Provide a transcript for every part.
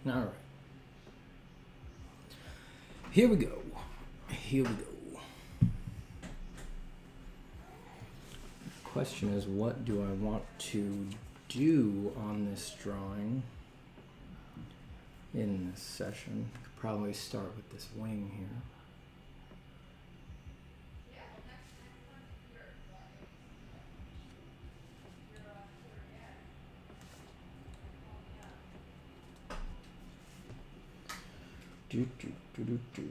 All right. Here we go. Here we go. Question is, what do I want to do on this drawing in this session? Could probably start with this wing here. Do, do, do, do, do.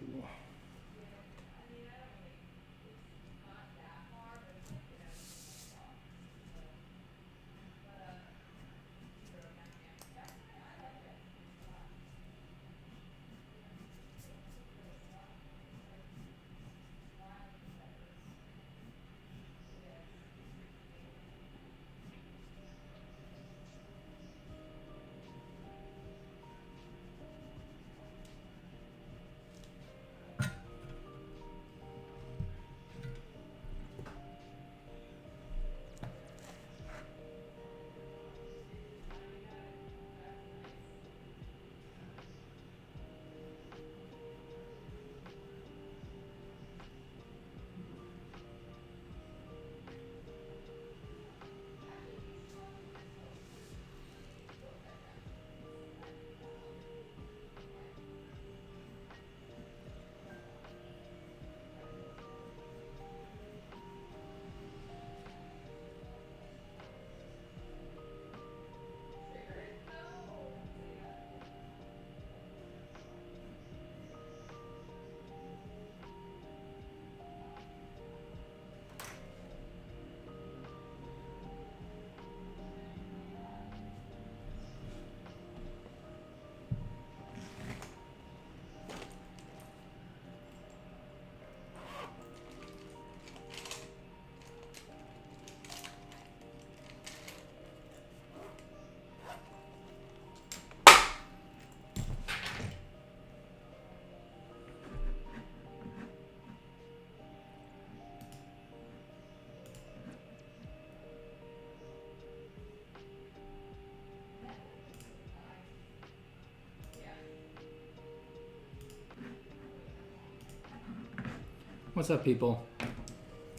What's up, people?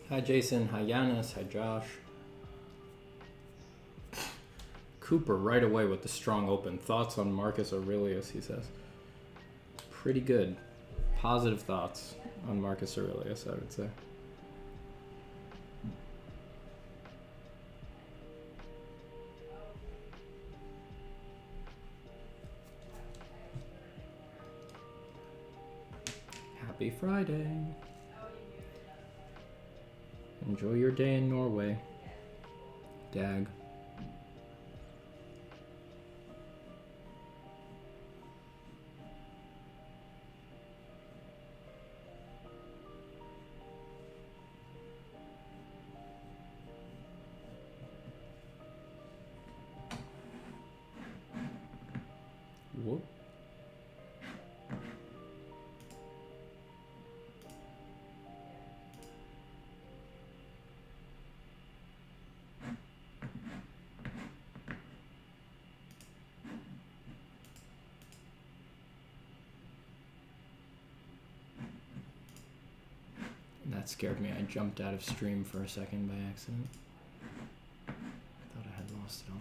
Hi, Jason. Hi, Yanis. Hi, Josh. Cooper right away with the strong open. Thoughts on Marcus Aurelius, he says. Pretty good. Positive thoughts on Marcus Aurelius, I would say. Happy Friday. Enjoy your day in Norway. Dag. Whoop. That scared me. I jumped out of stream for a second by accident. Thought I had lost it all.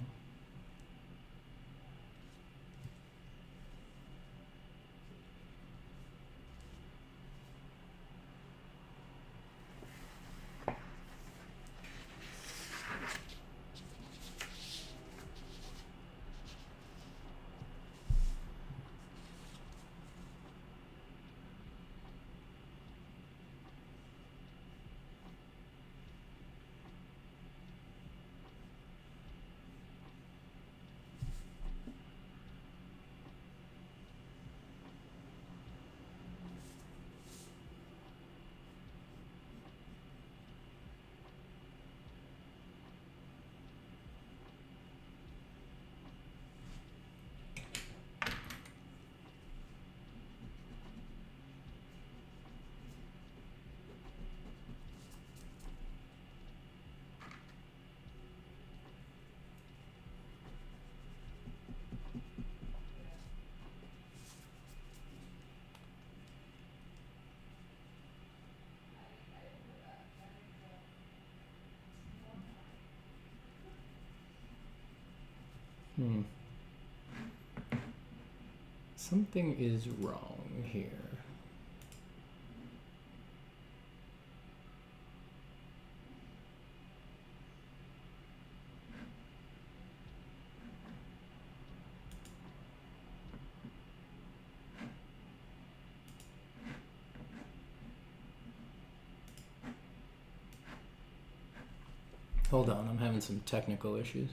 Something is wrong here. Hold on, I'm having some technical issues.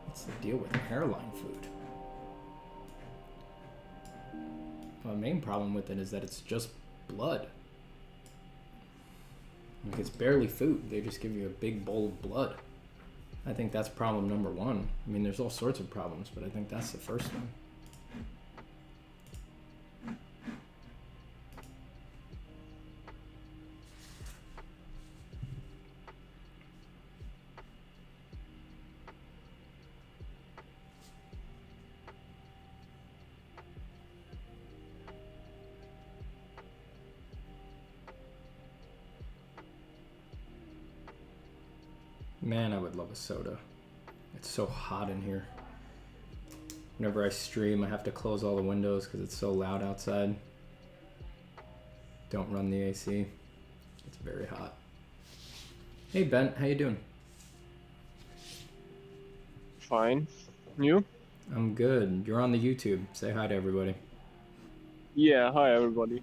What's the deal with airline food? Well, the main problem with it is that it's just blood. Like, it's barely food. They just give you a big bowl of blood. I think that's problem number one. I mean, there's all sorts of problems, but I think that's the first one. Man, I would love a soda. It's so hot in here. Whenever I stream, I have to close all the windows because it's so loud outside. Don't run the AC. It's very hot. Hey Ben, how you doing? Fine. You? I'm good. You're on the YouTube. Say hi to everybody. Yeah, hi everybody.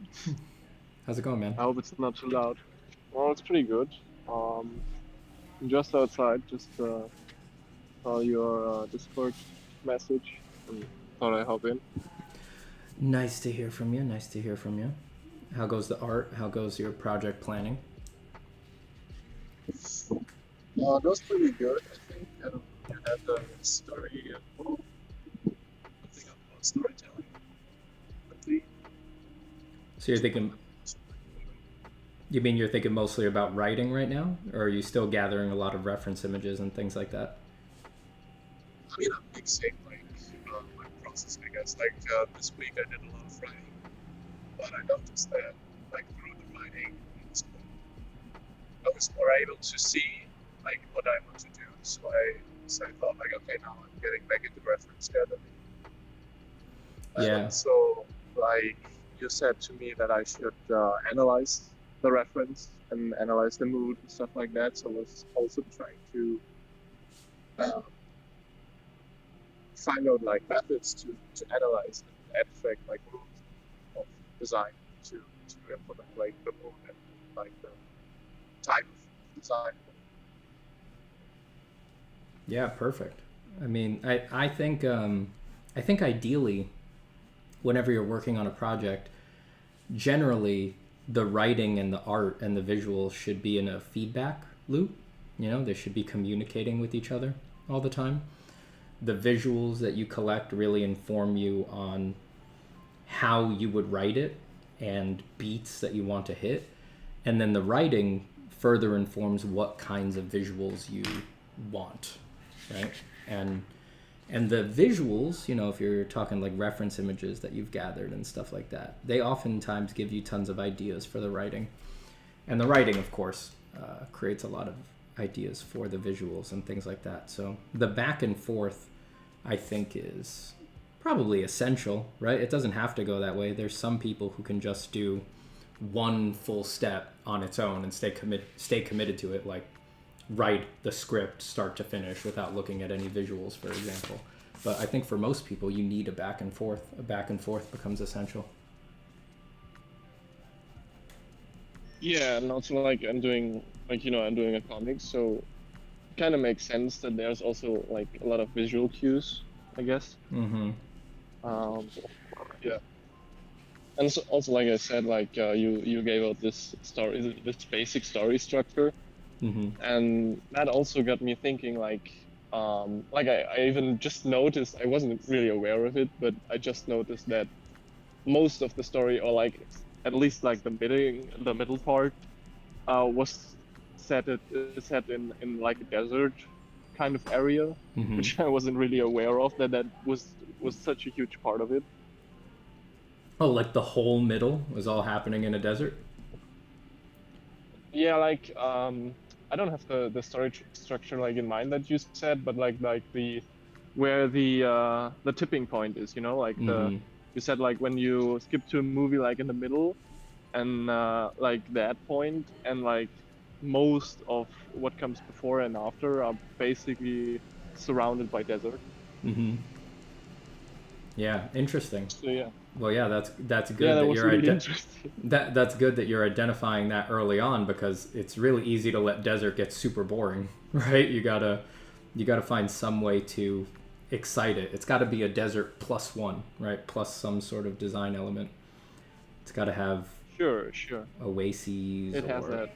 How's it going, man? I hope it's not too loud. Well, it's pretty good. I'm just outside, just saw your Discord message and thought I'd hop in. Nice to hear from you. Nice to hear from you. How goes the art? How goes your project planning? That was pretty good, I think. You had the story, I think about storytelling. So you're thinking... You mean you're thinking mostly about writing right now? Or are you still gathering a lot of reference images and things like that? I mean, I'm mixing my process, I guess. This week I did a lot of writing, but I noticed that through the writing, I was more able to see what I want to do. So I thought okay, now I'm getting back into reference gathering. Yeah. So you said to me that I should analyze the reference and analyze the mood and stuff like that. So I was also trying to find out methods to analyze and abstract mood of design to implement the mood and the type of design. Yeah, perfect. I mean, I think ideally, whenever you're working on a project, generally the writing and the art and the visuals should be in a feedback loop. You know, they should be communicating with each other all the time. The visuals that you collect really inform you on how you would write it and beats that you want to hit. And then the writing further informs what kinds of visuals you want, right? And the visuals, if you're talking reference images that you've gathered and stuff like that, they oftentimes give you tons of ideas for the writing. And the writing, of course, creates a lot of ideas for the visuals and things like that. So the back and forth, I think, is probably essential, right? It doesn't have to go that way. There's some people who can just do one full step on its own and stay committed to it, write the script start to finish without looking at any visuals, for example. But I think for most people, you need a back and forth. A back and forth becomes essential. Yeah, and also I'm doing I'm doing a comic, so it kind of makes sense that there's also a lot of visual cues, I guess. Mm-hmm. Yeah. And so also, like I said, you gave out this basic story structure. Mm-hmm. And that also got me thinking, like I even just noticed, I wasn't really aware of it, but I just noticed that most of the story, or like at least like the middle part, was set in like a desert kind of area, Mm-hmm. which I wasn't really aware of, that was such a huge part of it. Oh, like the whole middle was all happening in a desert? Yeah, like I don't have the storage structure like in mind that you said, but like the where the tipping point is, like the Mm-hmm. you said like when you skip to a movie like in the middle, and like that point, and like most of what comes before and after are basically surrounded by desert. Mm-hmm. Yeah, interesting. So yeah, Well, yeah, that's yeah, good that that was you're really interesting. that's good that you're identifying that early on, because it's really easy to let desert get super boring, right? You gotta find some way to excite it. It's got to be a desert plus one, right? Plus some sort of design element. It's got to have Sure, sure. oases It has or that,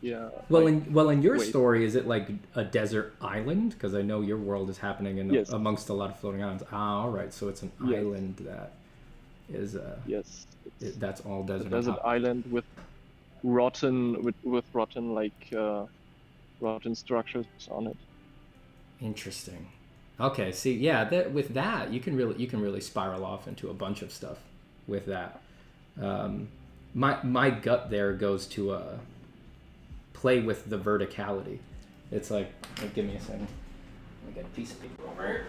yeah, well, like in your wait. story, is it like a desert island? Because I know your world is happening in Yes, amongst a lot of floating islands. Ah, all right. So it's an yes, island that is yes. It's that's all a desert on desert top. island with rotten like rotten structures on it. Interesting. Okay. See, yeah, with that you can really spiral off into a bunch of stuff with that. Um, my gut there goes to play with the verticality. It's like, give me a second. Let me get a piece of paper over here.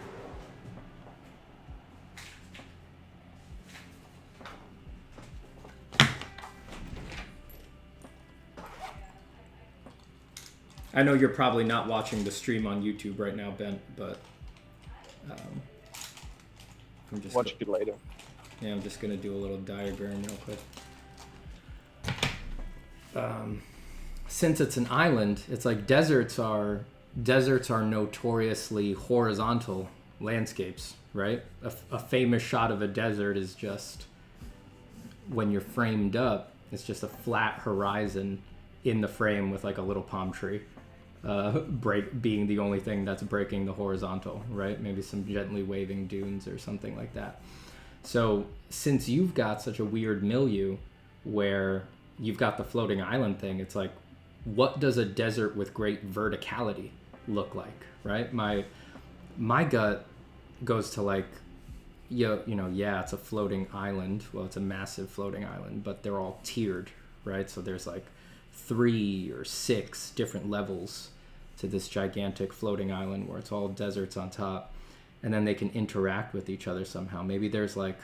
I know you're probably not watching the stream on YouTube right now, Ben, but um, I'm just Watch it later. yeah, I'm just gonna do a little diagram real quick. Um, since it's an island, it's like deserts are notoriously horizontal landscapes, right? A famous shot of a desert is just when you're framed up. It's just a flat horizon in the frame with like a little palm tree. Break being the only thing that's breaking the horizontal, right? Maybe some gently waving dunes or something like that. So since you've got such a weird milieu where you've got the floating island thing, it's like, what does a desert with great verticality look like, right? My gut goes to like, yeah, it's a floating island. Well, it's a massive floating island, but they're all tiered, right? So there's like 3 or 6 different levels to this gigantic floating island where it's all deserts on top, and then they can interact with each other somehow. Maybe there's like,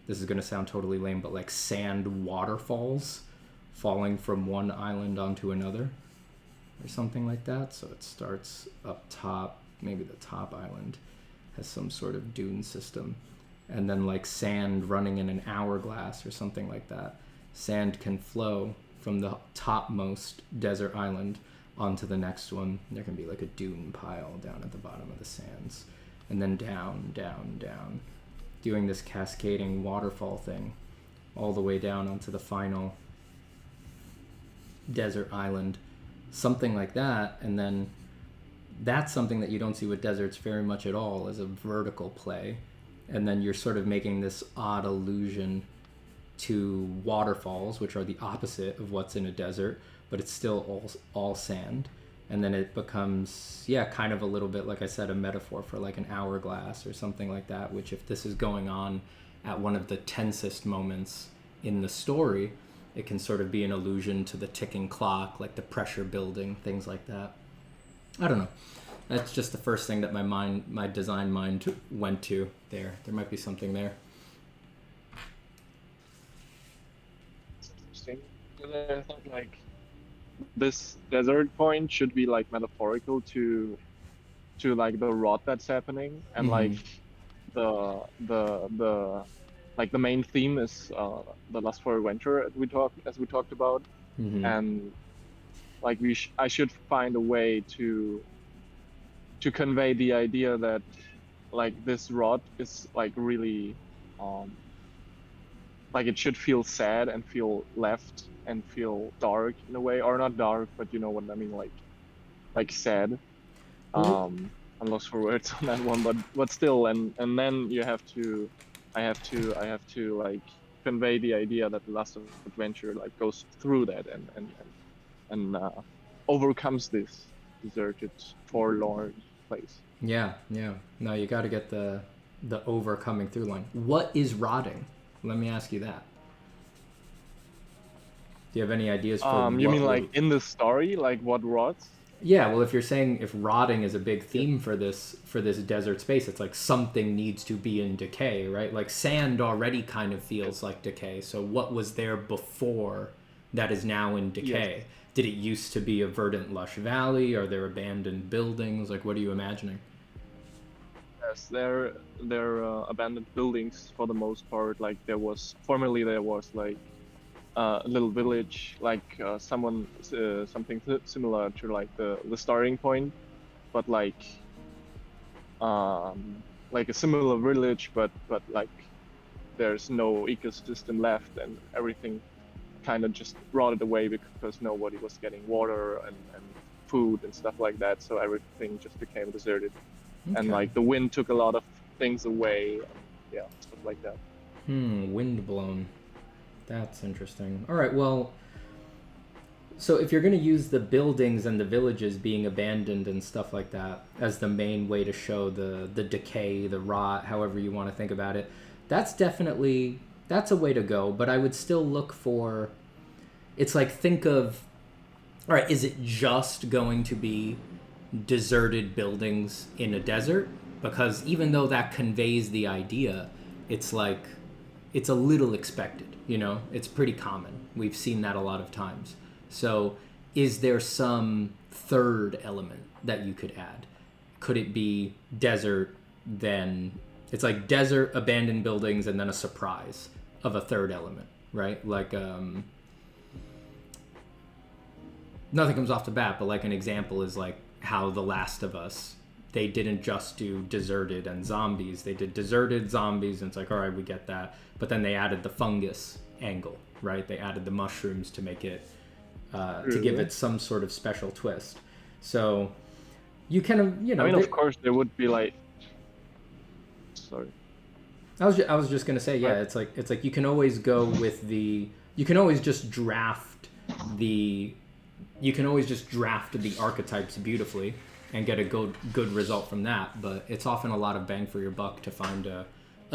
this is going to sound totally lame, but like sand waterfalls falling from one island onto another or something like that. So it starts up top, maybe the top island has some sort of dune system, and then like sand running in an hourglass or something like that. Sand can flow from the topmost desert island onto the next one. There can be like a dune pile down at the bottom of the sands, and then down, down, down, doing this cascading waterfall thing all the way down onto the final desert island, something like that. And then that's something that you don't see with deserts very much at all, as a vertical play. And then you're sort of making this odd allusion to waterfalls, which are the opposite of what's in a desert, but it's still all sand. And then it becomes, yeah, kind of a little bit, like I said, a metaphor for like an hourglass or something like that, which if this is going on at one of the tensest moments in the story, it can sort of be an allusion to the ticking clock, like the pressure building, things like that. I don't know. That's just the first thing that my design mind went to there. There might be something there. It's interesting. Because I thought like this desert point should be like metaphorical to like the rot that's happening, and Mm-hmm. like the like the main theme is the lust for adventure, as we talked about, Mm-hmm. and like I should find a way to convey the idea that like this rot is like really um like it should feel sad and feel left and feel dark in a way, or not dark, but you know what I mean, like sad. Well, um I'm lost for words on that one, but still, and then you have to, I have to like convey the idea that the last adventure like goes through that and overcomes this deserted, forlorn place. Yeah, yeah. No, you got to get the overcoming through line. What is rotting? Let me ask you that. Do you have any ideas for You what mean like would... in the story, like what rots? Yeah, well, if you're saying if rotting is a big theme for this desert space, it's like something needs to be in decay, right? Like sand already kind of feels like decay. So what was there before that is now in decay? Yes. Did it used to be a verdant lush valley? Are there abandoned buildings? Like what are you imagining? Yes, they're abandoned buildings for the most part. Like formerly there was like a little village, like something similar to like the starting point, but like a similar village, but like there's no ecosystem left, and everything kind of just rotted away because nobody was getting water and food and stuff like that. So everything just became deserted, and Okay. like the wind took a lot of things away, and yeah, stuff like that. Wind blown. That's interesting. All right, well, so if you're going to use the buildings and the villages being abandoned and stuff like that as the main way to show the decay, the rot, however you want to think about it, that's definitely that's a way to go, but I would still look for it's like think of all right, is it just going to be deserted buildings in a desert? Because even though that conveys the idea, it's like it's a little expected, you know? It's pretty common. We've seen that a lot of times. So, is there some third element that you could add? Could it be desert, then it's like desert, abandoned buildings, and then a surprise of a third element, right? Like, nothing comes off the bat, but like an example is like how The Last of Us, they didn't just do deserted and zombies. They did deserted zombies, and it's like, all right, we get that. But then they added the fungus angle, right? They added the mushrooms to make it, to give it some sort of special twist. So you kind of, you know. I mean, of course, there would be like. Sorry. I was just gonna say, yeah. It's like you can always go with the. You can always just draft the. You can always just draft the archetypes beautifully and get a good result from that. But it's often a lot of bang for your buck to find a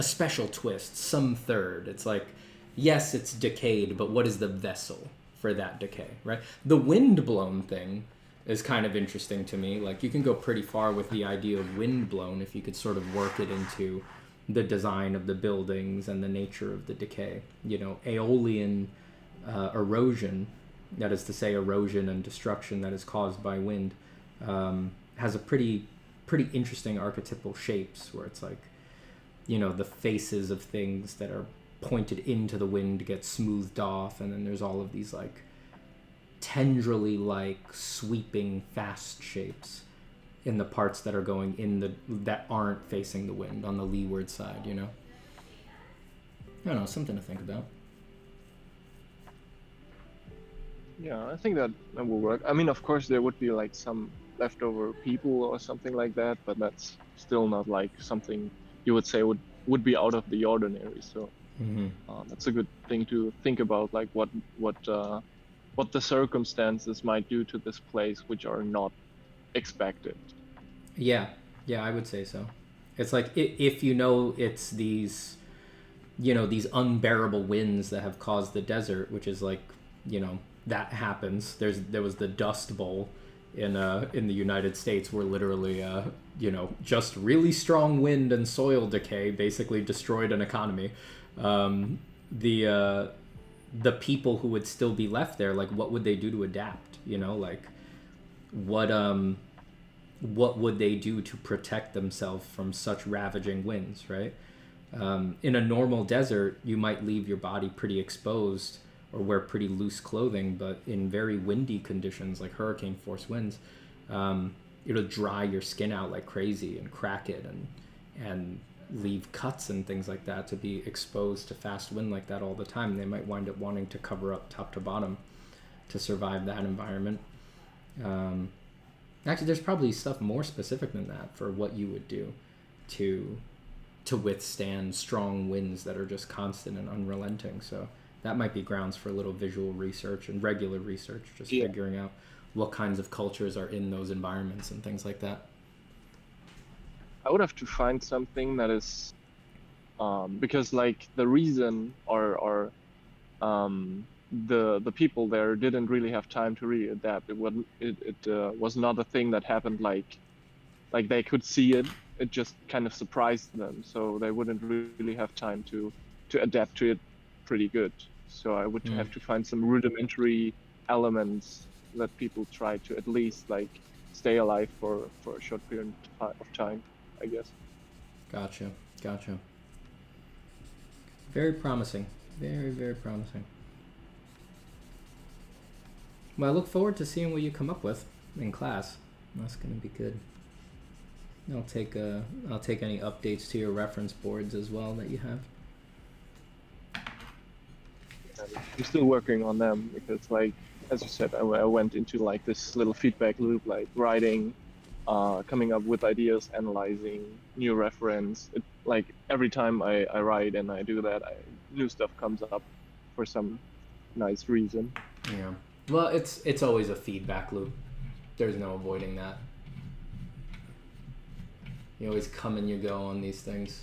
special twist, some third. It's like, yes, it's decayed, but what is the vessel for that decay, right? The wind-blown thing is kind of interesting to me. Like, you can go pretty far with the idea of wind-blown if you could sort of work it into the design of the buildings and the nature of the decay. You know, aeolian erosion, that is to say erosion and destruction that is caused by wind, has a pretty interesting archetypal shapes where it's like, you know, the faces of things that are pointed into the wind get smoothed off, and then there's all of these like tendrily like sweeping fast shapes in the parts that are going in that aren't facing the wind on the leeward side, you know. I don't know, something to think about. Yeah, I think that will work. I mean, of course, there would be like some leftover people or something like that, but that's still not like something you would say would be out of the ordinary. So that's a good thing to think about, like what the circumstances might do to this place, which are not expected. Yeah, I would say so. It's like if you know it's these, you know, these unbearable winds that have caused the desert, which is like, you know, that happens. There was the Dust Bowl in the United States where literally you know, just really strong wind and soil decay basically destroyed an economy. The people who would still be left there, like what would they do to adapt? You know, like what would they do to protect themselves from such ravaging winds, right? In a normal desert, you might leave your body pretty exposed or wear pretty loose clothing, but in very windy conditions like hurricane force winds, it'll dry your skin out like crazy and crack it and leave cuts and things like that. To be exposed to fast wind like that all the time, they might wind up wanting to cover up top to bottom to survive that environment. I Actually, there's probably stuff more specific than that for what you would do to withstand strong winds that are just constant and unrelenting. So that might be grounds for a little visual research and regular research, just figuring out what kinds of cultures are in those environments and things like that. I would have to find something that is, because like the reason or the people there didn't really have time to really adapt. It was not a thing that happened like they could see it. It just kind of surprised them, so they wouldn't really have time to adapt to it pretty good. So I would have to find some rudimentary elements that people try to at least like stay alive for a short period of time, I guess. Gotcha. Very promising. Very, very promising. Well, I look forward to seeing what you come up with in class. That's going to be good. I'll take any updates to your reference boards as well that you have. I'm still working on them because, like, as you said, I went into like this little feedback loop, like writing, coming up with ideas, analyzing, new reference. Like every time I write and I do that, new stuff comes up for some nice reason. Yeah. Well, it's always a feedback loop. There's no avoiding that. You always come and you go on these things.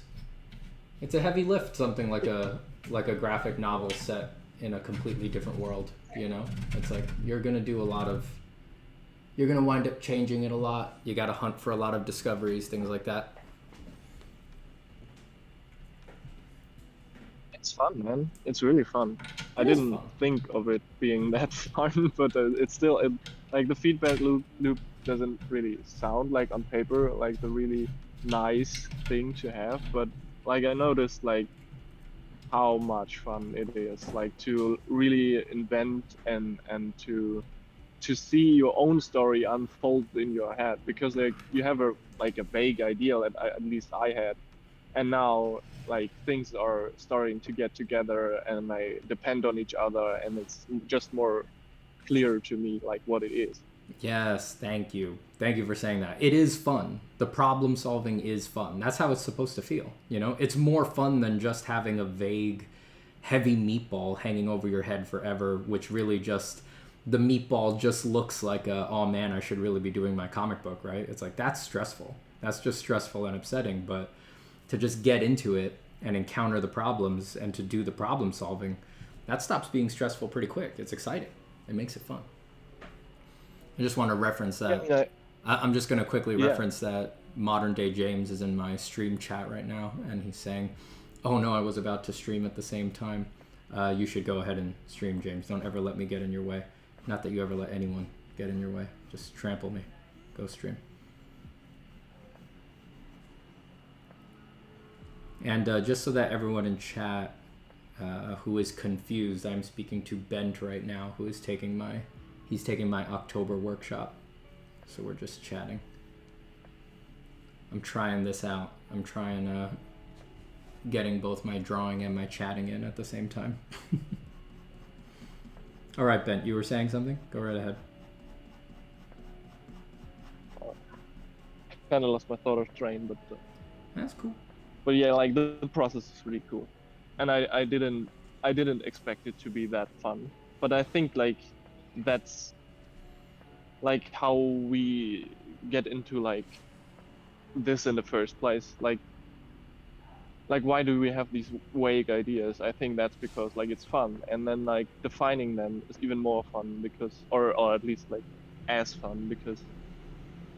It's a heavy lift, something like a graphic novel set in a completely different world, you know? It's like you're going to wind up changing it a lot. You got to hunt for a lot of discoveries, things like that. It's fun, man. It's really fun. I didn't think of it being that fun, but it's still like the feedback loop doesn't really sound like on paper like the really nice thing to have, but like I noticed like how much fun it is, like to really invent and to see your own story unfold in your head, because like you have a vague idea that at least I had, and now like things are starting to get together and they depend on each other, and it's just more clear to me like what it is. Yes, thank you for saying that. It is fun. The problem solving is fun. That's how it's supposed to feel, you know? It's more fun than just having a vague heavy meatball hanging over your head forever, which really just, the meatball just looks like oh man, I should really be doing my comic book, right? It's like, that's stressful. That's just stressful and upsetting. But to just get into it and encounter the problems and to do the problem solving, that stops being stressful pretty quick. It's exciting. It makes it fun. I just want to reference that. Yeah, I'm just going to quickly reference that Modern Day James is in my stream chat right now, and he's saying, oh no, I was about to stream at the same time. You should go ahead and stream, James. Don't ever let me get in your way. Not that you ever let anyone get in your way. Just trample me. Go stream. And just so that everyone in chat who is confused, I'm speaking to Bent right now, who is taking my October workshop. So we're just chatting. I'm trying this out. I'm trying getting both my drawing and my chatting in at the same time. All right, Bent, you were saying something? Go right ahead. Kind of lost my thought of train, but that's cool. But yeah, like the process is really cool, and I didn't expect it to be that fun. But I think like that's like how we get into like this in the first place. Like why do we have these vague ideas? I think that's because like it's fun, and then like defining them is even more fun because, or at least like as fun because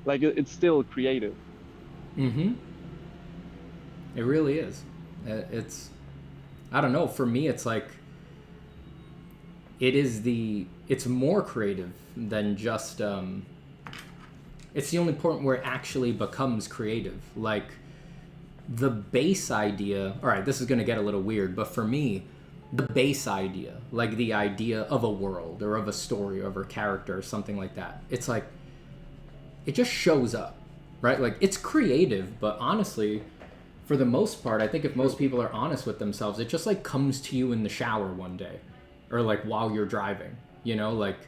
like it's still creative. Mm-hmm. It really is. It's, I don't know, for me it's like, it's more creative than just, it's the only point where it actually becomes creative. Like, the base idea, all right, this is going to get a little weird, but for me, the base idea, like the idea of a world or of a story or of a character or something like that, it's like, it just shows up, right? Like, it's creative, but honestly, for the most part, I think if most people are honest with themselves, it just like comes to you in the shower one day or like while you're driving, you know, like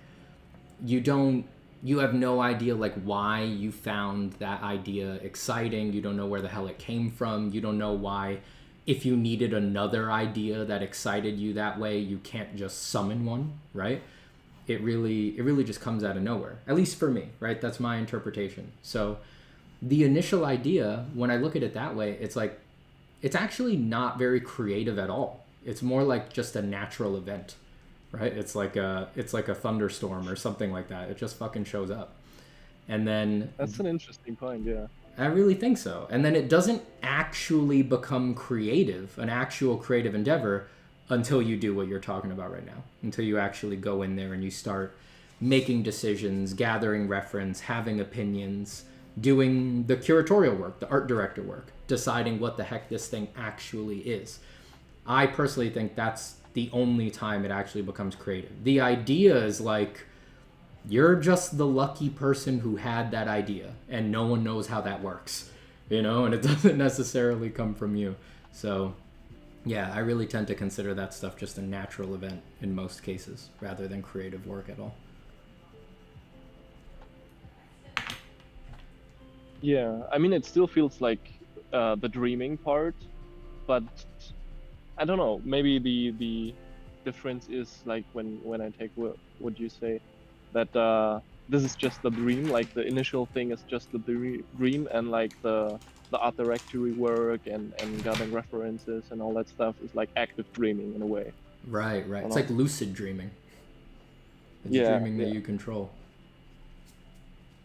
you don't You have no idea like why you found that idea exciting. You don't know where the hell it came from. You don't know why, if you needed another idea that excited you that way, you can't just summon one, right? It really just comes out of nowhere. At least for me, right? That's my interpretation. So the initial idea, when I look at it that way, it's like it's actually not very creative at all. It's more like just a natural event, right? It's like a thunderstorm or something like that. It just fucking shows up. And then That's an interesting point. Yeah. I really think so. And then it doesn't actually become creative, an actual creative endeavor, until you do what you're talking about right now. Until you actually go in there and you start making decisions, gathering reference, having opinions, doing the curatorial work, the art director work, deciding what the heck this thing actually is. I personally think that's the only time it actually becomes creative. The idea is like you're just the lucky person who had that idea and no one knows how that works, and it doesn't necessarily come from you. So yeah, I really tend to consider that stuff just a natural event in most cases rather than creative work at all. Yeah, I mean, it still feels like the dreaming part, but I don't know. Maybe the difference is like when I take what you say, that this is just the dream. Like the initial thing is just the dream, and like the art directory work and gathering references and all that stuff is like active dreaming in a way. Right. It's like lucid dreaming. It's Yeah, dreaming that yeah. you control.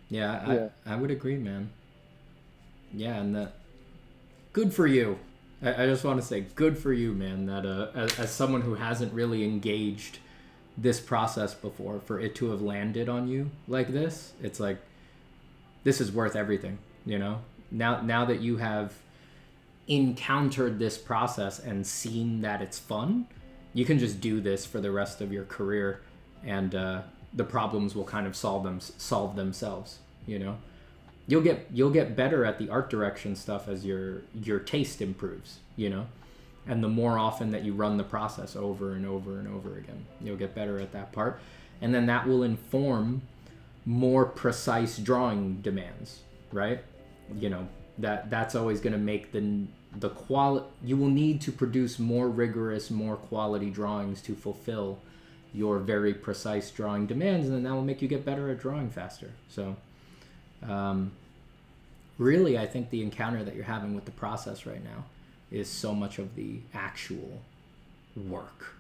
Yeah, I would agree, man. Yeah, and that good for you. I just want to say good for you, man, that as someone who hasn't really engaged this process before, for it to have landed on you like this, it's like this is worth everything, Now that you have encountered this process and seen that it's fun, you can just do this for the rest of your career, and the problems will kind of solve themselves. You'll get better at the art direction stuff as your taste improves. And the more often that you run the process over and over and over again, you'll get better at that part, and then that will inform more precise drawing demands, right? That's always going to make the quality. You will need to produce more rigorous, more quality drawings to fulfill your very precise drawing demands, and then that will make you get better at drawing faster. So really, I think the encounter that you're having with the process right now is so much of the actual work.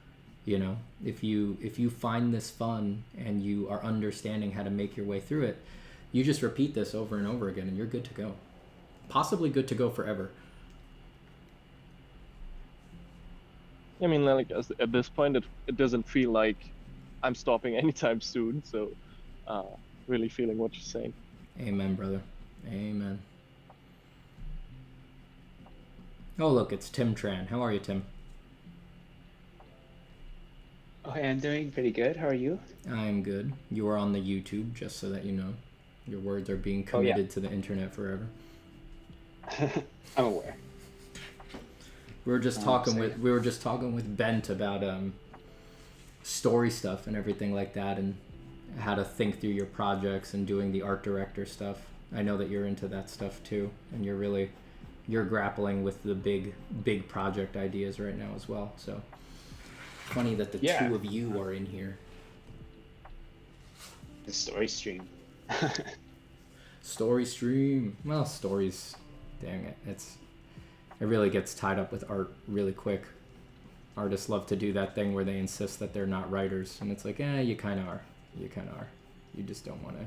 If you find this fun and you are understanding how to make your way through it, you just repeat this over and over again and you're good to go. Possibly good to go forever. I mean, like at this point, it doesn't feel like I'm stopping anytime soon. So, really feeling what you're saying. Amen, brother. Amen. Oh, look, it's Tim Tran. How are you, Tim? Oh, hey, I'm doing pretty good. How are you? I'm good. You are on the YouTube, just so that you know. Your words are being Oh, yeah. committed to the internet forever. I'm aware. We were just talking with Bent about story stuff and everything like that, and how to think through your projects and doing the art director stuff. I know that you're into that stuff too, and you're grappling with the big project ideas right now as well. So funny that the Yeah. two of you are in here. The story stream. Story stream. Well, stories. Dang it. It really gets tied up with art really quick. Artists love to do that thing where they insist that they're not writers, and it's like, you kind of are. You kind of are. You just don't want to.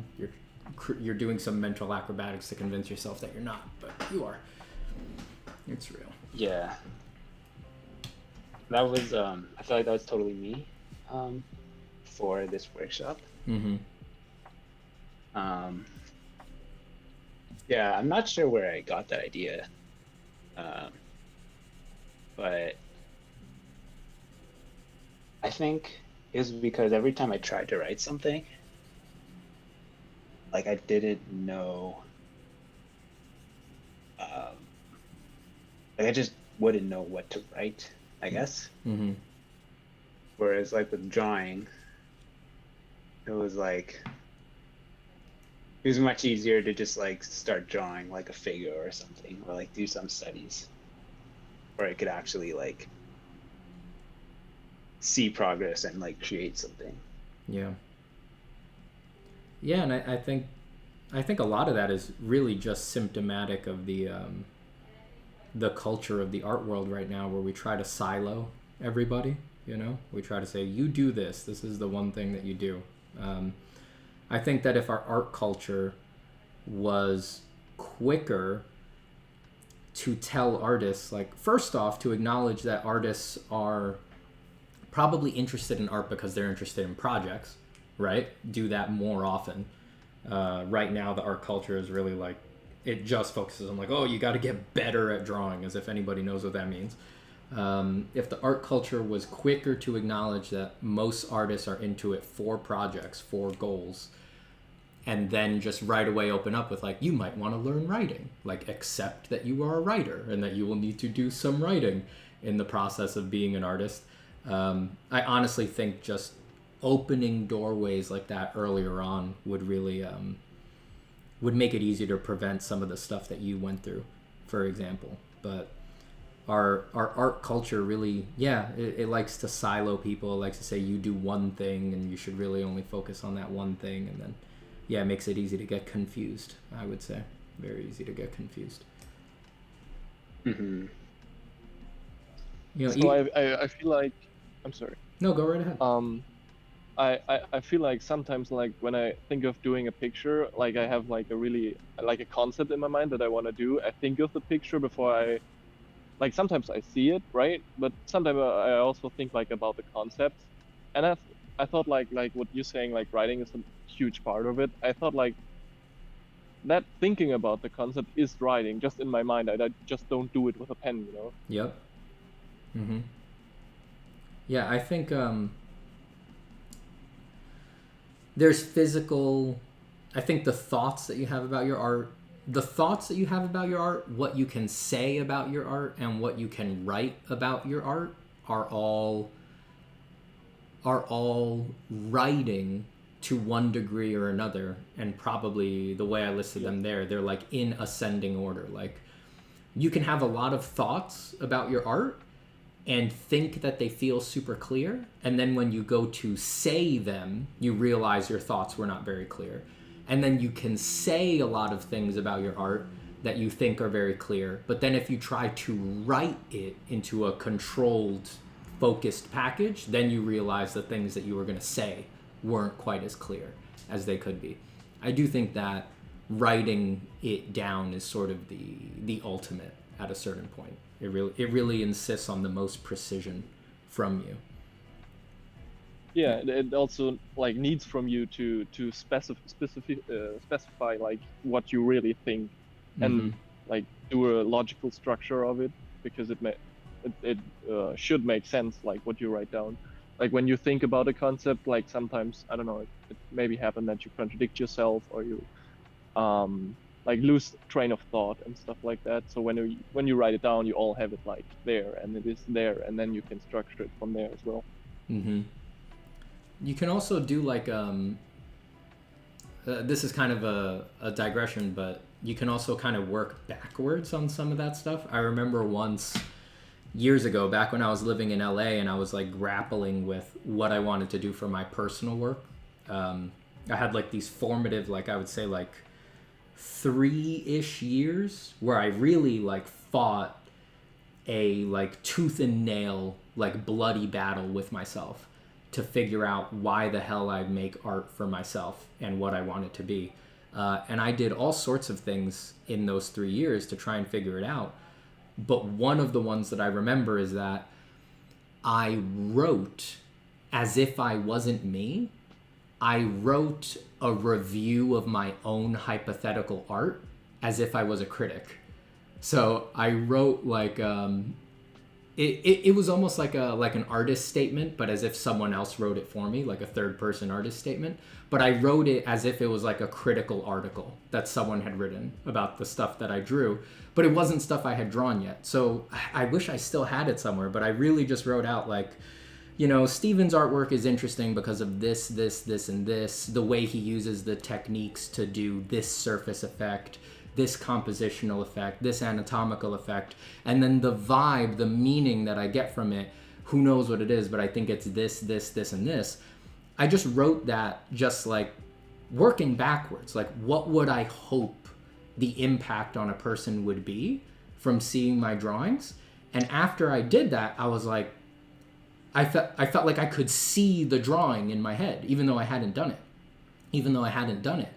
You're doing some mental acrobatics to convince yourself that you're not, but you are. It's real. Yeah. That was I feel like that was totally me for this workshop. Mm-hmm. Yeah, I'm not sure where I got that idea. But I think it was because every time I tried to write something, like I didn't know, like I just wouldn't know what to write, I guess. Mm-hmm. Whereas like with drawing, it was like It was much easier to just like start drawing like a figure or something, or like do some studies where I could actually like see progress and like create something. Yeah. Yeah, and I think a lot of that is really just symptomatic of the culture of the art world right now, where we try to silo everybody. You know, we try to say, you do this. This is the one thing that you do. I think that if our art culture was quicker to tell artists, like, first off, to acknowledge that artists are probably interested in art because they're interested in projects, right? Do that more often. Right now, the art culture is really like, it just focuses on like, oh, you got to get better at drawing, as if anybody knows what that means. If the art culture was quicker to acknowledge that most artists are into it for projects, for goals, and then just right away open up with like, you might want to learn writing, like accept that you are a writer and that you will need to do some writing in the process of being an artist. I honestly think just opening doorways like that earlier on would really would make it easier to prevent some of the stuff that you went through, for example. But our art culture really, it likes to silo people. It likes to say you do one thing and you should really only focus on that one thing, and then it makes it easy to get confused. I would say very easy to get confused. Mm-hmm. You know, So I feel like, I'm sorry. no, go right ahead. I feel like sometimes, like when I think of doing a picture, like I have like a really like a concept in my mind that I want to do. I think of the picture before I, like sometimes I see it, right? But sometimes I also think like about the concept, and I thought like what you're saying, like writing is a huge part of it. I thought like that thinking about the concept is writing, just in my mind. I just don't do it with a pen, you know. Yep. Mm-hmm. Yeah, I think there's physical, I think the thoughts that you have about your art, what you can say about your art, and what you can write about your art are all writing to one degree or another. And probably the way I listed them there, they're like in ascending order. Like, you can have a lot of thoughts about your art and think that they feel super clear, and then when you go to say them, you realize your thoughts were not very clear. And then you can say a lot of things about your art that you think are very clear, but then if you try to write it into a controlled, focused package, then you realize the things that you were going to say weren't quite as clear as they could be. I do think that writing it down is sort of the ultimate at a certain point. It really insists on the most precision from you. Yeah, it also like needs from you to specify like what you really think, and like do a logical structure of it, because it should make sense, like what you write down. Like when you think about a concept, like sometimes, I don't know, it maybe happen that you contradict yourself, or you like lose train of thought and stuff like that. So when you write it down, you all have it like there, and it is there, and then you can structure it from there as well. Mm-hmm. You can also do like this is kind of a digression, but you can also kind of work backwards on some of that stuff. I remember once years ago, back when I was living in LA, and I was like grappling with what I wanted to do for my personal work. I had like these formative, like I would say like 3-ish years where I really like fought a like tooth and nail, like bloody battle with myself to figure out why the hell I'd make art for myself and what I want it to be. And I did all sorts of things in those 3 years to try and figure it out. But one of the ones that I remember is that I wrote as if I wasn't me. I wrote a review of my own hypothetical art as if I was a critic. So I wrote like it was almost like an artist statement, but as if someone else wrote it for me, like a third person artist statement. But I wrote it as if it was like a critical article that someone had written about the stuff that I drew, but it wasn't stuff I had drawn yet. So I wish I still had it somewhere, but I really just wrote out like, you know, Steven's artwork is interesting because of this, and this, the way he uses the techniques to do this surface effect, this compositional effect, this anatomical effect, and then the vibe, the meaning that I get from it, who knows what it is, but I think it's this, and this. I just wrote that just like working backwards. Like, what would I hope the impact on a person would be from seeing my drawings? And after I did that, I was like, I felt like I could see the drawing in my head, even though I hadn't done it.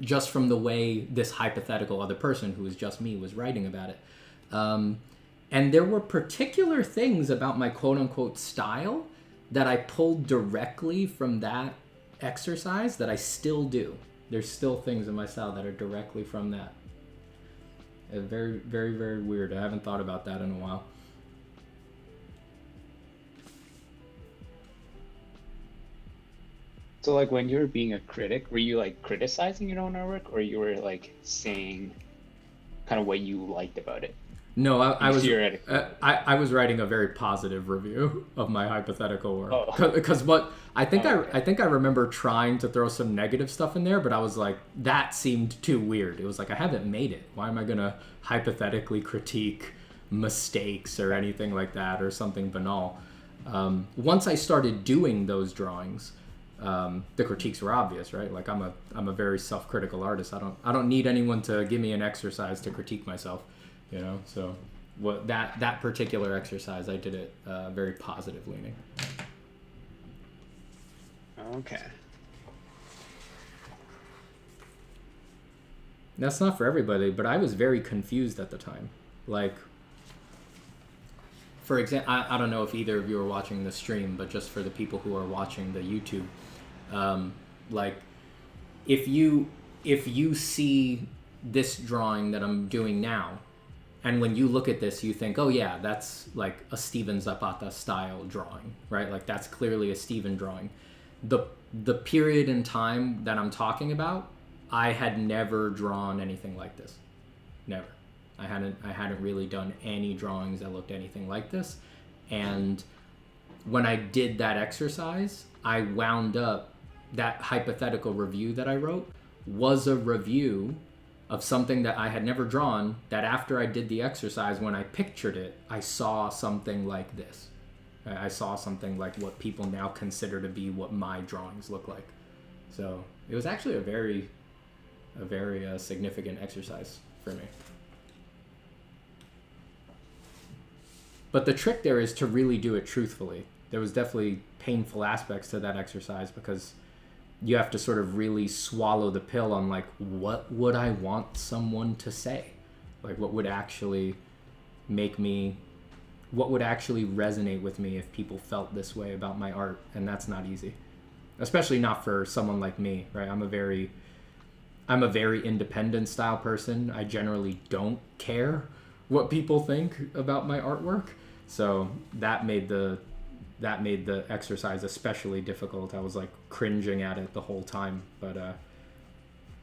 Just from the way this hypothetical other person, who was just me, was writing about it. And there were particular things about my quote-unquote style that I pulled directly from that exercise that I still do. There's still things in my style that are directly from that. Very, very, very weird. I haven't thought about that in a while. So like when you were being a critic, were you like criticizing your own artwork, or you were like saying kind of what you liked about it? No, I was Theoretically. I was writing a very positive review of my hypothetical work. Oh. Because what I think Oh, okay. I think I remember trying to throw some negative stuff in there, but I was like, that seemed too weird. It was like, I haven't made it. Why am I gonna hypothetically critique mistakes or anything like that, or something banal? Once I started doing those drawings, the critiques were obvious, right? Like, I'm a very self-critical artist. I don't need anyone to give me an exercise to critique myself. You know, so what that particular exercise, I did it very positive leaning. Okay. That's not for everybody, but I was very confused at the time. Like, for example, I don't know if either of you are watching the stream, but just for the people who are watching the YouTube, like, if you see this drawing that I'm doing now, and when you look at this, you think, oh yeah, that's like a Steven Zapata style drawing, right? Like, that's clearly a Steven drawing. The period in time that I'm talking about, I had never drawn anything like this. Never. I hadn't really done any drawings that looked anything like this. And when I did that exercise, I wound up, that hypothetical review that I wrote was a review of something that I had never drawn, that after I did the exercise, when I pictured it, I saw something like this. I saw something like what people now consider to be what my drawings look like. So it was actually a very significant exercise for me. But the trick there is to really do it truthfully. There was definitely painful aspects to that exercise, because you have to sort of really swallow the pill on, like, what would I want someone to say? Like, what would actually resonate with me if people felt this way about my art? And that's not easy, especially not for someone like me, right? I'm a very independent style person. I generally don't care what people think about my artwork. So that made the exercise especially difficult. I was like cringing at it the whole time. But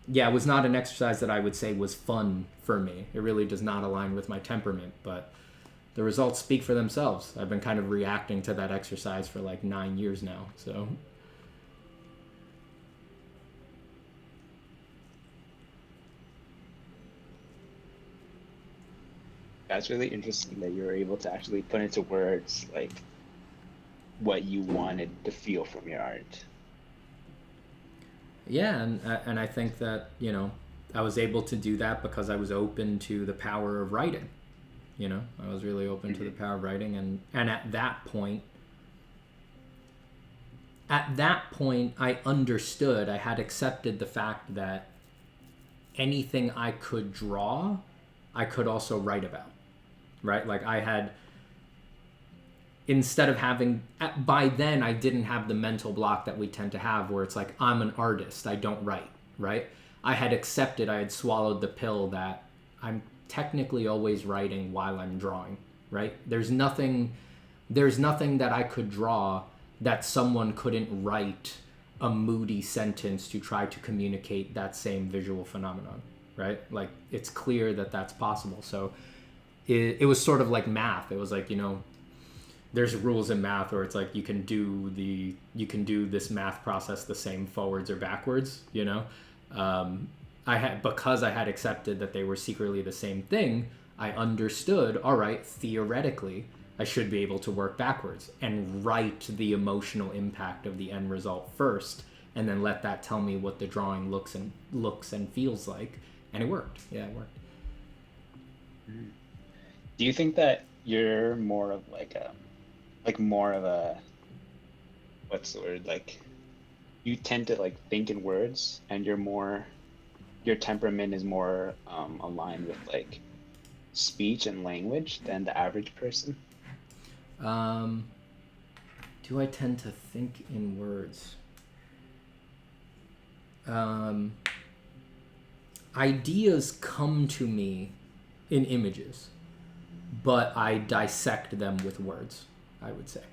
yeah, it was not an exercise that I would say was fun for me. It really does not align with my temperament, but the results speak for themselves. I've been kind of reacting to that exercise for like 9 years now. So That's really interesting that you were able to actually put into words like what you wanted to feel from your art. yeah, and I think that, you know, I was able to do that because I was open to the power of writing. You know, I was really open to the power of writing, and at that point I understood, I had accepted the fact that anything I could draw, I could also write about, right? Like, I had, instead of having, by then I didn't have the mental block that we tend to have where it's like, I'm an artist, I don't write, right? I had accepted, I had swallowed the pill that I'm technically always writing while I'm drawing, right? There's nothing that I could draw that someone couldn't write a moody sentence to try to communicate that same visual phenomenon, right? Like, it's clear that that's possible. So it was sort of like math. It was like, you know, there's rules in math where it's like you can do this math process the same forwards or backwards, you know. Because I had accepted that they were secretly the same thing, I understood, all right, theoretically I should be able to work backwards and write the emotional impact of the end result first, and then let that tell me what the drawing looks and feels like. And it worked. Yeah, it worked. Do you think that you're more of more of a, what's the word, like, you tend to like think in words, and your temperament is more aligned with like speech and language than the average person? Do I tend to think in words? Ideas come to me in images, but I dissect them with words, I would say.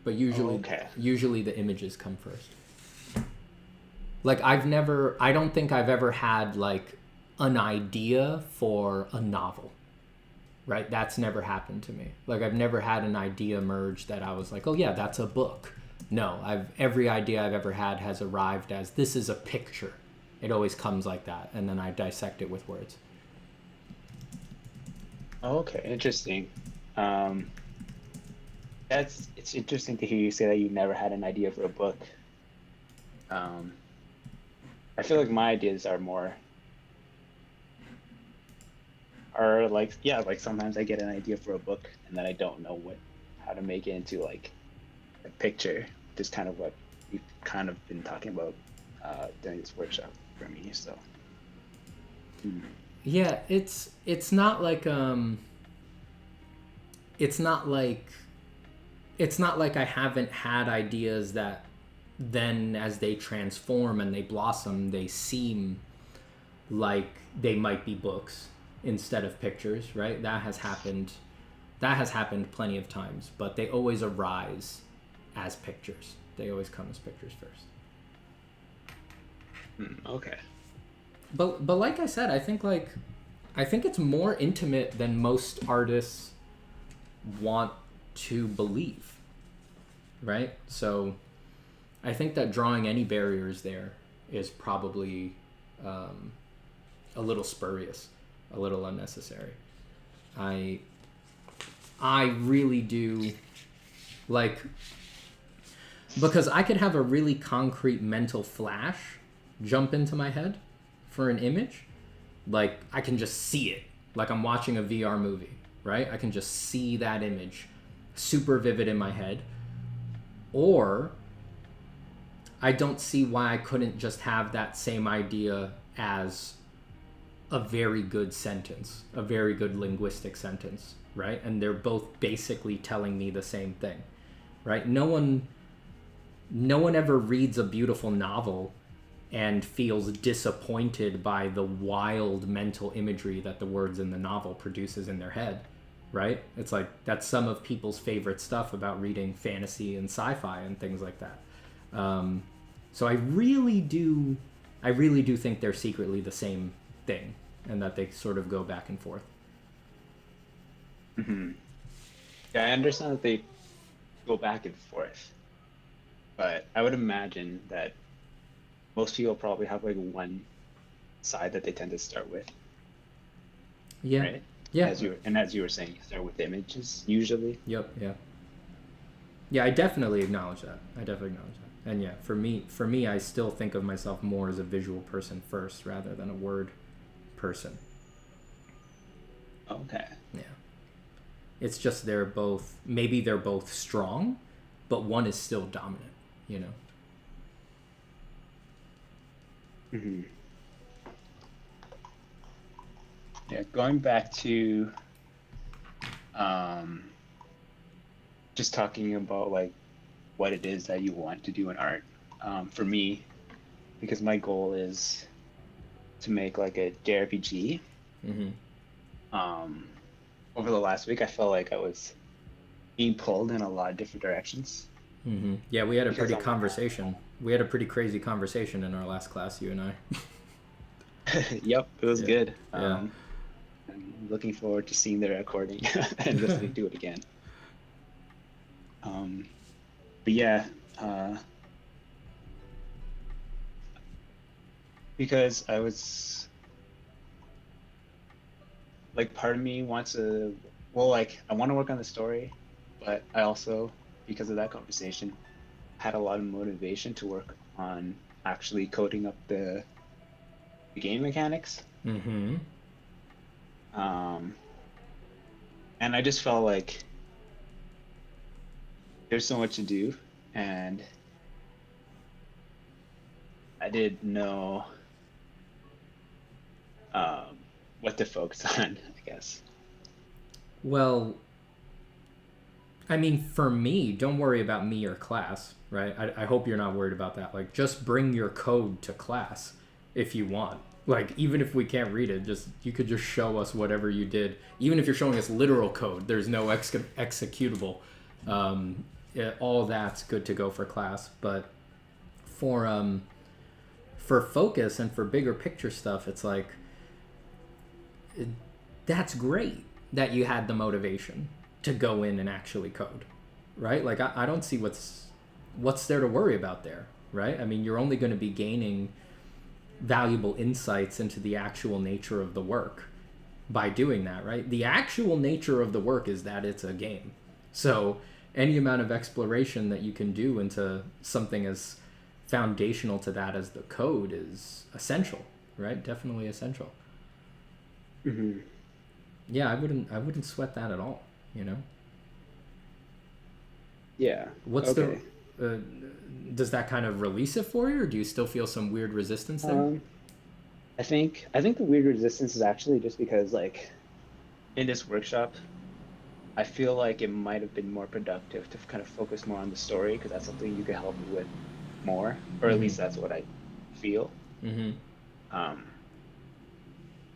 But usually the images come first. Like I don't think I've ever had like an idea for a novel, right? That's never happened to me. Like I've never had an idea emerge that I was like, oh yeah, that's a book. No, every idea I've ever had has arrived as, this is a picture. It always comes like that, and then I dissect it with words. Okay, interesting. It's interesting to hear you say that you never had an idea for a book. I feel like my ideas are like, yeah, like sometimes I get an idea for a book and then I don't know how to make it into like a picture. Just kind of what we've kind of been talking about during this workshop for me. So yeah, it's not like I haven't had ideas that then as they transform and they blossom, they seem like they might be books instead of pictures, right? That has happened plenty of times, but they always arise as pictures. They always come as pictures first. Okay. But like I said, I think it's more intimate than most artists want to believe, right? So I think that drawing any barriers there is probably a little spurious, a little unnecessary. I really do like, because I could have a really concrete mental flash jump into my head for an image. Like I can just see it, like I'm watching a VR movie, right? I can just see that image super vivid in my head. Or I don't see why I couldn't just have that same idea as a very good sentence, a very good linguistic sentence, right? And they're both basically telling me the same thing, right? No one ever reads a beautiful novel and feels disappointed by the wild mental imagery that the words in the novel produces in their head, right? It's like that's some of people's favorite stuff about reading fantasy and sci-fi and things like that. So I really do think they're secretly the same thing, and that they sort of go back and forth. Mm-hmm. Yeah, I understand that they go back and forth, but I would imagine that most people probably have like one side that they tend to start with. Yeah. Right? Yeah. As you were saying, you start with images usually. Yep. Yeah. Yeah, I definitely acknowledge that. And yeah, for me, I still think of myself more as a visual person first rather than a word person. Okay. Yeah. It's just maybe they're both strong, but one is still dominant, you know? Mm-hmm. Yeah, going back to just talking about like what it is that you want to do in art. For me, because my goal is to make like a JRPG. Mm-hmm. Over the last week, I felt like I was being pulled in a lot of different directions. Mm-hmm. Yeah, we had a pretty crazy conversation in our last class, you and I. Yep, it was good. Yeah. I'm looking forward to seeing the recording and listening to it again. But yeah, uh, because I was like, part of me wants to, well, like, I want to work on the story, but I also, because of that conversation, had a lot of motivation to work on actually coding up the game mechanics. Mm-hmm. Um, and I just felt like there's so much to do, and I didn't know um, what to focus on, I guess. Well, I mean, for me, don't worry about me or class, right? I hope you're not worried about that. Like, just bring your code to class if you want. Like, even if we can't read it, just you could just show us whatever you did. Even if you're showing us literal code, there's no executable. All that's good to go for class. But for for focus and for bigger picture stuff, it's like that's great that you had the motivation to go in and actually code, right? Like I don't see what's there to worry about there, right? I mean, you're only going to be gaining valuable insights into the actual nature of the work by doing that, right? The actual nature of the work is that it's a game. So any amount of exploration that you can do into something as foundational to that as the code is essential, right? Definitely essential. Mm-hmm. Yeah, I wouldn't sweat that at all, you know? Yeah. What's Okay. the does that kind of release it for you, or do you still feel some weird resistance there? Um, I think the weird resistance is actually just because, like, in this workshop, I feel like it might have been more productive to kind of focus more on the story, because that's something you could help me with more, or at Mm-hmm. least that's what I feel. Mm-hmm. Um,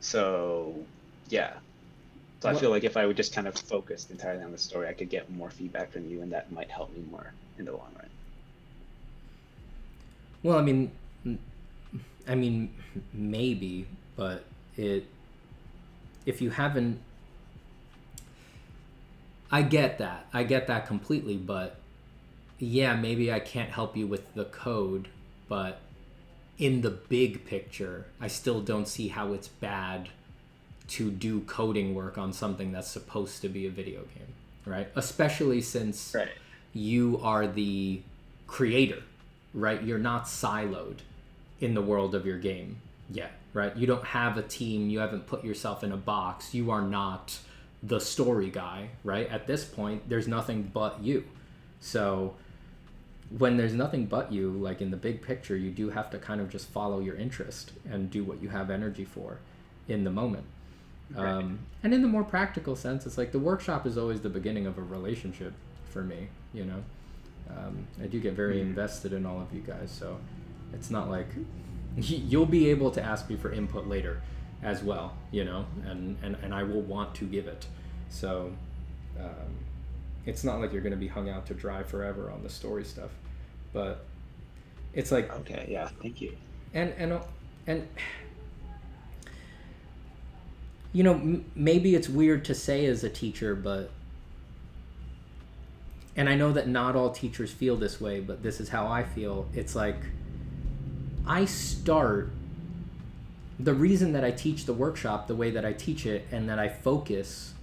so yeah. So I feel Well, like if I would just kind of focus entirely on the story, I could get more feedback from you, and that might help me more in the long run. well, I mean, maybe, but it if you haven't, I get that. I get that completely, but yeah, maybe I can't help you with the code, but in the big picture, I still don't see how it's bad to do coding work on something that's supposed to be a video game, right? Especially since Right. you are the creator, right? You're not siloed in the world of your game yet, right? You don't have a team, you haven't put yourself in a box, you are not the story guy, right? At this point, there's nothing but you. So when there's nothing but you, like in the big picture, you do have to kind of just follow your interest and do what you have energy for in the moment. Right. And in the more practical sense, it's like the workshop is always the beginning of a relationship for me, you know? I do get very Mm-hmm. invested in all of you guys, so it's not like you'll be able to ask me for input later as well, you know, and I will want to give it. So um, it's not like you're going to be hung out to dry forever on the story stuff, but it's like, Okay. Yeah. Thank you. and you know, maybe it's weird to say as a teacher, but and I know that not all teachers feel this way, but this is how I feel. It's like I start the reason that I teach the workshop the way that I teach it, and that I focus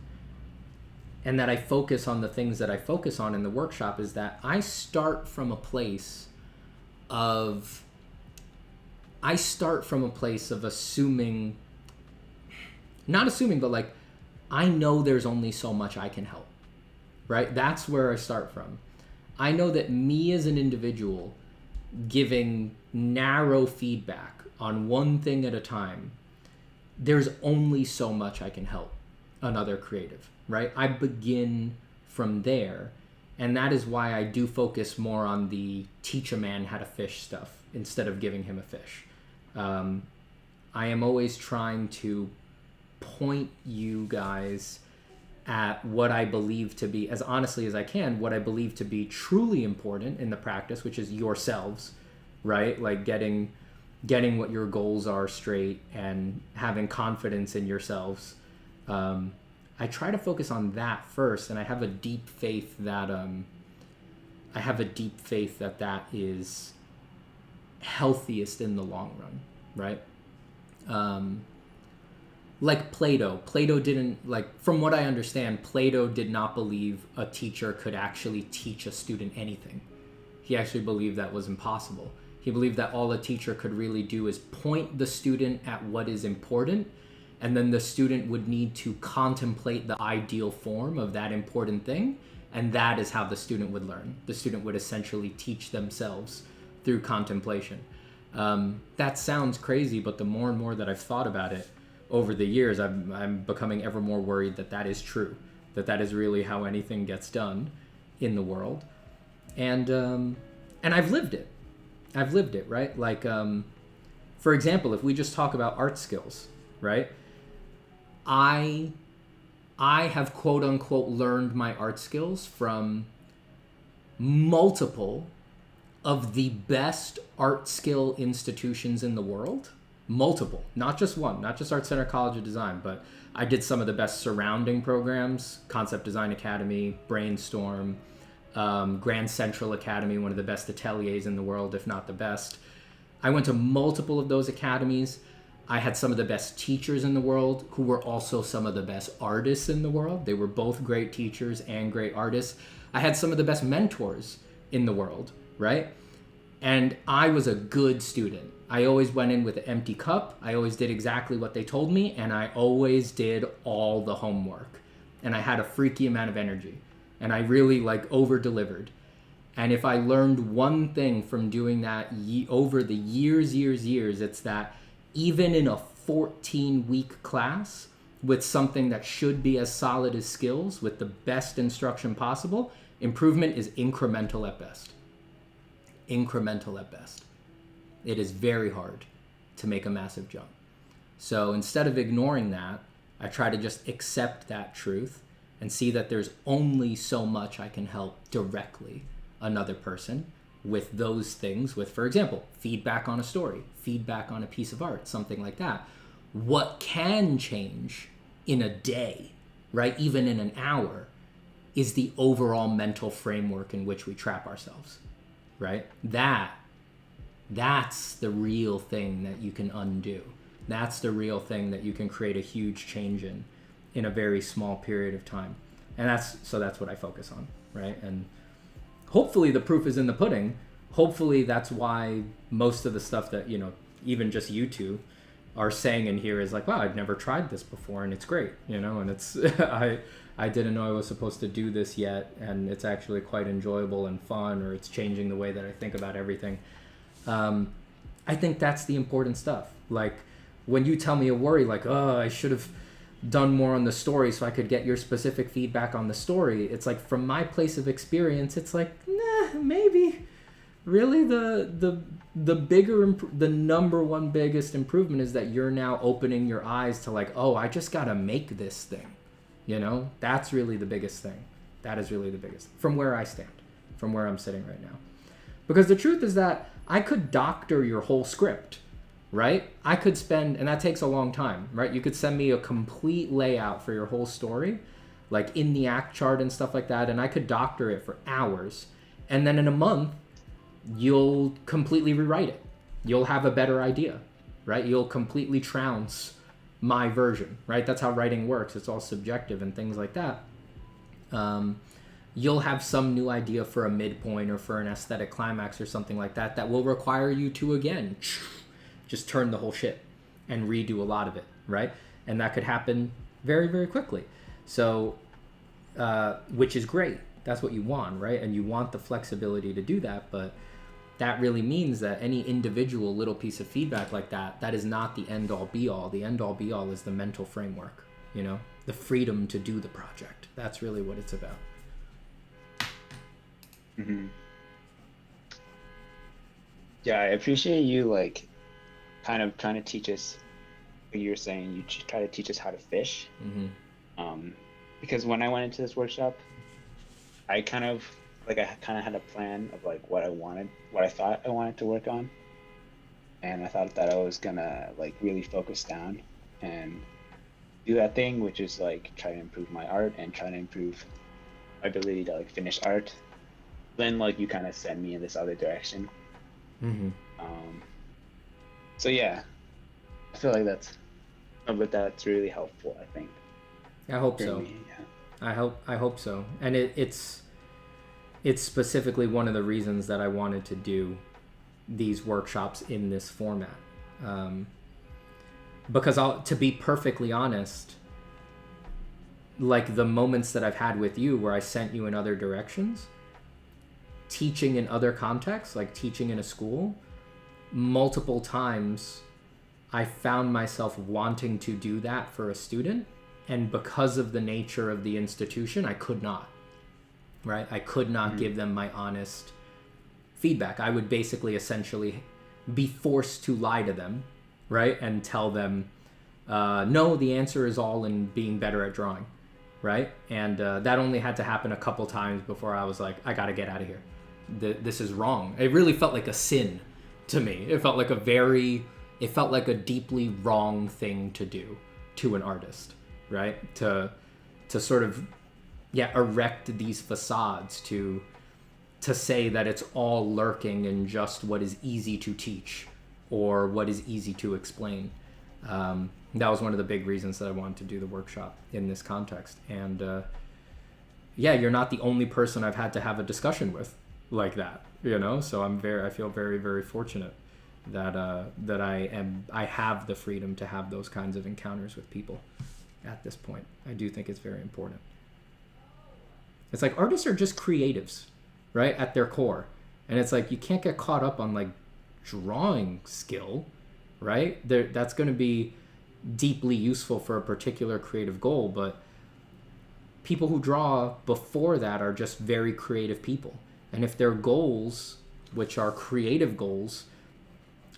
on the things that I focus on in the workshop, is that I start from a place of assuming, not assuming, but like I know there's only so much I can help, right? That's where I start from. I know that me as an individual giving narrow feedback on one thing at a time, there's only so much I can help another creative, right? I begin from there. And that is why I do focus more on the teach a man how to fish stuff instead of giving him a fish. I am always trying to point you guys at what I believe to be, as honestly as I can, what I believe to be truly important in the practice, which is yourselves, right? Like getting what your goals are straight and having confidence in yourselves. I try to focus on that first, and I have a deep faith that I have a deep faith that that is healthiest in the long run, right? Like Plato didn't, like, from what I understand, Plato did not believe a teacher could actually teach a student anything. He actually believed that was impossible. He believed that all a teacher could really do is point the student at what is important, and then the student would need to contemplate the ideal form of that important thing, and that is how the student would learn. The student would essentially teach themselves through contemplation. That sounds crazy, but the more and more that I've thought about it over the years, I'm becoming ever more worried that that is true, that that is really how anything gets done in the world. And I've lived it. I've lived it, right? Like, for example, if we just talk about art skills, right? I have quote unquote learned my art skills from multiple of the best art skill institutions in the world. Multiple, not just one, not just Art Center College of Design, but I did some of the best surrounding programs, Concept Design Academy, Brainstorm, Grand Central Academy, one of the best ateliers in the world, if not the best. I went to multiple of those academies. I had some of the best teachers in the world who were also some of the best artists in the world. They were both great teachers and great artists. I had some of the best mentors in the world, right? And I was a good student. I always went in with an empty cup. I always did exactly what they told me, and I always did all the homework. And I had a freaky amount of energy, and I really over-delivered. And if I learned one thing from doing that over the years, it's that even in a 14-week class with something that should be as solid as skills, with the best instruction possible, improvement is incremental at best. Incremental at best. It is very hard to make a massive jump. So instead of ignoring that, I try to just accept that truth and see that there's only so much I can help directly another person with those things, with, for example, feedback on a story, feedback on a piece of art, something like that. What can change in a day, right, even in an hour, is the overall mental framework in which we trap ourselves, right? That's the real thing that you can undo. That's the real thing that you can create a huge change in a very small period of time. And that's what I focus on, right? And hopefully the proof is in the pudding. Hopefully that's why most of the stuff that, even just you two are saying in here is like, wow, I've never tried this before and it's great, and it's, I didn't know I was supposed to do this yet, and it's actually quite enjoyable and fun, or it's changing the way that I think about everything. I think that's the important stuff. Like, when you tell me a worry, like, oh, I should have done more on the story so I could get your specific feedback on the story, it's like, from my place of experience, it's like, nah, maybe. Really, the number one biggest improvement is that you're now opening your eyes to, like, oh, I just gotta make this thing. That's really the biggest thing. That is really the biggest, from where I stand, from where I'm sitting right now. Because the truth is that I could doctor your whole script, right? I could spend, and that takes a long time, right? You could send me a complete layout for your whole story, like in the act chart and stuff like that, and I could doctor it for hours. And then in a month, you'll completely rewrite it. You'll have a better idea, right? You'll completely trounce my version, right? That's how writing works. It's all subjective and things like that. You'll have some new idea for a midpoint or for an aesthetic climax or something like that that will require you to, again, just turn the whole shit and redo a lot of it, right? And that could happen very, very quickly. So, which is great. That's what you want, right? And you want the flexibility to do that, but that really means that any individual little piece of feedback like that is not the end-all be-all. The end-all be-all is the mental framework, the freedom to do the project. That's really what it's about. Mm-hmm. Yeah, I appreciate you, kind of trying to teach us what you were saying. You try to teach us how to fish. Mm-hmm. Because when I went into this workshop, I kind of had a plan of what I thought I wanted to work on. And I thought that I was gonna really focus down and do that thing, which is try to improve my art and try to improve my ability to finish art. then like you kind of sent me in this other direction. Mm-hmm. So yeah, I feel like that's really helpful, I think, I hope for so. me. Yeah. I hope so. And it's specifically one of the reasons that I wanted to do these workshops in this format. Because to be perfectly honest, like the moments that I've had with you where I sent you in other directions, teaching in other contexts, like teaching in a school, multiple times I found myself wanting to do that for a student, and because of the nature of the institution, I could not. Right? I could not give them my honest feedback. I would basically essentially be forced to lie to them, right? And tell them, no, the answer is all in being better at drawing, right? And that only had to happen a couple times before I was like, I gotta get out of here. This is wrong. It really felt like a sin to me. It felt like a deeply wrong thing to do to an artist, right? To sort of, erect these facades to say that it's all lurking in just what is easy to teach or what is easy to explain. That was one of the big reasons that I wanted to do the workshop in this context. And you're not the only person I've had to have a discussion with like that, So I feel very, very fortunate that I have the freedom to have those kinds of encounters with people at this point. I do think it's very important. It's like artists are just creatives, right, at their core. And it's like you can't get caught up on like drawing skill, right? That's going to be deeply useful for a particular creative goal, but people who draw before that are just very creative people. And if their goals, which are creative goals,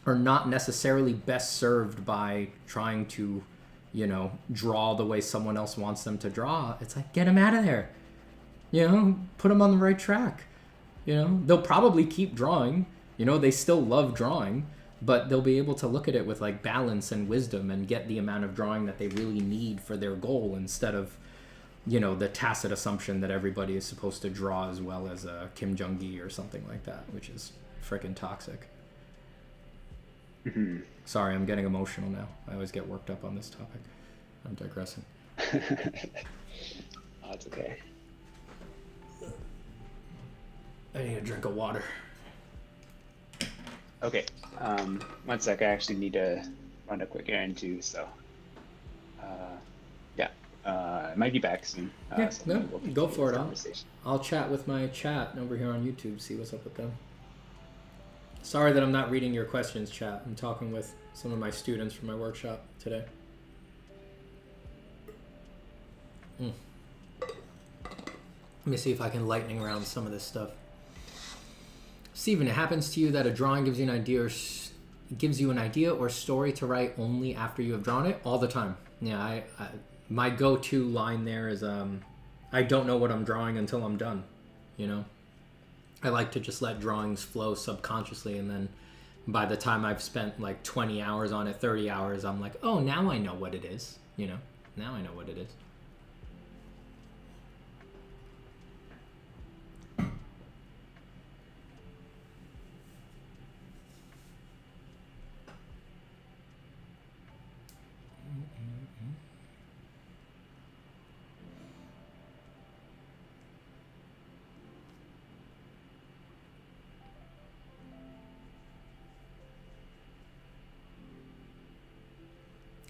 are not necessarily best served by trying to, draw the way someone else wants them to draw, it's like, get them out of there. Put them on the right track. They'll probably keep drawing. They still love drawing, but they'll be able to look at it with like balance and wisdom and get the amount of drawing that they really need for their goal instead of, the tacit assumption that everybody is supposed to draw as well as Kim Jong-gi or something like that, which is freaking toxic. Mm-hmm. Sorry, I'm getting emotional now. I always get worked up on this topic. I'm digressing. That's okay. I need a drink of water. Okay. 1 sec. I actually need to run a quick errand too. So, I might be back soon. Go for it. I'll chat with my chat over here on YouTube. See what's up with them. Sorry that I'm not reading your questions, chat. I'm talking with some of my students from my workshop today. Let me see if I can lightning around some of this stuff. Steven, it happens to you that a drawing gives you an idea or story to write only after you have drawn it? All the time. Yeah, my go-to line there is, I don't know what I'm drawing until I'm done, I like to just let drawings flow subconsciously, and then by the time I've spent like 20 hours on it, 30 hours, I'm like, oh, now I know what it is, Now I know what it is.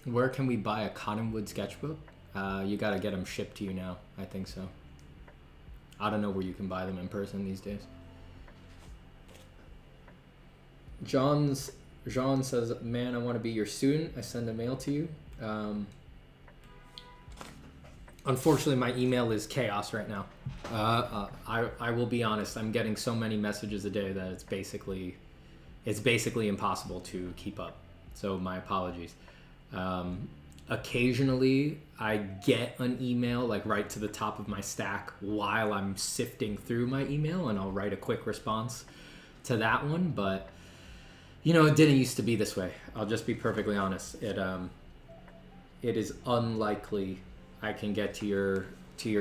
Where can we buy a Cottonwood sketchbook? You gotta get them shipped to you now. I think so. I don't know where you can buy them in person these days. Jean says, man, I want to be your student. I send a mail to you. Unfortunately, my email is chaos right now. I will be honest. I'm getting so many messages a day that it's basically impossible to keep up. So my apologies. Occasionally I get an email like right to the top of my stack while I'm sifting through my email, and I'll write a quick response to that one, but it didn't used to be this way. I'll just be perfectly honest. It is unlikely I can get to your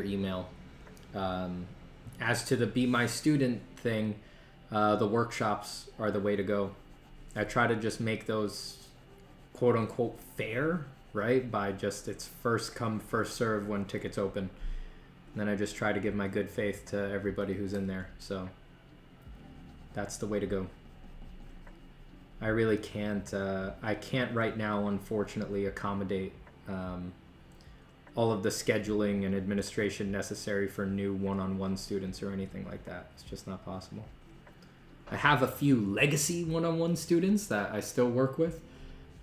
email. As to the be my student thing. The workshops are the way to go. I try to just make those quote unquote fair, right? By just it's first come, first serve when tickets open. And then I just try to give my good faith to everybody who's in there. So that's the way to go. I really can't, I can't right now, unfortunately, accommodate all of the scheduling and administration necessary for new one-on-one students or anything like that. It's just not possible. I have a few legacy one-on-one students that I still work with,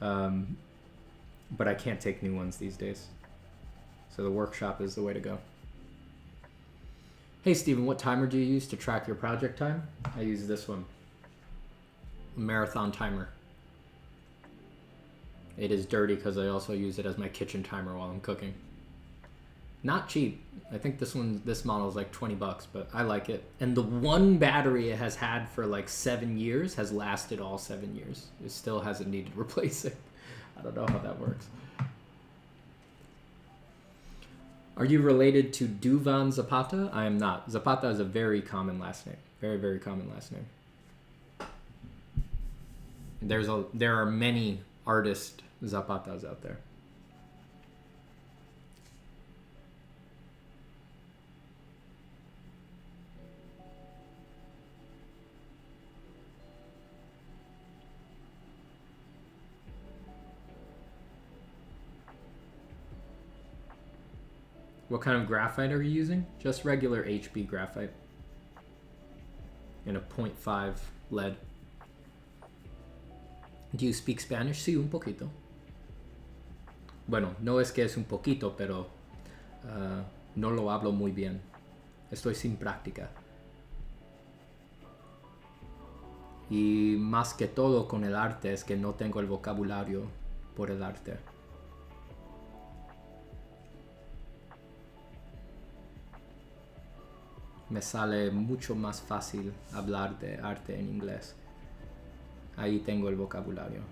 but I can't take new ones these days. So the workshop is the way to go. Hey Steven, what timer do you use to track your project time? I use this one. Marathon timer. It is dirty because I also use it as my kitchen timer while I'm cooking. Not cheap. I think this model is like $20, but I like it. And the one battery it has had for like 7 years has lasted all 7 years. It still hasn't needed replacing. I don't know how that works. Are you related to Duvan Zapata? I am not. Zapata is a very common last name. Very, very common last name. There are many artist Zapatas out there. What kind of graphite are you using? Just regular HB graphite. And a 0.5 lead. Do you speak Spanish? Sí, un poquito. Bueno, no es que es un poquito, pero no lo hablo muy bien. Estoy sin práctica. Y más que todo con el arte es que no tengo el vocabulario por el arte. Me sale mucho más fácil hablar de arte en inglés. Ahí tengo el vocabulario.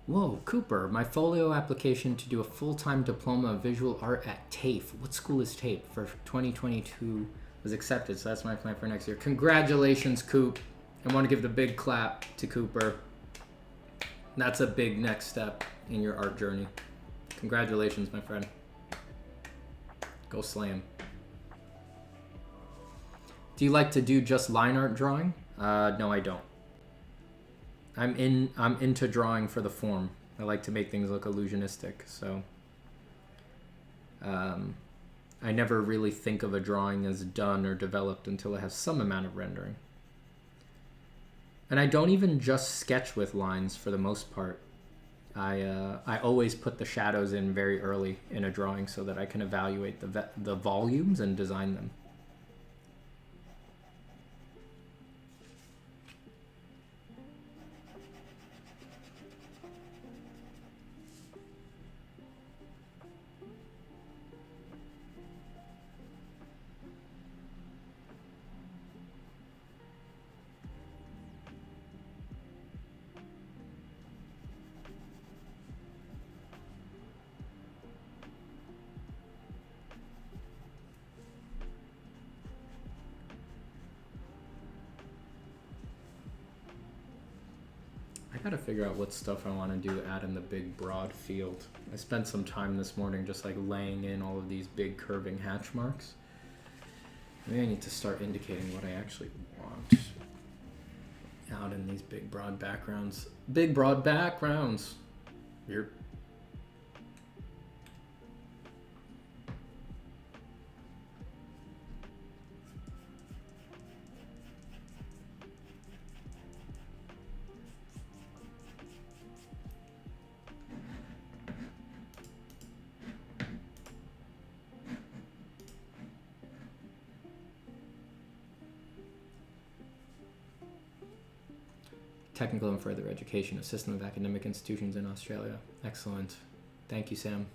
Whoa, Cooper, my folio application to do a full-time diploma of visual art at TAFE. What school is TAFE? For 2022 was accepted, so that's my plan for next year. Congratulations, Coop. I want to give the big clap to Cooper. That's a big next step in your art journey. Congratulations, my friend. Go slam. Do you like to do just line art drawing? No, I don't. I'm into drawing for the form. I like to make things look illusionistic, so I never really think of a drawing as done or developed until it has some amount of rendering. And I don't even just sketch with lines for the most part. I always put the shadows in very early in a drawing so that I can evaluate the volumes and design them. I gotta figure out what stuff I want to do out in the big broad field. I spent some time this morning just like laying in all of these big curving hatch marks. Maybe I need to start indicating what I actually want out in these big broad backgrounds. Big broad backgrounds. You're technical and further education, a system of academic institutions in Australia. Excellent. Thank you, Sam.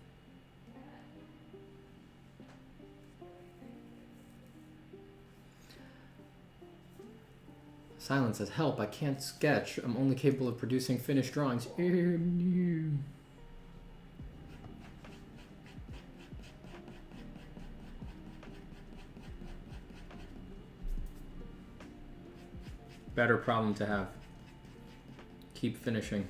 Silence says, help, I can't sketch. I'm only capable of producing finished drawings. Better problem to have. Keep finishing.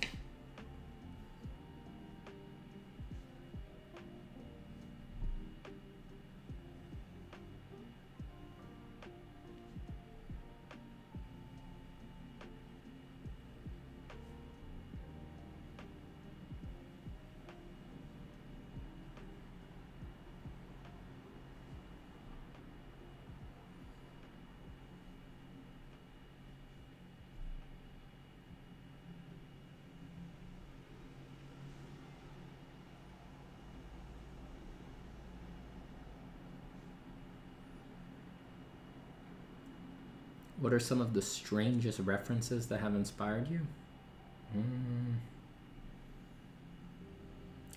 What are some of the strangest references that have inspired you?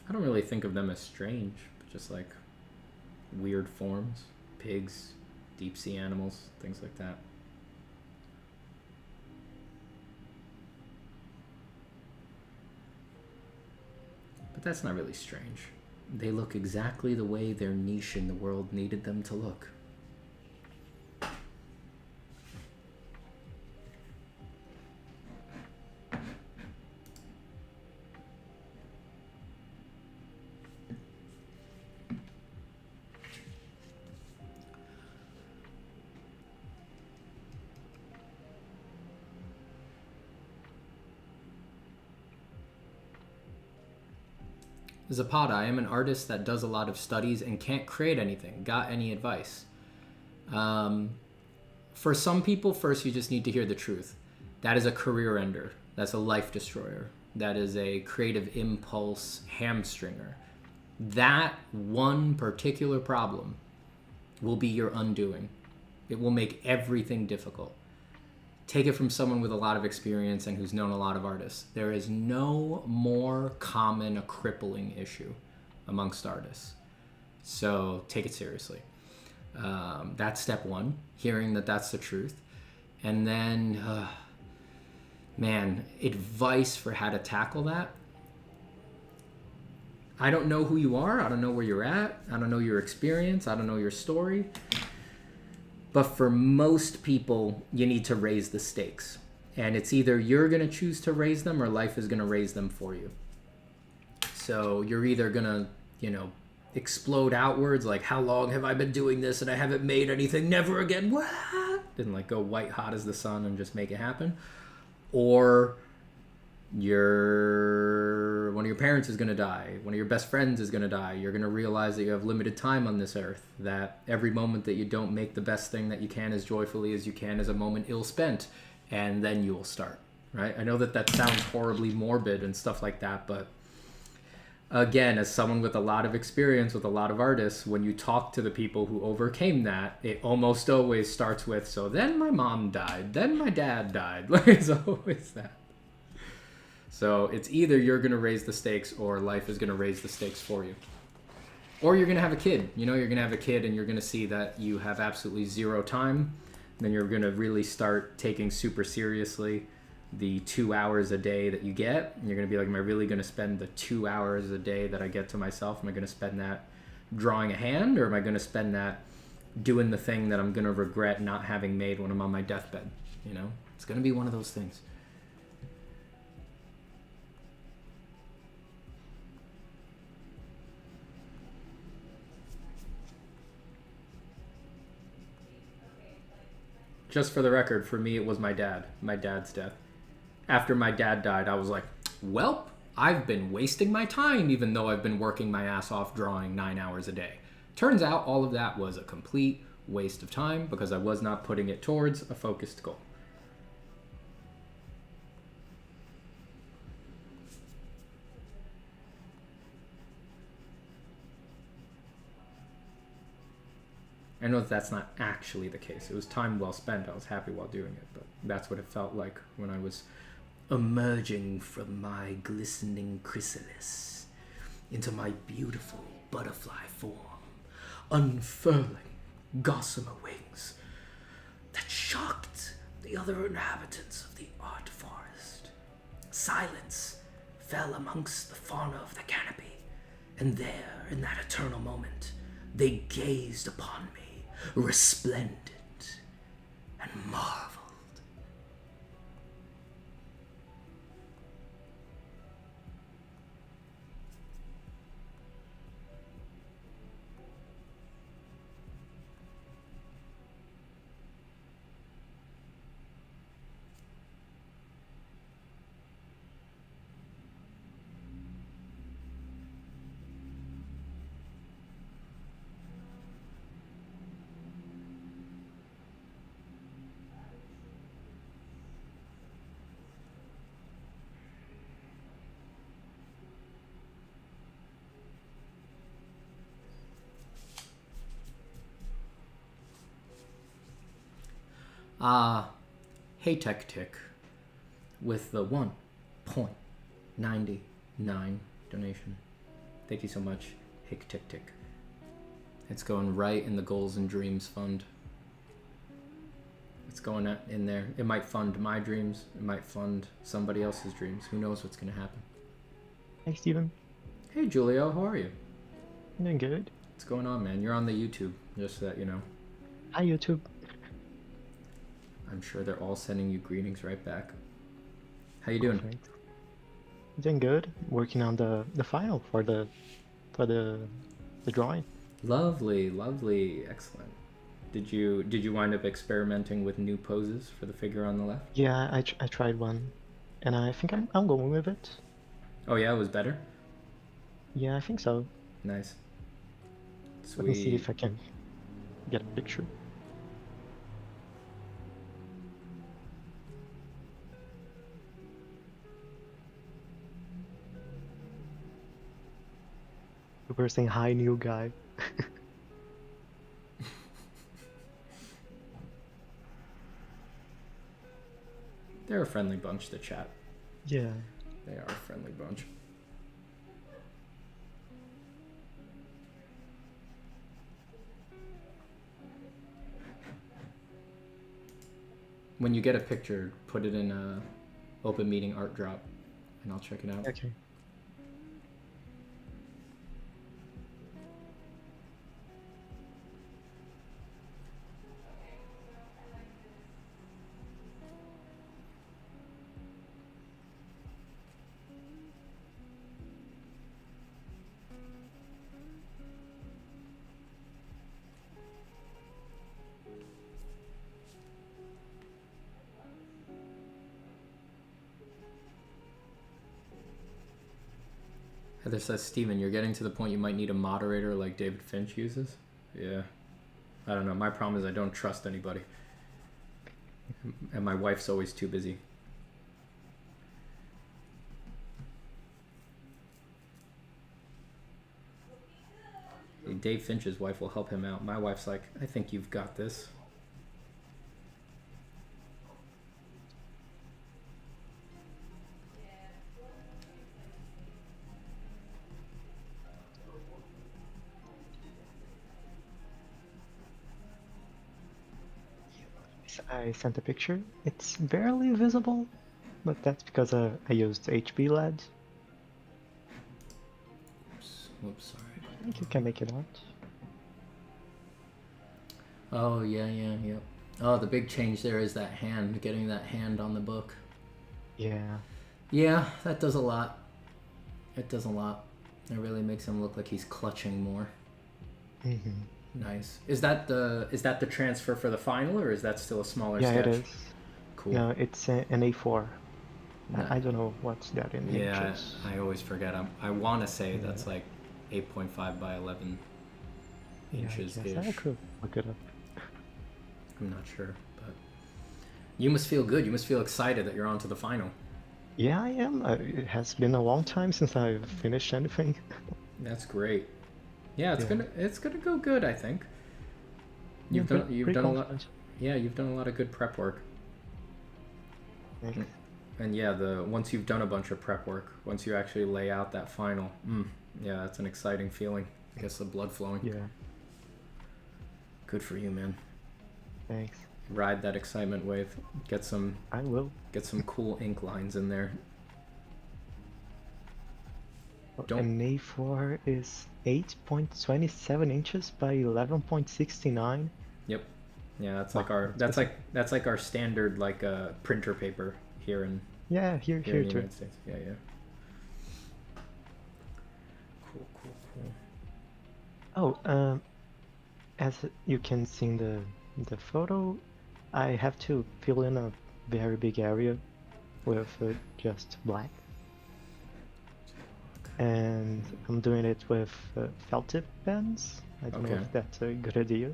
I don't really think of them as strange, but just like weird forms, pigs, deep sea animals, things like that. But that's not really strange. They look exactly the way their niche in the world needed them to look. Zapata, I am an artist that does a lot of studies and can't create anything. Got any advice? For some people, first you just need to hear the truth. That is a career ender. That's a life destroyer. That is a creative impulse hamstringer. That one particular problem will be your undoing. It will make everything difficult. Take it from someone with a lot of experience and who's known a lot of artists. There is no more common a crippling issue amongst artists. So take it seriously. That's step one, hearing that that's the truth. And then, advice for how to tackle that. I don't know who you are. I don't know where you're at. I don't know your experience. I don't know your story. But for most people, you need to raise the stakes. And it's either you're going to choose to raise them or life is going to raise them for you. So you're either going to, explode outwards, like, how long have I been doing this and I haven't made anything, never again, what? And like go white hot as the sun and just make it happen. Or one of your parents is going to die, one of your best friends is going to die, you're going to realize that you have limited time on this earth, that every moment that you don't make the best thing that you can as joyfully as you can is a moment ill spent, and then you will start, right? I know that sounds horribly morbid and stuff like that, but again, as someone with a lot of experience with a lot of artists, when you talk to the people who overcame that, it almost always starts with, so then my mom died, then my dad died. It's always that. So it's either you're going to raise the stakes or life is going to raise the stakes for you. Or you're going to have a kid. You're going to have a kid and you're going to see that you have absolutely zero time. Then you're going to really start taking super seriously the 2 hours a day that you get. And you're going to be like, am I really going to spend the 2 hours a day that I get to myself? Am I going to spend that drawing a hand? Or am I going to spend that doing the thing that I'm going to regret not having made when I'm on my deathbed? It's going to be one of those things. Just for the record, for me, it was my dad's death. After my dad died, I was like, well, I've been wasting my time even though I've been working my ass off drawing 9 hours a day. Turns out all of that was a complete waste of time because I was not putting it towards a focused goal. I know that that's not actually the case. It was time well spent. I was happy while doing it, but that's what it felt like when I was emerging from my glistening chrysalis into my beautiful butterfly form, unfurling gossamer wings that shocked the other inhabitants of the art forest. Silence fell amongst the fauna of the canopy, and there, in that eternal moment, they gazed upon me, resplendent and marveled. Hey Tech Tick with the 1.99 donation. Thank you so much, Hick Tick Tick. It's going right in the Goals and Dreams Fund. It's going in there. It might fund my dreams. It might fund somebody else's dreams. Who knows what's going to happen. Hey, Steven. Hey, Julio. How are you? I'm doing good. What's going on, man? You're on the YouTube, just so that you know. Hi, YouTube. I'm sure they're all sending you greetings right back. How you doing? Perfect. Doing good. Working on the file for the drawing. Lovely, lovely, excellent. Did you wind up experimenting with new poses for the figure on the left? Yeah, I tried one, and I think I'm going with it. Oh yeah, it was better? Yeah, I think so. Nice. Let me see Sweet. if I can get a picture. We're saying hi, new guy. They're a friendly bunch, the chat. Yeah. They are a friendly bunch. When you get a picture, put it in a open meeting art drop, and I'll check it out. Okay. Heather says, Steven, you're getting to the point you might need a moderator like David Finch uses. Yeah. I don't know. My problem is I don't trust anybody. And my wife's always too busy. Dave Finch's wife will help him out. My wife's like, I think you've got this. I sent a picture. It's barely visible, but that's because I used HB LEDs. Whoops, sorry. I think you can make it out. Oh, yeah. Oh, the big change there is that hand, getting that hand on the book. Yeah. Yeah, that does a lot. It does a lot. It really makes him look like he's clutching more. Mm-hmm. Nice. Is that the transfer for the final, or is that still a smaller Yeah, sketch? it is. Cool. No, it's an A4. No. I don't know what's that in Yeah, inches. I always forget. I want to say Yeah. that's like 8.5 by 11 inches I ish. could look it up. I'm not sure, but you must feel good. You must feel excited that you're on to the final. Yeah, I am. It has been a long time since I've finished anything. That's great. Yeah, Yeah. it's gonna go good, I think. You've done a lot. Confident. Yeah, you've done a lot of good prep work. Thanks. And yeah, once you've done a bunch of prep work, once you actually lay out that final, yeah, that's an exciting feeling. I guess the blood flowing. Yeah, Good for you, man. thanks. Ride that excitement wave. Get some I will. cool ink lines in there. Oh, and A4 is 8.27 inches by 11.69. Yep. Yeah, that's Wow, like our that's like our standard like printer paper here in Yeah, here in the too. United States. Yeah, yeah. Cool, cool, cool. Oh, as you can see in the photo, I have to fill in a very big area with just black. And I'm doing it with felt tip pens. I don't know Okay. if that's a good idea.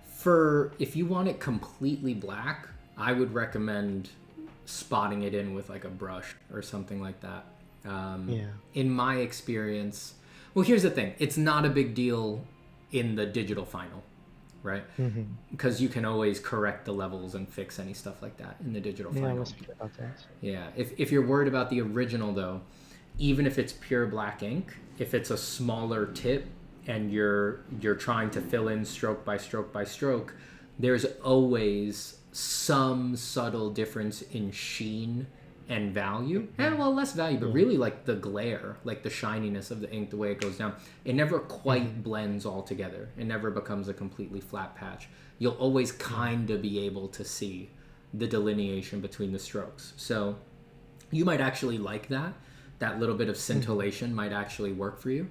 For if you want it completely black, I would recommend spotting it in with like a brush or something like that. Yeah. In my experience, well, here's the thing: it's not a big deal in the digital final, right? Mm-hmm. Because you can always correct the levels and fix any stuff like that in the digital Yeah, I final. was thinking about that. Yeah, if you're worried about the original though, even if it's pure black ink, if it's a smaller tip and you're trying to fill in stroke by stroke by stroke, there's always some subtle difference in sheen and value. Well, less value, but really like the glare, like the shininess of the ink, the way it goes down. It never quite blends all together. It never becomes a completely flat patch. You'll always kind of be able to see the delineation between the strokes. So you might actually like that. That little bit of scintillation might actually work for you.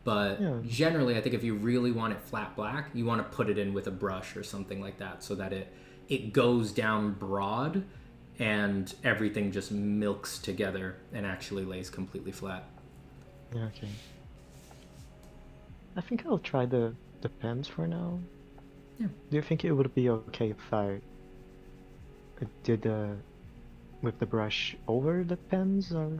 But generally, I think if you really want it flat black, you want to put it in with a brush or something like that so that it goes down broad and everything just milks together and actually lays completely flat. Yeah, okay. I think I'll try the pens for now. Yeah. Do you think it would be okay if I did with the brush over the pens, or?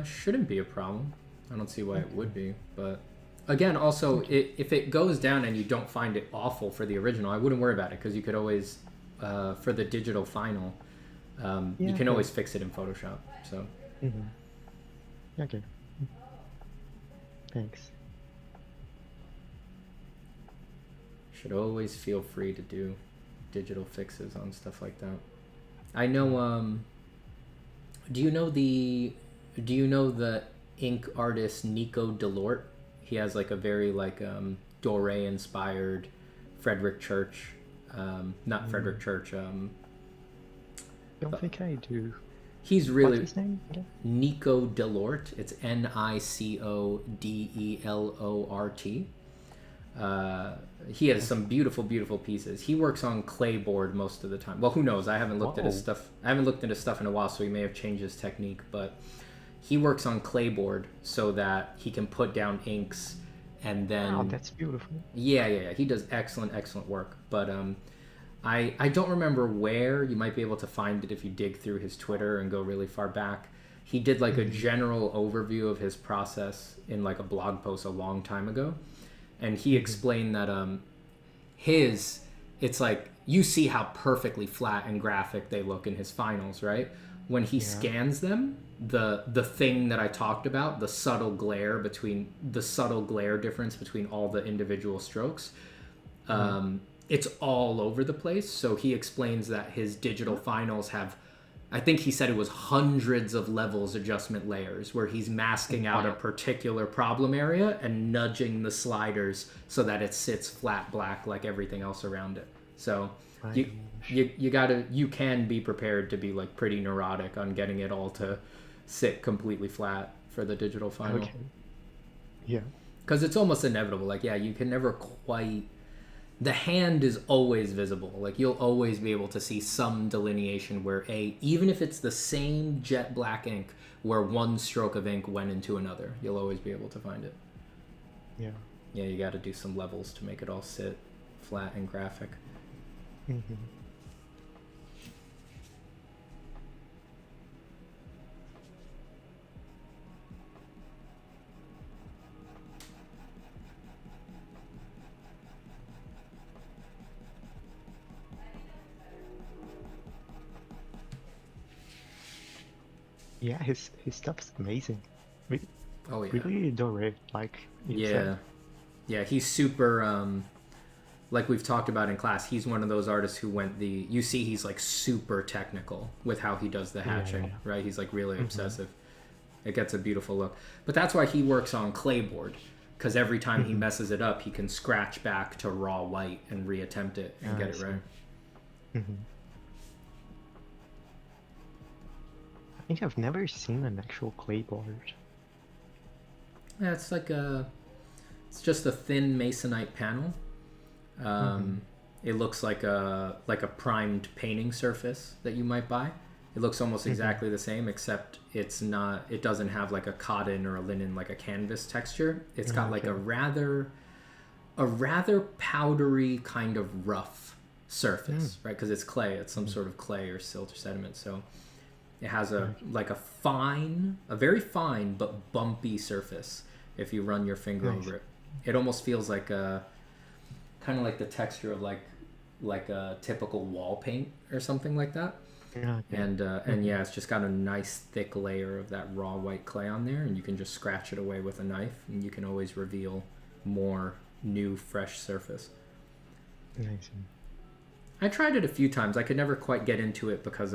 Shouldn't be a problem. I don't see why it would be. But again, also, if it goes down and you don't find it awful for the original, I wouldn't worry about it because you could always, for the digital final, you can always fix it in Photoshop. So. Okay. Thanks. Should always feel free to do digital fixes on stuff like that. I know. Do you know the ink artist Nico Delort? He has like a very like Doré inspired Frederick Church, not Frederick Church. Don't think I do. He's really What's his name again? Nico Delort. It's NicoDelort. He has some beautiful, beautiful pieces. He works on clayboard most of the time. Well, who knows? I haven't looked at his stuff. I haven't looked at his stuff in a while, so he may have changed his technique. But he works on clayboard so that he can put down inks, and then. Wow, that's beautiful. Yeah. He does excellent, excellent work. But I don't remember where. You might be able to find it if you dig through his Twitter and go really far back. He did like a general overview of his process in like a blog post a long time ago. And he explained that it's like you see how perfectly flat and graphic they look in his finals, right? When he scans them, the thing that I talked about, the subtle glare difference between all the individual strokes, it's all over the place. So he explains that his digital finals have, I think he said it was hundreds of levels adjustment layers where he's masking out a particular problem area and nudging the sliders so that it sits flat black like everything else around it. So you can be prepared to be like pretty neurotic on getting it all to sit completely flat for the digital final. Okay. Yeah. Because it's almost inevitable. Like, you can never quite... The hand is always visible. Like, you'll always be able to see some delineation where even if it's the same jet black ink where one stroke of ink went into another, you'll always be able to find it. Yeah. Yeah, you got to do some levels to make it all sit flat and graphic. Yeah, his stuff's amazing. Re- Oh yeah. Really direct, like you Yeah. said. Yeah, he's super like we've talked about in class, he's one of those artists who went the you see he's like super technical with how he does the hatching, Yeah. right? He's like really Mhm. obsessive. It gets a beautiful look. But that's why he works on clayboard, because every time he Mhm. messes it up, he can scratch back to raw white and reattempt it and Ah, get I it see. right. Mhm. I think I've never seen an actual clayboard. Yeah, it's just a thin masonite panel. Mhm. It looks like a primed painting surface that you might buy. It looks almost Mhm. exactly the same, except it's not. It doesn't have like a cotton or a linen, like a canvas texture. It's got like Okay. a rather powdery kind of rough surface, right? Because it's clay. It's some Mhm. sort of clay or silt or sediment. So it has Nice. a very fine but bumpy surface. If you run your finger Nice. over it, it almost feels like a kind of like the texture of like a typical wall paint or something like that. Yeah, okay. And Mhm. yeah, it's just got a nice thick layer of that raw white clay on there, and you can just scratch it away with a knife, and you can always reveal more new fresh surface. Nice. I tried it a few times. I could never quite get into it because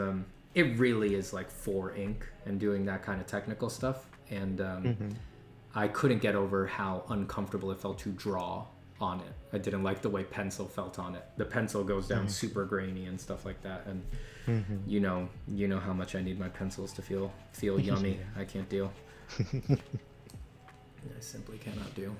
it really is like for ink and doing that kind of technical stuff, and Mhm. I couldn't get over how uncomfortable it felt to draw on it. I didn't like the way pencil felt on it. The pencil goes down Nice. super grainy and stuff like that, and Mhm. you know how much I need my pencils to feel yummy. Yeah. I can't deal. I simply cannot do.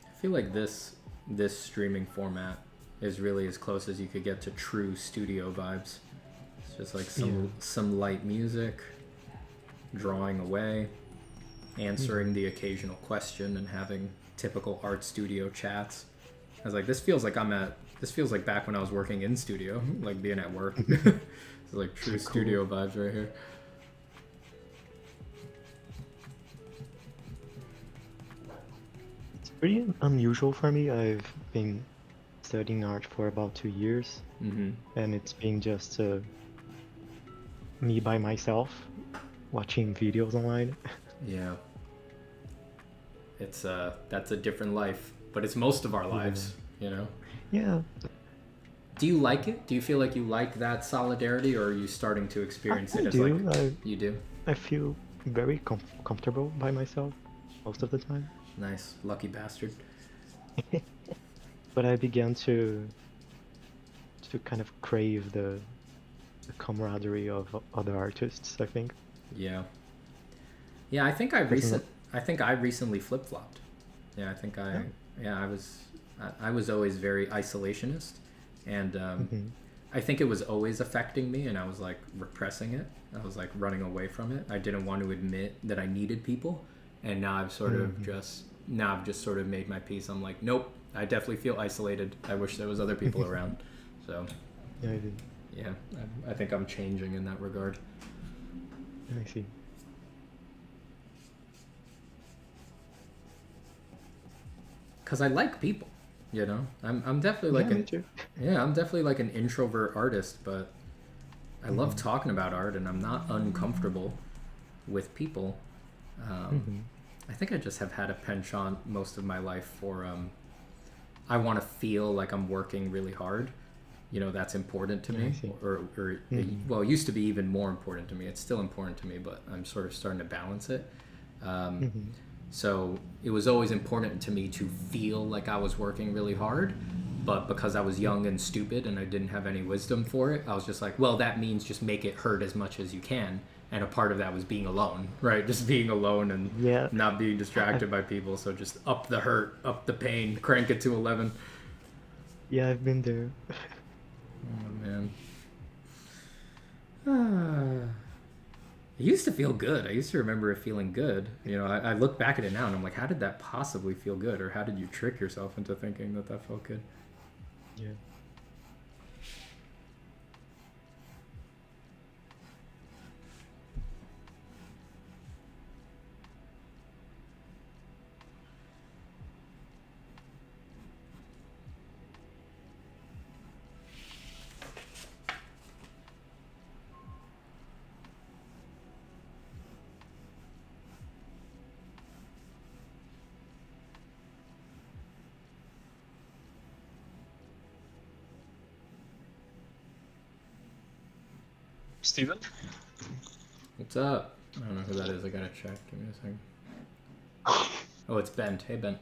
I feel like this streaming format is really as close as you could get to true studio vibes. It's just like some light music, drawing away, answering the occasional question, and having typical art studio chats. I was like, this feels like back when I was working in studio, like being at work. It's like true Cool. studio vibes right here. It's pretty unusual for me. I've been studying art for about 2 years, Mm-hmm. and it's been just me by myself watching videos online. Yeah. It's that's a different life, but it's most of our lives, you know. Yeah, Do you like it? Do you feel like you like that solidarity, or are you starting to experience I it as do. like you do? I feel very comfortable by myself most of the time. Nice, lucky bastard. But I began to kind of crave the camaraderie of other artists, I think. Yeah. Yeah, Because I think I recently flip-flopped. Yeah, I think Yeah. I was always very isolationist, and Mhm. I think it was always affecting me, and I was like repressing it. I was like running away from it. I didn't want to admit that I needed people, and now I've just sort of made my peace. I'm like, nope, I definitely feel isolated. I wish there was other people around. So Yeah, I do. yeah, I think I'm changing in that regard. I see. Because I like people, you know. I'm definitely like Yeah, me an too. I'm definitely like an introvert artist, but I love Mhm. talking about art, and I'm not uncomfortable with people. Mhm. I think I just have had a penchant most of my life for I want to feel like I'm working really hard. You know, that's important to Yeah, I me, see. or Mhm. well, it used to be even more important to me. It's still important to me, but I'm sort of starting to balance it. Mhm. So it was always important to me to feel like I was working really hard, but because I was young and stupid and I didn't have any wisdom for it, I was just like, well, that means just make it hurt as much as you can. And a part of that was being alone, right? Just being alone and Yeah. not being distracted by people. So just up the hurt, up the pain, crank it to 11. Yeah, I've been there. Oh, man. It used to feel good. I used to remember it feeling good. You know, I look back at it now and I'm like, how did that possibly feel good? Or how did you trick yourself into thinking that that felt good? Yeah. Steven? What's up? I don't know who that is. I gotta check. Give me a second. Oh, it's Bent. Hey, Bent.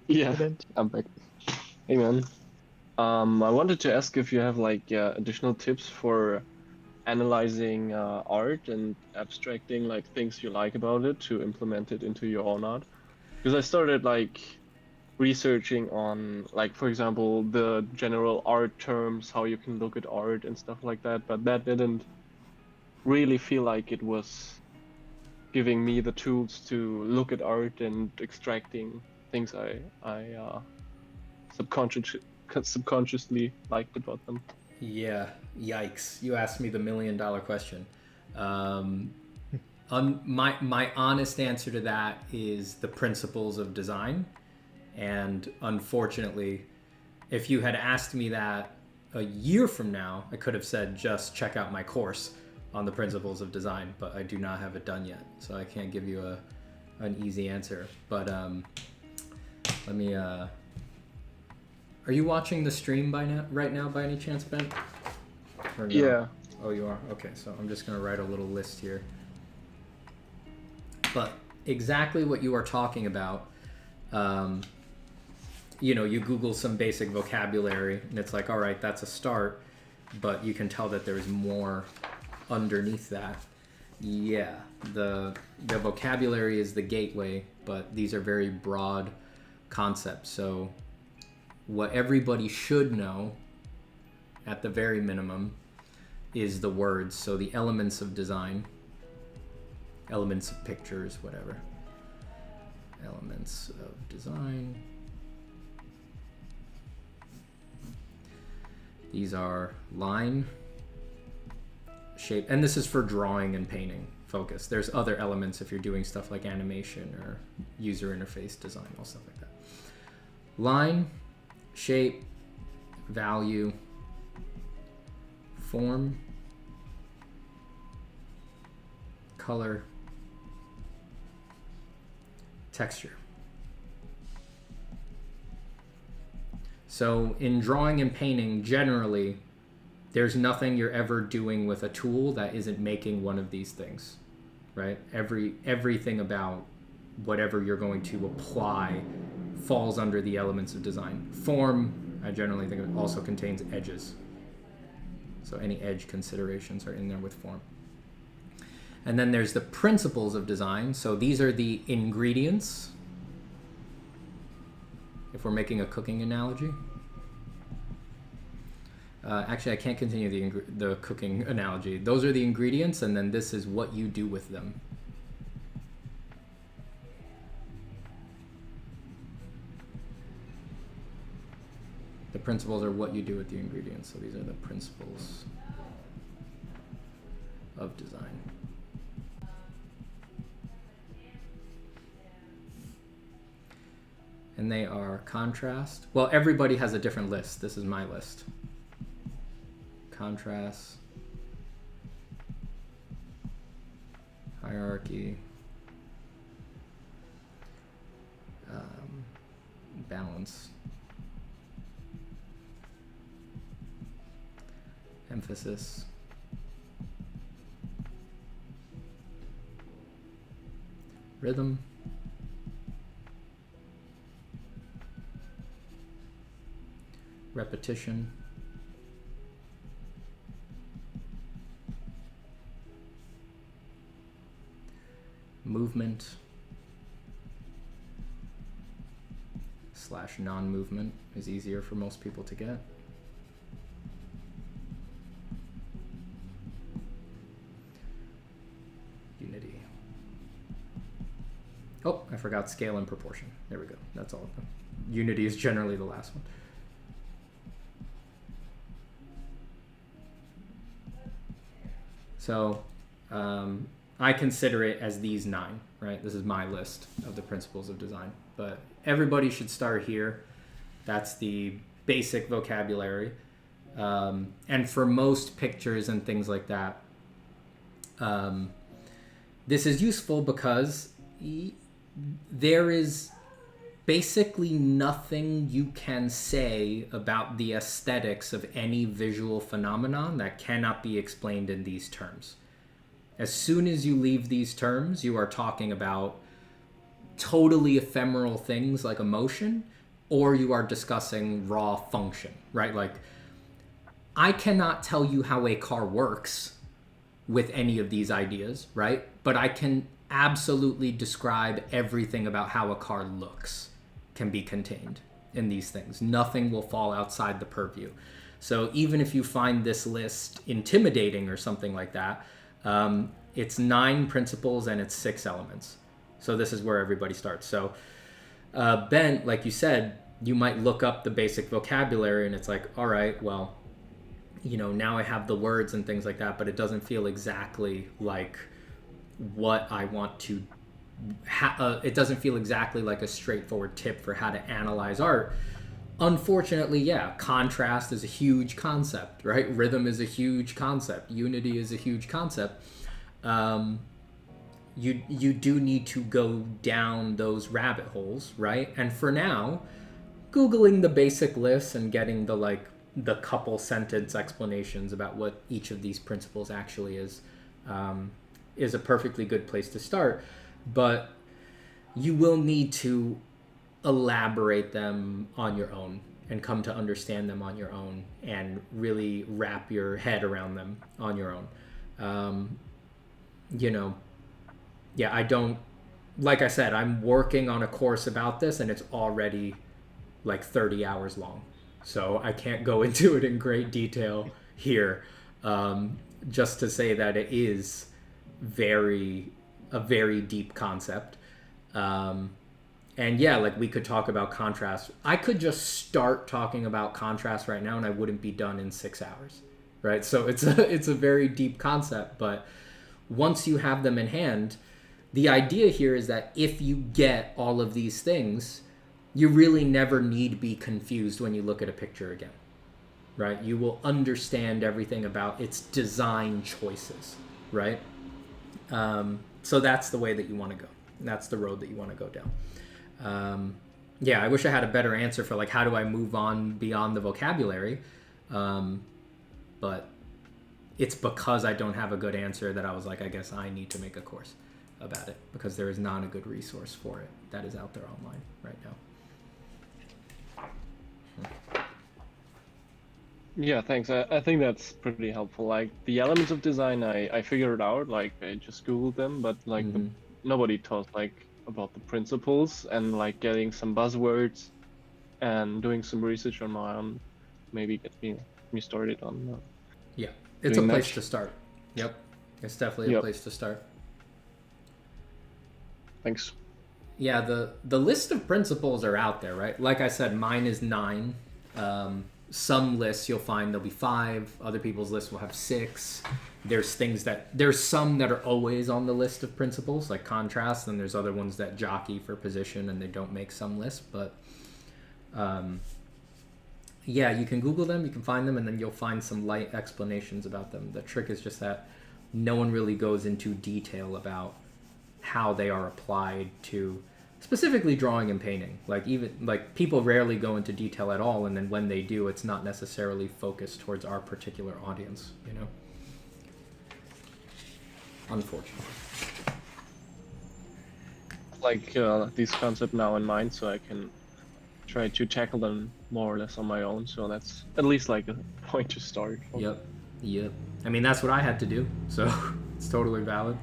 Yeah, Event. I'm back. Hey, man. I wanted to ask if you have like additional tips for analyzing art and abstracting like things you like about it to implement it into your own art. Because I started like researching on like, for example, the general art terms, how you can look at art and stuff like that, but that didn't really feel like it was giving me the tools to look at art and extracting things I subconsciously liked about them. Yeah, yikes. You asked me the $1,000,000 question. My honest answer to that is the principles of design. And unfortunately, if you had asked me that a year from now, I could have said just check out my course on the principles of design, but I do not have it done yet, so I can't give you an easy answer. But let me. Are you watching the stream right now by any chance, Ben? Or no? Yeah. Oh, you are? Okay, so I'm just going to write a little list here. But exactly what you are talking about, you Google some basic vocabulary, and it's like, all right, that's a start, but you can tell that there's more underneath that. Yeah, the vocabulary is the gateway, but these are very broad concepts. So what everybody should know, at the very minimum, is the words. So the elements of design, elements of pictures, whatever. Elements of design. These are line, shape, and this is for drawing and painting focus. There's other elements if you're doing stuff like animation or user interface design, all stuff like that. Line, shape, value, form, color, texture. So in drawing and painting, generally, there's nothing you're ever doing with a tool that isn't making one of these things, right? Everything about whatever you're going to apply falls under the elements of design. Form, I generally think it also contains edges. So any edge considerations are in there with form. And then there's the principles of design. So these are the ingredients. If we're making a cooking analogy. Actually, I can't continue the cooking analogy. Those are the ingredients, and then this is what you do with them. The principles are what you do with the ingredients. So these are the principles of design. And they are contrast. Well, everybody has a different list. This is my list. Contrast, hierarchy, balance, emphasis, rhythm, repetition, movement / non-movement is easier for most people to get. Unity. Oh, I forgot scale and proportion. There we go. That's all of them. Unity is generally the last one. So I consider it as these 9, right? This is my list of the principles of design. But everybody should start here. That's the basic vocabulary. And for most pictures and things like that, this is useful because there is basically nothing you can say about the aesthetics of any visual phenomenon that cannot be explained in these terms. As soon as you leave these terms, you are talking about totally ephemeral things like emotion, or you are discussing raw function, right? Like, I cannot tell you how a car works with any of these ideas, right? But I can absolutely describe everything about how a car looks can be contained in these things. Nothing will fall outside the purview. So even if you find this list intimidating or something like that, it's 9 principles and it's 6 elements. So this is where everybody starts. So Ben, like you said, you might look up the basic vocabulary and it's like, all right, well, you know, now I have the words and things like that, but it doesn't feel exactly like what I want to it doesn't feel exactly like a straightforward tip for how to analyze art. Unfortunately, yeah, contrast is a huge concept, right? Rhythm is a huge concept. Unity is a huge concept. You do need to go down those rabbit holes, right? And for now, Googling the basic lists and getting the couple sentence explanations about what each of these principles actually is a perfectly good place to start. But you will need to elaborate them on your own and come to understand them on your own and really wrap your head around them on your own. You know, yeah, I don't, like I said, I'm working on a course about this and it's already like 30 hours long. So I can't go into it in great detail here. Just to say that it is a very deep concept. And yeah, like we could talk about contrast. I could just start talking about contrast right now and I wouldn't be done in 6 hours, right? So it's a very deep concept, but once you have them in hand, the idea here is that if you get all of these things, you really never need be confused when you look at a picture again, right? You will understand everything about its design choices, right? So that's the way that you want to go. That's the road that you want to go down. Yeah, I wish I had a better answer for like how do I move on beyond the vocabulary, but it's because I don't have a good answer that I was like, I guess I need to make a course about it because there is not a good resource for it that is out there online right now. Yeah, thanks. I think that's pretty helpful. Like the elements of design, I figured out. Like I just googled them, but like nobody taught like about the principles and like getting some buzzwords and doing some research on my own. Maybe get me started on. Yeah, it's a doing place that. to start. Yep, it's definitely a place to start. Thanks. Yeah, the list of principles are out there, right? Like I said, mine is 9. Some lists you'll find there'll be 5. Other people's lists will have 6. There's some that are always on the list of principles, like contrast, and there's other ones that jockey for position and they don't make some list. But yeah, you can Google them, you can find them, and then you'll find some light explanations about them. The trick is just that no one really goes into detail about how they are applied to specifically drawing and painting. Like even like people rarely go into detail at all, and then when they do, it's not necessarily focused towards our particular audience, you know. Unfortunately. Like these concepts now in mind, so I can try to tackle them more or less on my own. So that's at least like a point to start. Yep. I mean, that's what I had to do, so it's totally valid.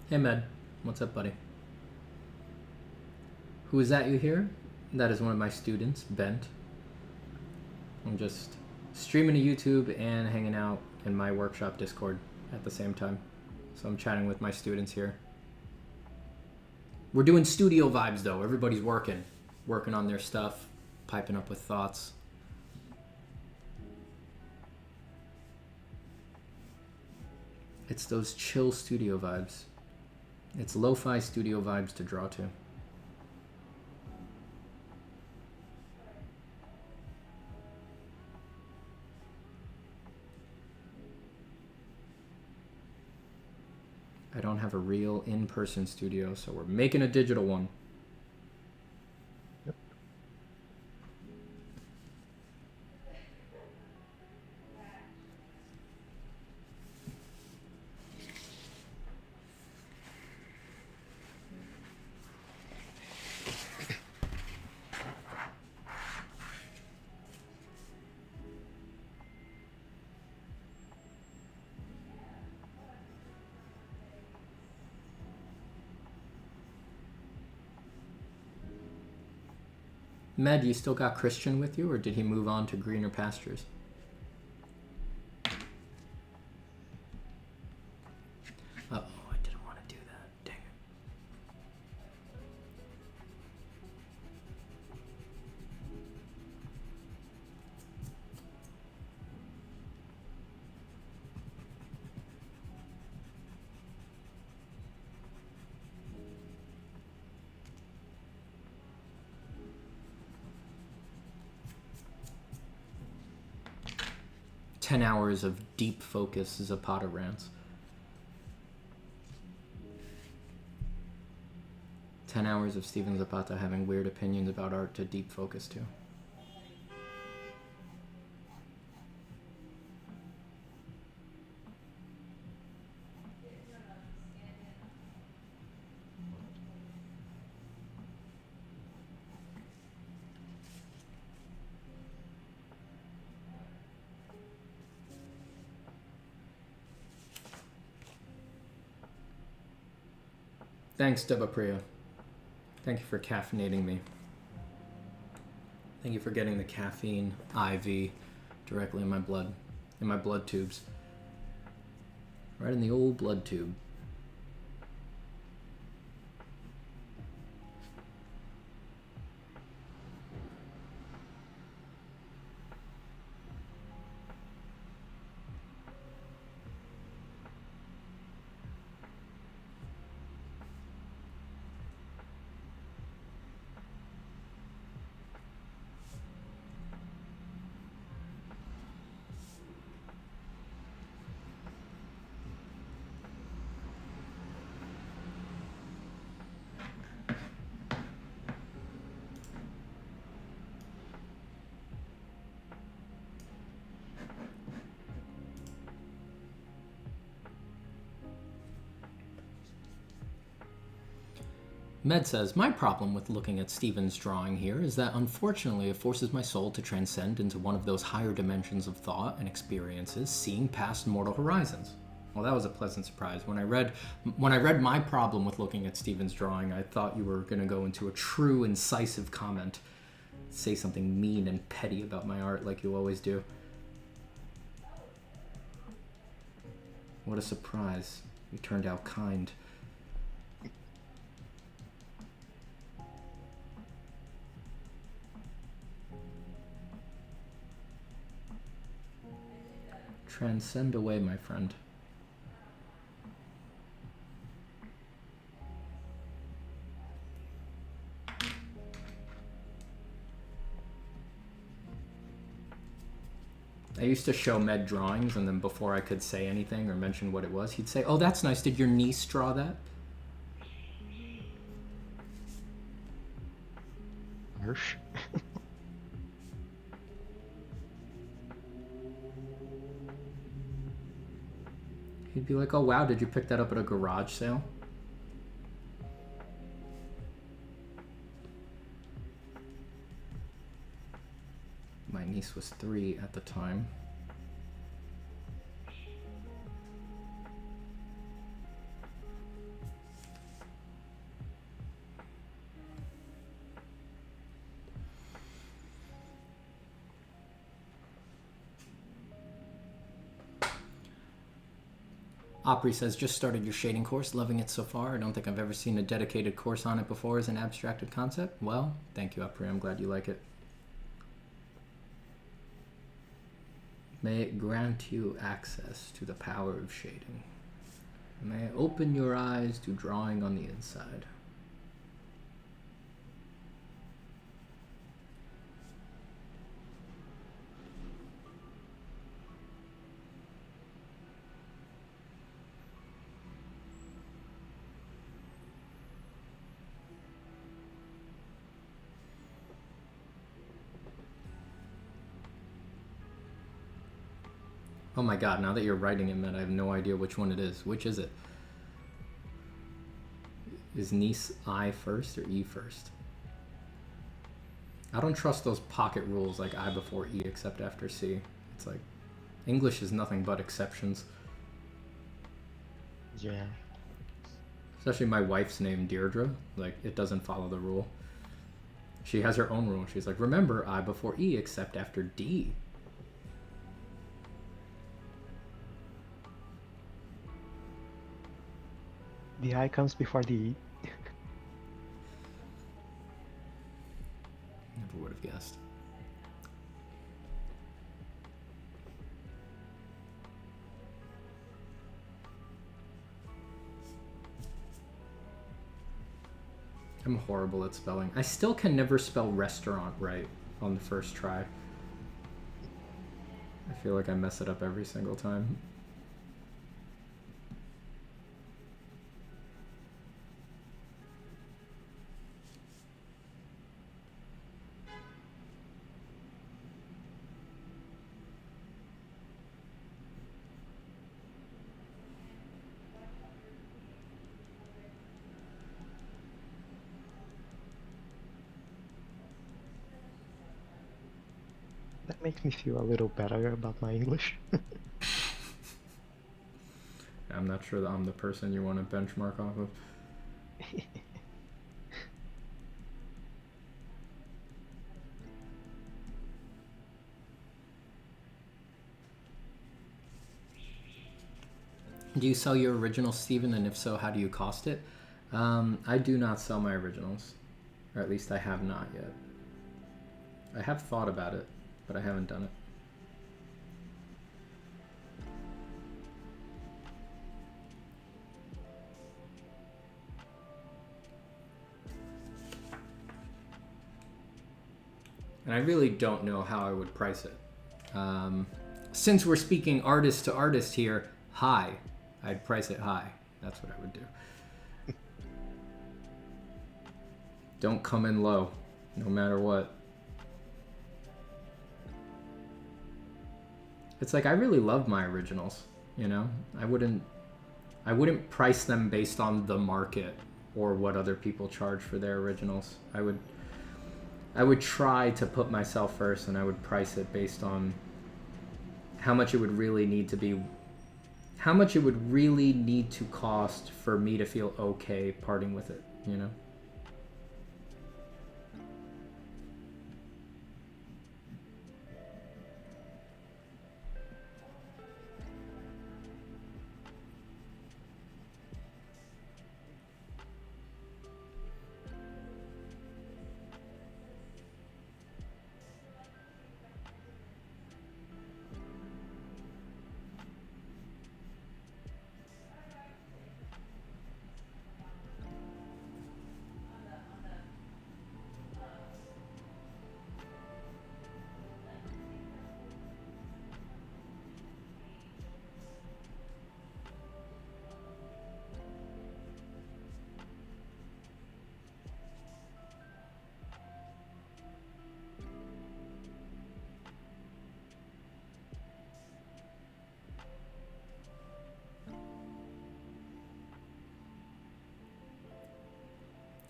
Hey Med, what's up, buddy? Who is that you hear? That is one of my students, Bent. I'm just streaming to YouTube and hanging out in my workshop Discord at the same time. So I'm chatting with my students here. We're doing studio vibes though. Everybody's working on their stuff, piping up with thoughts. It's those chill studio vibes. It's lo-fi studio vibes to draw to. I don't have a real in-person studio, so we're making a digital one. Yep. Med, you still got Christian with you, or did he move on to greener pastures? Uh-oh, I didn't want to do that. Dang it. "10 hours of deep focus" Zapata rants. 10 hours of Steven Zapata having weird opinions about art to deep focus to. Thanks, Debapriya. Thank you for caffeinating me. Thank you for getting the caffeine IV directly in my blood tubes. Right in the old blood tube. Med says, "My problem with looking at Steven's drawing here is that unfortunately it forces my soul to transcend into one of those higher dimensions of thought and experiences, seeing past mortal horizons." Well, that was a pleasant surprise. When I read my problem with looking at Steven's drawing, I thought you were going to go into a true, incisive comment, say something mean and petty about my art like you always do. What a surprise. You turned out kind. Transcend away, my friend. I used to show Med drawings, and then before I could say anything or mention what it was, he'd say, "Oh, that's nice. Did your niece draw that?" Harsh. He'd be like, "Oh, wow, did you pick that up at a garage sale?" My niece was 3 at the time. Opry says, just started your shading course, loving it so far. I don't think I've ever seen a dedicated course on it before as an abstracted concept. Well, thank you, Opry. I'm glad you like it. May it grant you access to the power of shading. May it open your eyes to drawing on the inside. Oh my god, now that you're writing it, Matt, I have no idea which one it is. Which is it? Is niece I first or E first? I don't trust those pocket rules like I before E except after C. It's like, English is nothing but exceptions. Yeah. Especially my wife's name, Deirdre. Like, it doesn't follow the rule. She has her own rule. She's like, remember, I before E except after D. The I comes before the E. Never would have guessed. I'm horrible at spelling. I still can never spell restaurant right on the first try. I feel like I mess it up every single time. That makes me feel a little better about my English. I'm not sure that I'm the person you want to benchmark off of. Do you sell your originals, Steven? And if so, how do you cost it? I do not sell my originals. Or at least I have not yet. I have thought about it, but I haven't done it. And I really don't know how I would price it. Since we're speaking artist to artist here, high. I'd price it high. That's what I would do. Don't come in low, no matter what. It's like, I really love my originals, you know? I wouldn't price them based on the market or what other people charge for their originals. I would try to put myself first, and I would price it based on how much it would really need to be, how much it would really need to cost for me to feel okay parting with it, you know?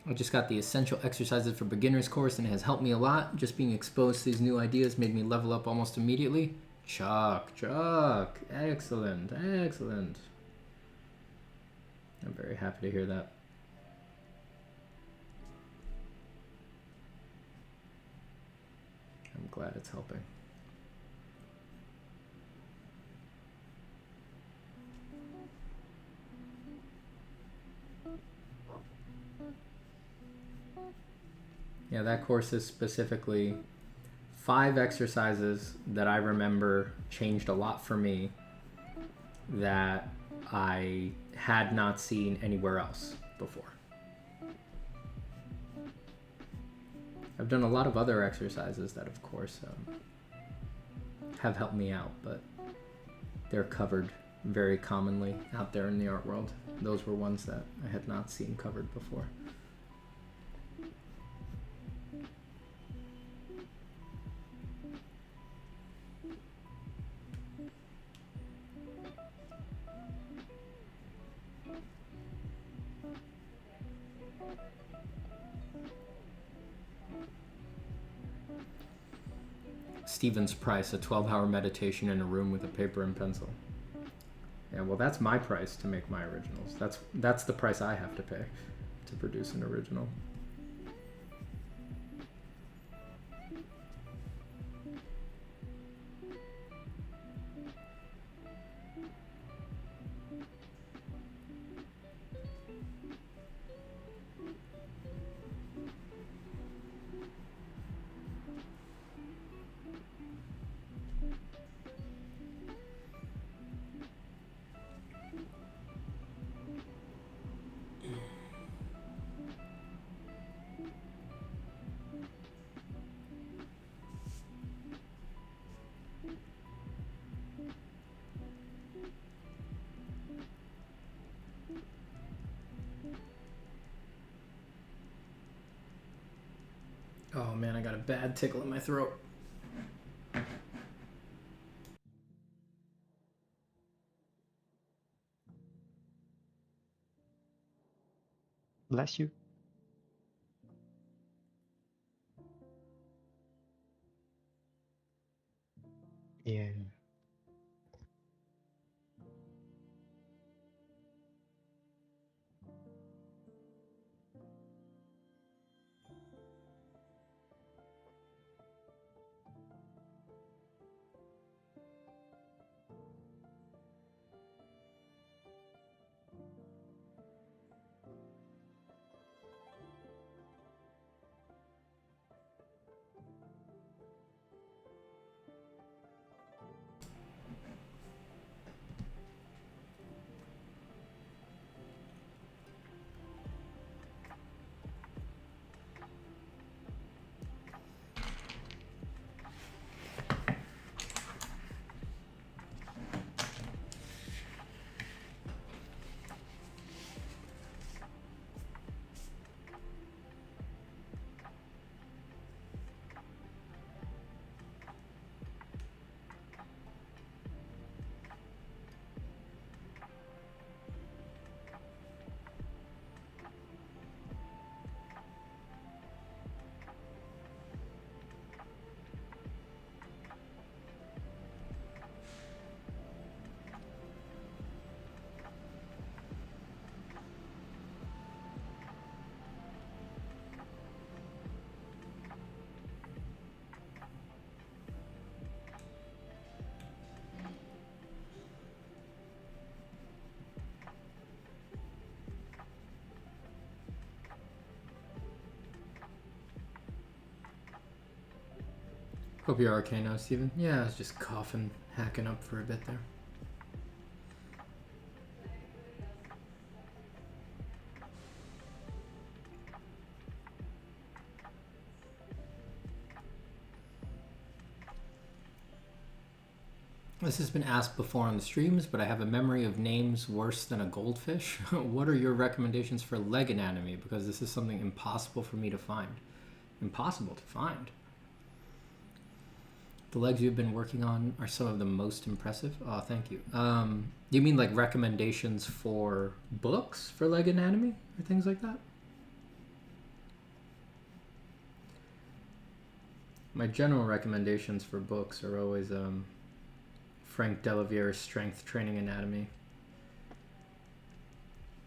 I just got the Essential Exercises for Beginners course, and it has helped me a lot. Just being exposed to these new ideas made me level up almost immediately. Chuck, excellent, excellent. I'm very happy to hear that. I'm glad it's helping. Yeah, that course is specifically 5 exercises that I remember changed a lot for me that I had not seen anywhere else before. I've done a lot of other exercises that, of course, have helped me out, but they're covered very commonly out there in the art world. Those were ones that I had not seen covered before. Steven's price, a 12-hour meditation in a room with a paper and pencil. Yeah, well, that's my price to make my originals. That's the price I have to pay to produce an original. Oh man, I got a bad tickle in my throat. Bless you. Yeah. Hope you're okay now, Steven. Yeah, I was just coughing, hacking up for a bit there. This has been asked before on the streams, but I have a memory of names worse than a goldfish. What are your recommendations for leg anatomy? Because this is something impossible for me to find. Impossible to find. The legs you've been working on are some of the most impressive. Oh, thank you. You mean like recommendations for books for leg anatomy or things like that? My general recommendations for books are always Frank Delaviere's Strength Training Anatomy,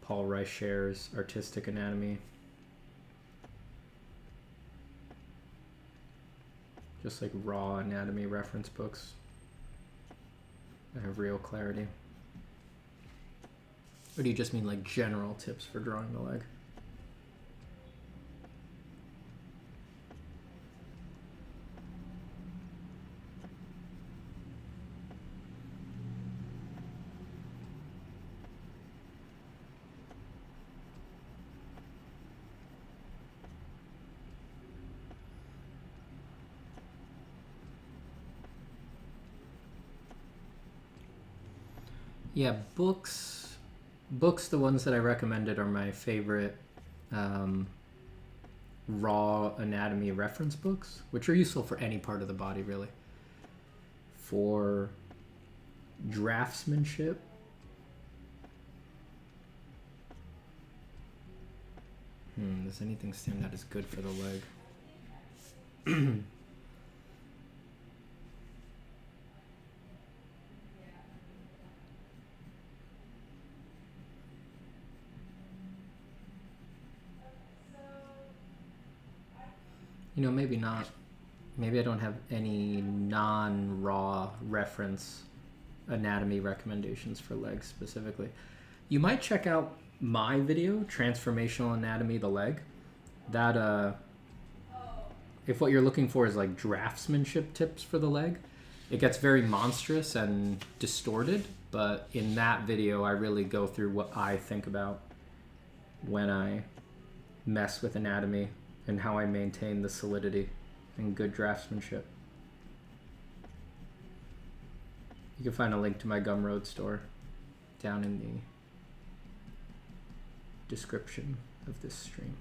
Paul Reicher's Artistic Anatomy. Just like raw anatomy reference books that have real clarity. Or do you just mean like general tips for drawing the leg? Yeah, books. Books, the ones that I recommended are my favorite raw anatomy reference books, which are useful for any part of the body, really. For draftsmanship, does anything stand out as good for the leg? You know, maybe not. Maybe I don't have any non-raw reference anatomy recommendations for legs specifically. You might check out my video, Transformational Anatomy of the Leg. That, if what you're looking for is like draftsmanship tips for the leg, it gets very monstrous and distorted, but in that video I really go through what I think about when I mess with anatomy and how I maintain the solidity and good draftsmanship. You can find a link to my Gumroad store down in the description of this stream.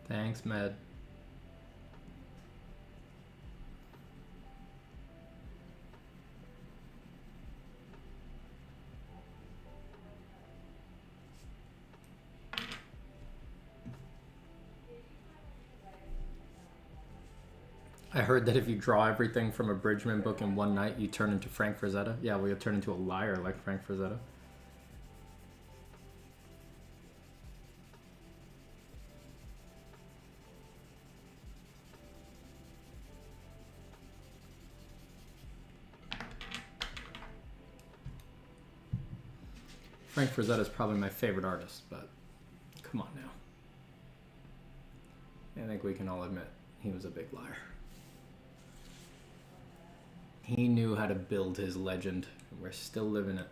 Thanks, Med. I heard that if you draw everything from a Bridgman book in one night, you turn into Frank Frazetta. Yeah, well, you'll turn into a liar like Frank Frazetta. Frank Frazetta is probably my favorite artist, but come on now. I think we can all admit he was a big liar. He knew how to build his legend, and we're still living it.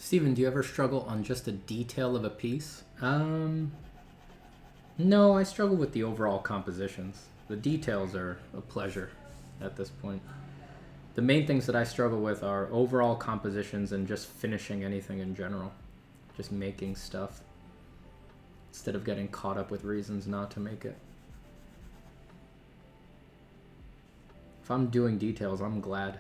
Steven, do you ever struggle on just a detail of a piece? No, I struggle with the overall compositions. The details are a pleasure at this point. The main things that I struggle with are overall compositions and just finishing anything in general. Just making stuff instead of getting caught up with reasons not to make it. If I'm doing details, I'm glad.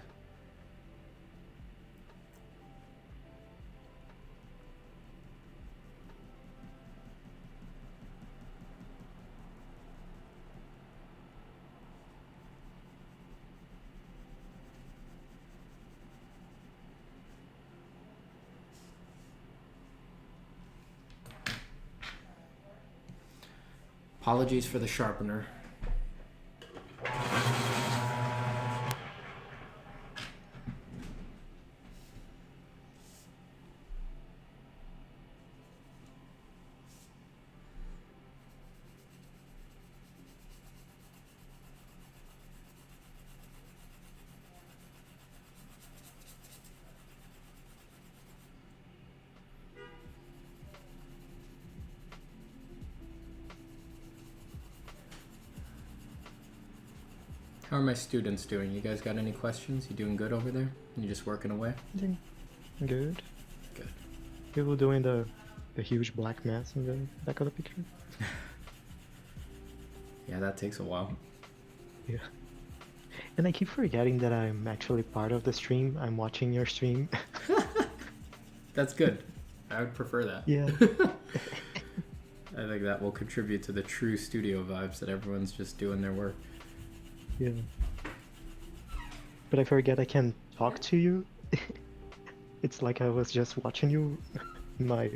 Apologies for the sharpener. How are my students doing? You guys got any questions? You doing good over there? You just working away? Doing good. Good. People doing the huge black mess in the back of the picture. Yeah, that takes a while. Yeah. And I keep forgetting that I'm actually part of the stream. I'm watching your stream. That's good. I would prefer that. Yeah. I think that will contribute to the true studio vibes that everyone's just doing their work. Yeah. But I forget I can talk to you. It's like I was just watching you in my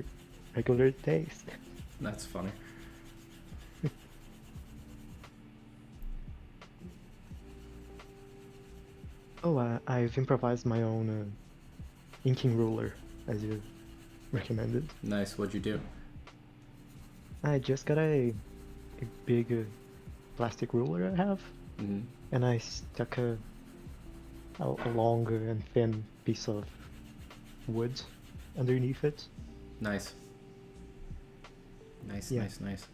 regular days. That's funny. Oh, I've improvised my own inking ruler, as you recommended. Nice. What'd you do? I just got a big plastic ruler I have, Mm-hmm. and I stuck a longer and thin piece of wood underneath it. Nice. Nice, Yeah. nice.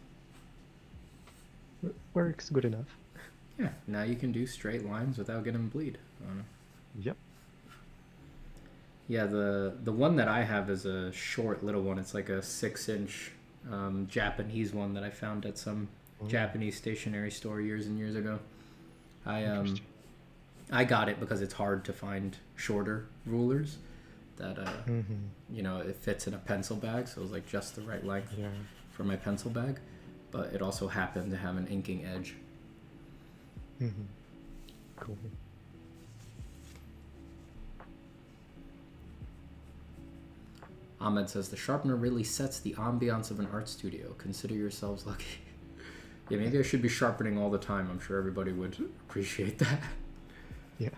Works good enough. Yeah, now you can do straight lines without getting bleed. Yep. Yeah, the one that I have is a short little one. It's like a 6-inch Japanese one that I found at some Japanese stationery store years and years ago. Interesting. I got it because it's hard to find shorter rulers that you know, it fits in a pencil bag, so it was like just the right length Yeah. for my pencil bag, but it also happened to have an inking edge. Cool. Ahmed says the sharpener really sets the ambiance of an art studio. Consider yourselves lucky. Yeah, maybe I should be sharpening all the time. I'm sure everybody would appreciate that. Yeah.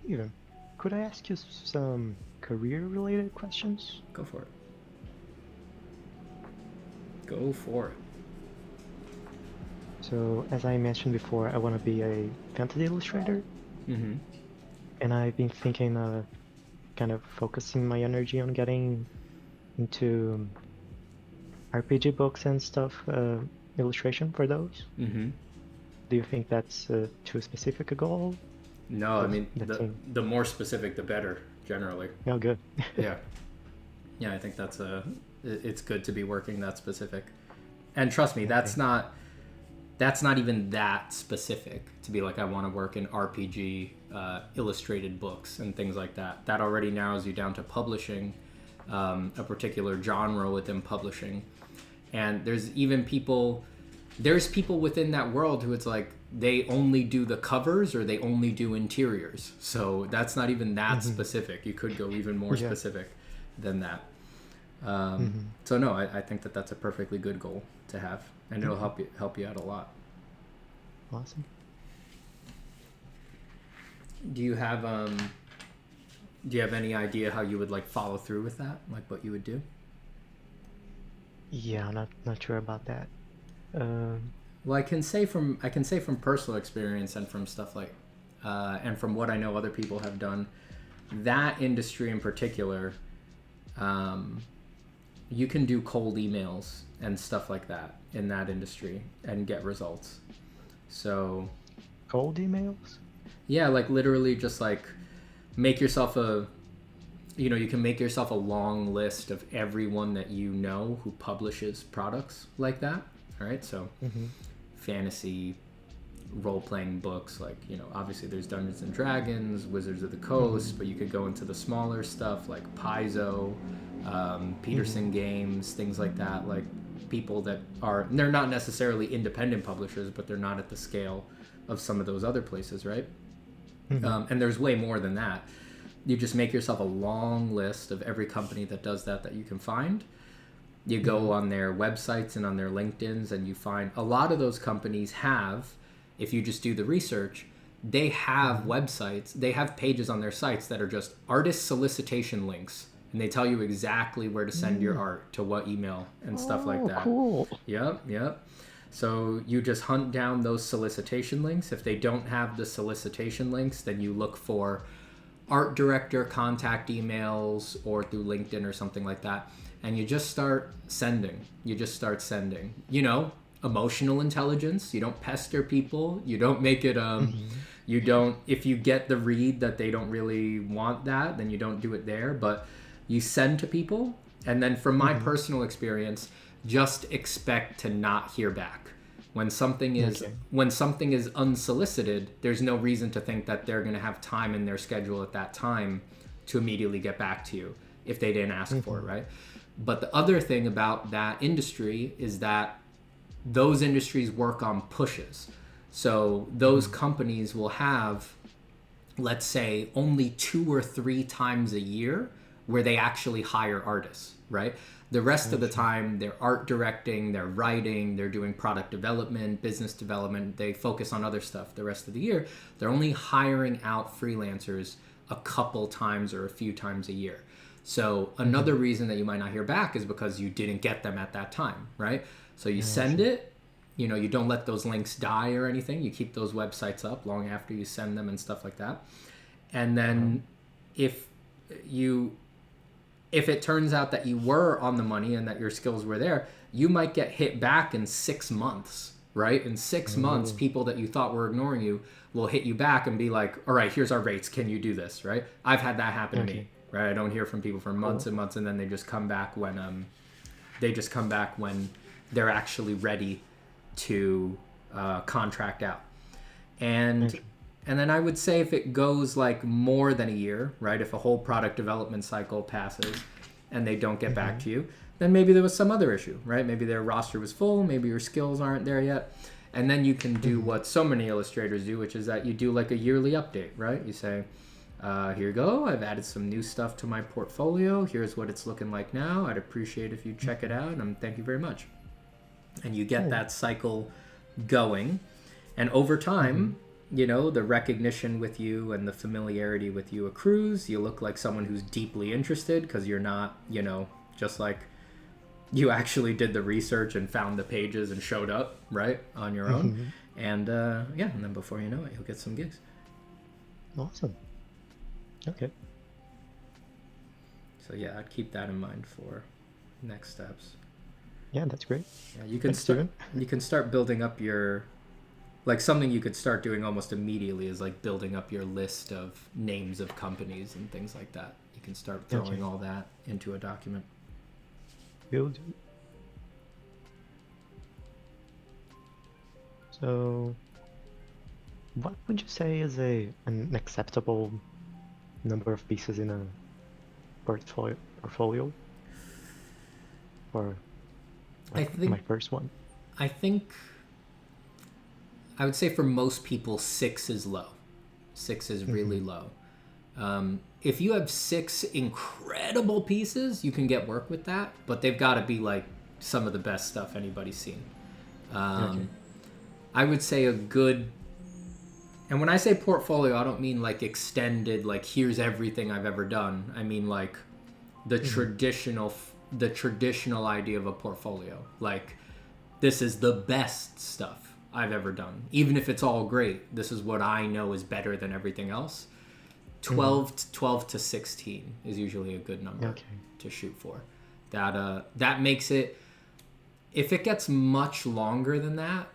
Even, could I ask you some career-related questions? Go for it. Go for it. So, as I mentioned before, I want to be a fantasy illustrator, Mm-hmm. and I've been thinking of kind of focusing my energy on getting into RPG books and stuff, illustration for those. Mm-hmm. Do you think that's too specific a goal? No, I mean, That's the more specific, the better, generally. Oh, good. Yeah. Yeah, I think it's good to be working that specific. And trust me, that's not even that specific to be like, I want to work in RPG, illustrated books and things like that. That already narrows you down to publishing, a particular genre within publishing. And there's people within that world who it's like, they only do the covers or they only do interiors. So that's not even that specific. You could go even more specific than that. So no, I think that that's a perfectly good goal to have, and it'll help you out a lot. Awesome. Do you have any idea how you would like follow through with that? Like what you would do? Yeah, I'm not sure about that. Well, I can say from personal experience and from stuff like and from what I know other people have done. that industry in particular, you can do cold emails and stuff like that in that industry and get results. So Cold emails? yeah, like literally just like make yourself a, you can make yourself a long list of everyone that you know who publishes products like that. All right, so fantasy role-playing books, like, obviously there's Dungeons and Dragons, Wizards of the Coast, but you could go into the smaller stuff like Paizo, Peterson Games, things like that, like people that are, they're not necessarily independent publishers, but they're not at the scale of some of those other places, right? And there's way more than that. You just make yourself a long list of every company that does that you can find. You go on their websites and on their LinkedIns, and you find a lot of those companies have, if you just do the research, they have websites, they have pages on their sites that are just artist solicitation links, and they tell you exactly where to send your art to what email and stuff like that. Cool. Yep. So you just hunt down those solicitation links. If they don't have the solicitation links, then you look for art director contact emails or through LinkedIn or something like that. And you just start sending. Emotional intelligence. You don't pester people. You don't make it, you don't, if you get the read that they don't really want that, then you don't do it there. But you send to people. And then from my personal experience, just expect to not hear back. When something is unsolicited, there's no reason to think that they're going to have time in their schedule at that time to immediately get back to you if they didn't ask for it, right? But the other thing about that industry is that those industries work on pushes. So those companies will have, let's say, only 2 or 3 times a year where they actually hire artists, right? The rest of the time, they're art directing, they're writing, they're doing product development, business development. They focus on other stuff the rest of the year. They're only hiring out freelancers a couple times or a few times a year. So another reason that you might not hear back is because you didn't get them at that time, right? So you send it, you don't let those links die or anything. You keep those websites up long after you send them and stuff like that. And then if it turns out that you were on the money and that your skills were there, you might get hit back in 6 months, right? In 6 months, people that you thought were ignoring you will hit you back and be like, all right, here's our rates. Can you do this, right? I've had that happen to me, right? I don't hear from people for months and months, and then they just come back when they're actually ready to contract out. And then I would say if it goes like more than a year, right? If a whole product development cycle passes and they don't get back to you, then maybe there was some other issue, right? Maybe their roster was full, maybe your skills aren't there yet. And then you can do what so many illustrators do, which is that you do like a yearly update, right? You say, here you go, I've added some new stuff to my portfolio. Here's what it's looking like now. I'd appreciate if you check it out, and thank you very much. And you get that cycle going. And over time, the recognition with you and the familiarity with you accrues. You look like someone who's deeply interested because you're not, just like you actually did the research and found the pages and showed up, right, on your own. And and then before you know it, you'll get some gigs. Awesome. Okay. So yeah, I'd keep that in mind for next steps. Yeah, that's great. Yeah, you can start building up your, like, something you could start doing almost immediately is like building up your list of names of companies and things like that. You can start throwing all that into a document. Will do. So, what would you say is an acceptable number of pieces in a portfolio? Or I think my first one. I think I would say for most people 6 is low. 6 is really low. If you have 6 incredible pieces, you can get work with that, but they've got to be like some of the best stuff anybody's seen. I would say a good, and when I say portfolio, I don't mean like extended, like here's everything I've ever done. I mean like the traditional idea of a portfolio. Like, this is the best stuff I've ever done. Even if it's all great, this is what I know is better than everything else. 12 to 16 is usually a good number Okay. to shoot for. That makes it, if it gets much longer than that,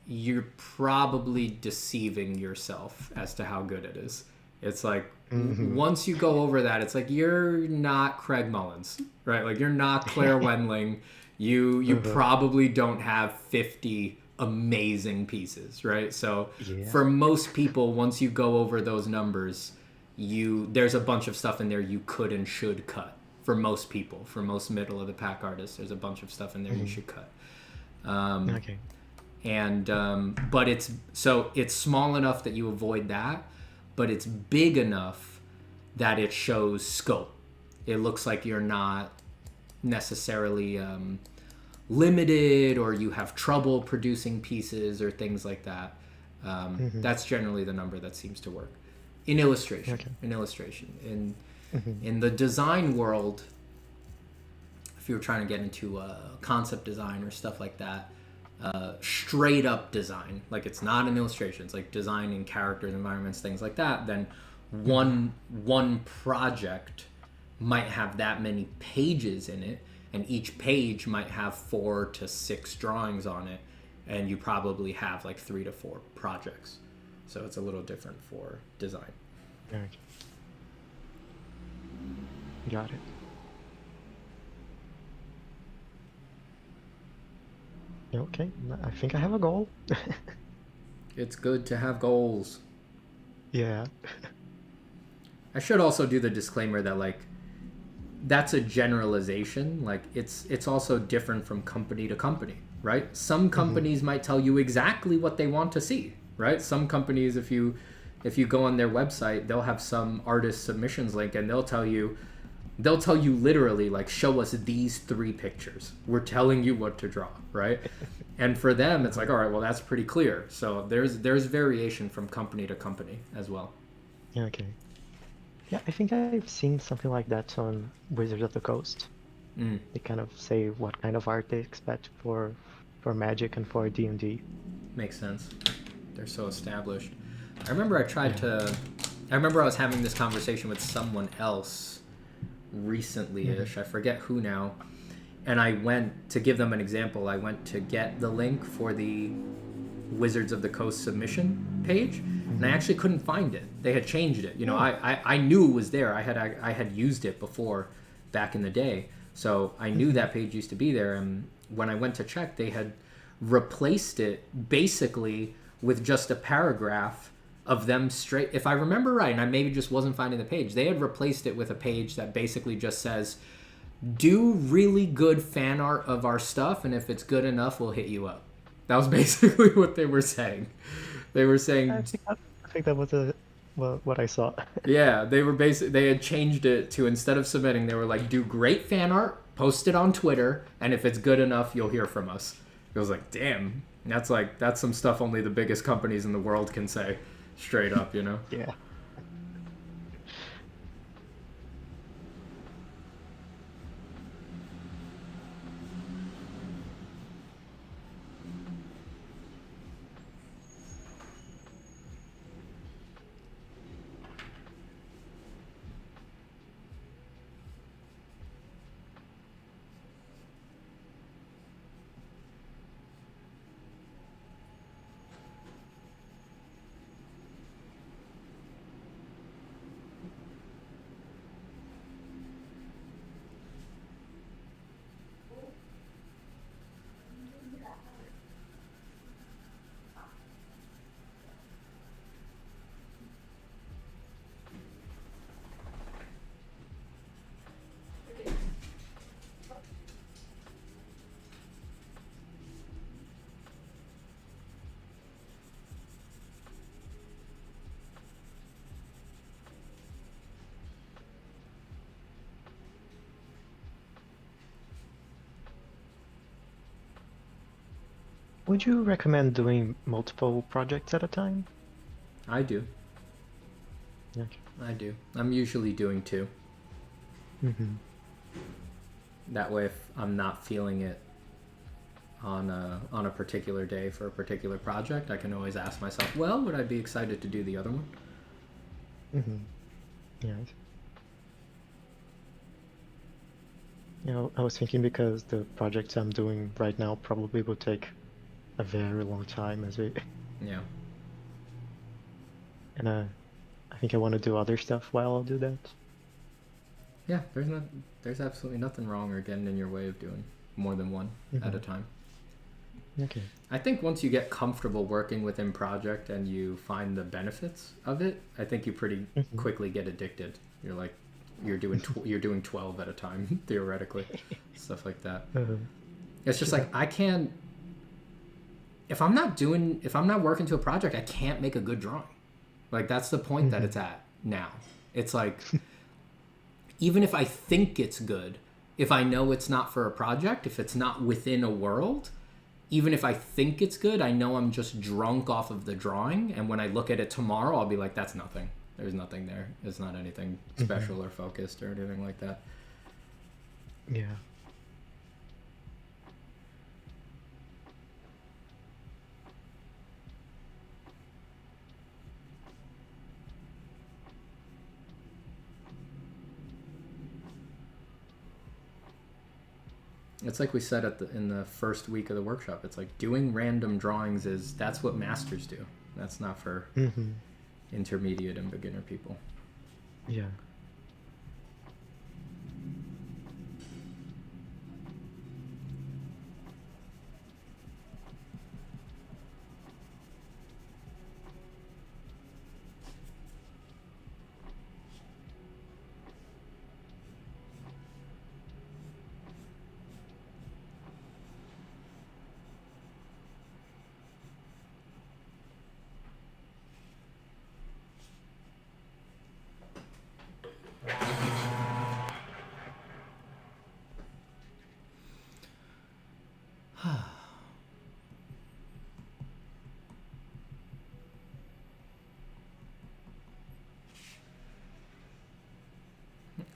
you're probably deceiving yourself as to how good it is. It's like, once you go over that, it's like, you're not Craig Mullins, right? Like, you're not Claire Wendling. You probably don't have 50 amazing pieces, right? So for most people, once you go over those numbers, there's a bunch of stuff in there you could and should cut. For most people, for most middle of the pack artists, there's a bunch of stuff in there you should cut. Okay. And but it's small enough that you avoid that, but it's big enough that it shows scope. It looks like you're not necessarily limited, or you have trouble producing pieces or things like that. That's generally the number that seems to work in illustration. Okay. In illustration, in the design world, if you were trying to get into concept design or stuff like that, straight up design, like it's not an illustration, it's like designing characters, environments, things like that, then one project might have that many pages in it, and each page might have 4 to 6 drawings on it, and you probably have like 3 to 4 projects. So it's a little different for design. Okay. Got it. Okay, I think I have a goal. It's good to have goals. Yeah. I should also do the disclaimer that, like, that's a generalization. Like, it's also different from company to company, right? Some companies might tell you exactly what they want to see, right? Some companies, if you go on their website, they'll have some artist submissions link, and they'll tell you literally, like, show us these 3 pictures. We're telling you what to draw, right? And for them, it's like, all right, well, that's pretty clear. So there's variation from company to company as well. Okay. Yeah, I think I've seen something like that on Wizards of the Coast. They kind of say what kind of art they expect for Magic and for D&D. Makes sense. They're so established. I remember I was having this conversation with someone else recently-ish. I forget who now. And I went to give them an example. I went to get the link for the Wizards of the Coast submission page, and I actually couldn't find it. They had changed it. You know, I knew it was there. I had used it before back in the day, so I knew that page used to be there. And when I went to check, they had replaced it basically with just a paragraph of them straight. If I remember right, and I maybe just wasn't finding the page, they had replaced it with a page that basically just says, do really good fan art of our stuff, and if it's good enough, we'll hit you up. That was basically what they were saying. They were saying, I think that was what I saw. yeah, they had changed it to, instead of submitting, they were like, do great fan art, post it on Twitter, and if it's good enough, you'll hear from us. It was like, damn, that's some stuff only the biggest companies in the world can say, straight up, you know? Yeah. Would you recommend doing multiple projects at a time? I do. Okay. I do. I'm usually doing 2. That way, if I'm not feeling it on a particular day for a particular project, I can always ask myself, well, would I be excited to do the other one? Mm-hmm. Yeah. I was thinking because the projects I'm doing right now probably will take a very long time as we, Yeah. and I think I want to do other stuff while I'll do that. Yeah, there's absolutely nothing wrong or getting in your way of doing more than one at a time. Okay. I think once you get comfortable working within project and you find the benefits of it, I think you pretty quickly get addicted. You're like, you're doing 12 at a time theoretically, stuff like that. It's just like I can't. If I'm not working to a project, I can't make a good drawing. Like that's the point that it's at now. It's like even if I think it's good, if I know it's not for a project, if it's not within a world, even if I think it's good, I know I'm just drunk off of the drawing. And when I look at it tomorrow, I'll be like, that's nothing. There's nothing there. It's not anything special or focused or anything like that. Yeah. It's like we said in the first week of the workshop. It's like doing random drawings that's what masters do. That's not for intermediate and beginner people. Yeah.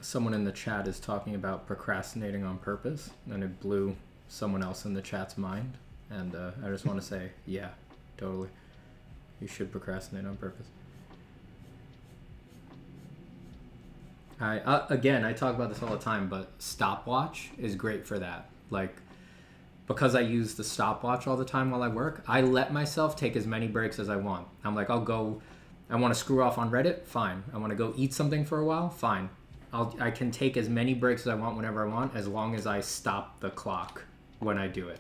Someone in the chat is talking about procrastinating on purpose, and it blew someone else in the chat's mind. And I just want to say, yeah, totally. You should procrastinate on purpose. Again, I talk about this all the time, but stopwatch is great for that. Like, because I use the stopwatch all the time while I work, I let myself take as many breaks as I want. I'm like, I want to screw off on Reddit, fine. I want to go eat something for a while, fine. I can take as many breaks as I want whenever I want, as long as I stop the clock when I do it.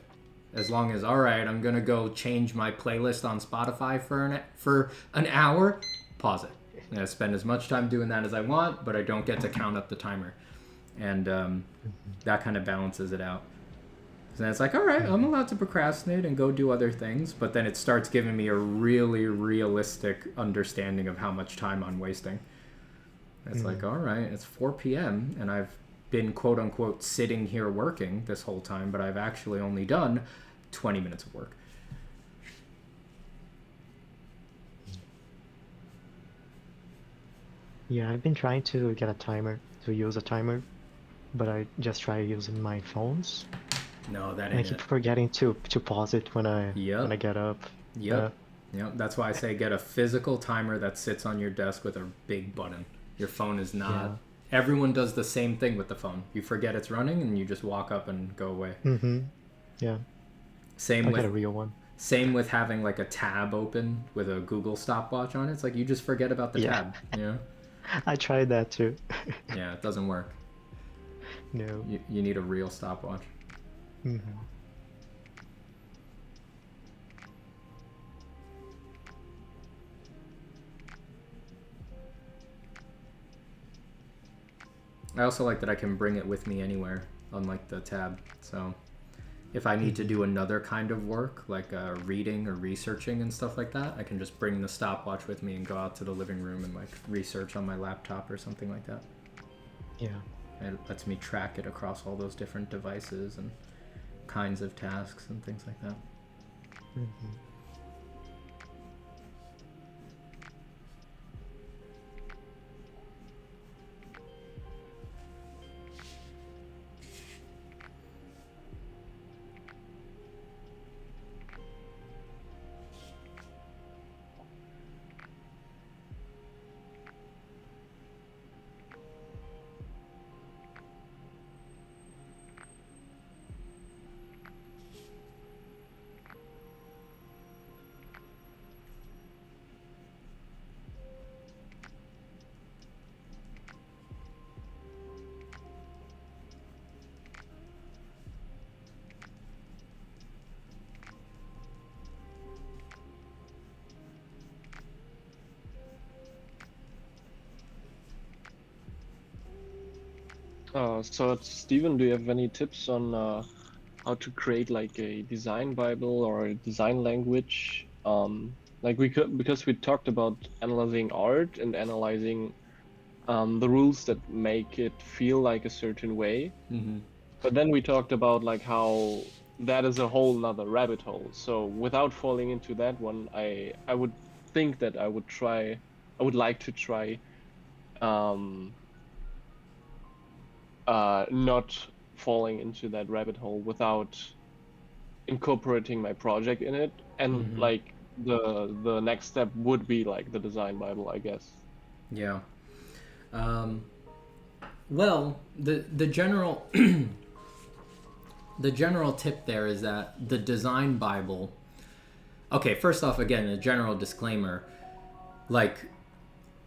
As long as, all right, I'm going to go change my playlist on Spotify for an hour, pause it. I'm going to spend as much time doing that as I want, but I don't get to count up the timer. And that kind of balances it out. So then it's like, all right, I'm allowed to procrastinate and go do other things, but then it starts giving me a really realistic understanding of how much time I'm wasting. It's like, all right, it's 4 p.m. and I've been quote unquote sitting here working this whole time, but I've actually only done 20 minutes of work. Yeah, I've been trying to get to use a timer, but I just try using my phones. No, that And I ain't keep it. forgetting to pause it when I get up. Yep. That's why I say get a physical timer that sits on your desk with a big button. Your phone is not. Yeah. Everyone does the same thing with the phone. You forget it's running and you just walk up and go away. Yeah. Same I with got a real one. Same with having like a tab open with a Google stopwatch on it. It's like you just forget about the tab. Yeah. I tried that too. Yeah, it doesn't work. No. You need a real stopwatch. I also like that I can bring it with me anywhere, unlike the tab. So if I need to do another kind of work, like reading or researching and stuff like that, I can just bring the stopwatch with me and go out to the living room and like research on my laptop or something like that. Yeah. And it lets me track it across all those different devices and kinds of tasks and things like that. So Steven, do you have any tips on how to create like a design Bible or a design language? Like we could, because we talked about analyzing art and analyzing the rules that make it feel like a certain way. Mm-hmm. But then we talked about like how that is a whole nother rabbit hole. So without falling into that one, I would think that I would like to try um not falling into that rabbit hole without incorporating my project in it. And Mm-hmm. like the next step would be like the design Bible, I guess. Yeah. Um, well, the general the general tip there is that the design Bible. Okay, first off, again, a general disclaimer. Like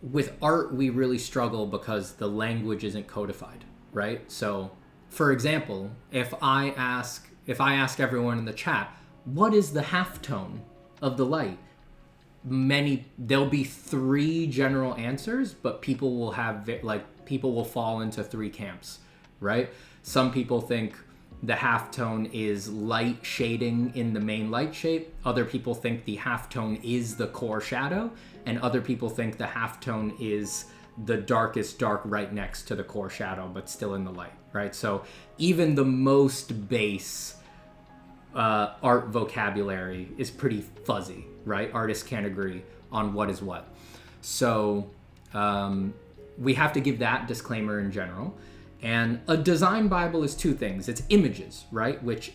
with art, we really struggle because the language isn't codified, right? So, for example, if I ask everyone in the chat, what is the halftone of the light? There'll be three general answers, but people will fall into three camps, right? Some people think the halftone is light shading in the main light shape. Other people think the halftone is the core shadow, and other people think the halftone is the darkest dark right next to the core shadow, but still in the light, right? So even the most base art vocabulary is pretty fuzzy, right? Artists can't agree on what is what. So we have to give that disclaimer in general. And a design Bible is two things. It's images, right? Which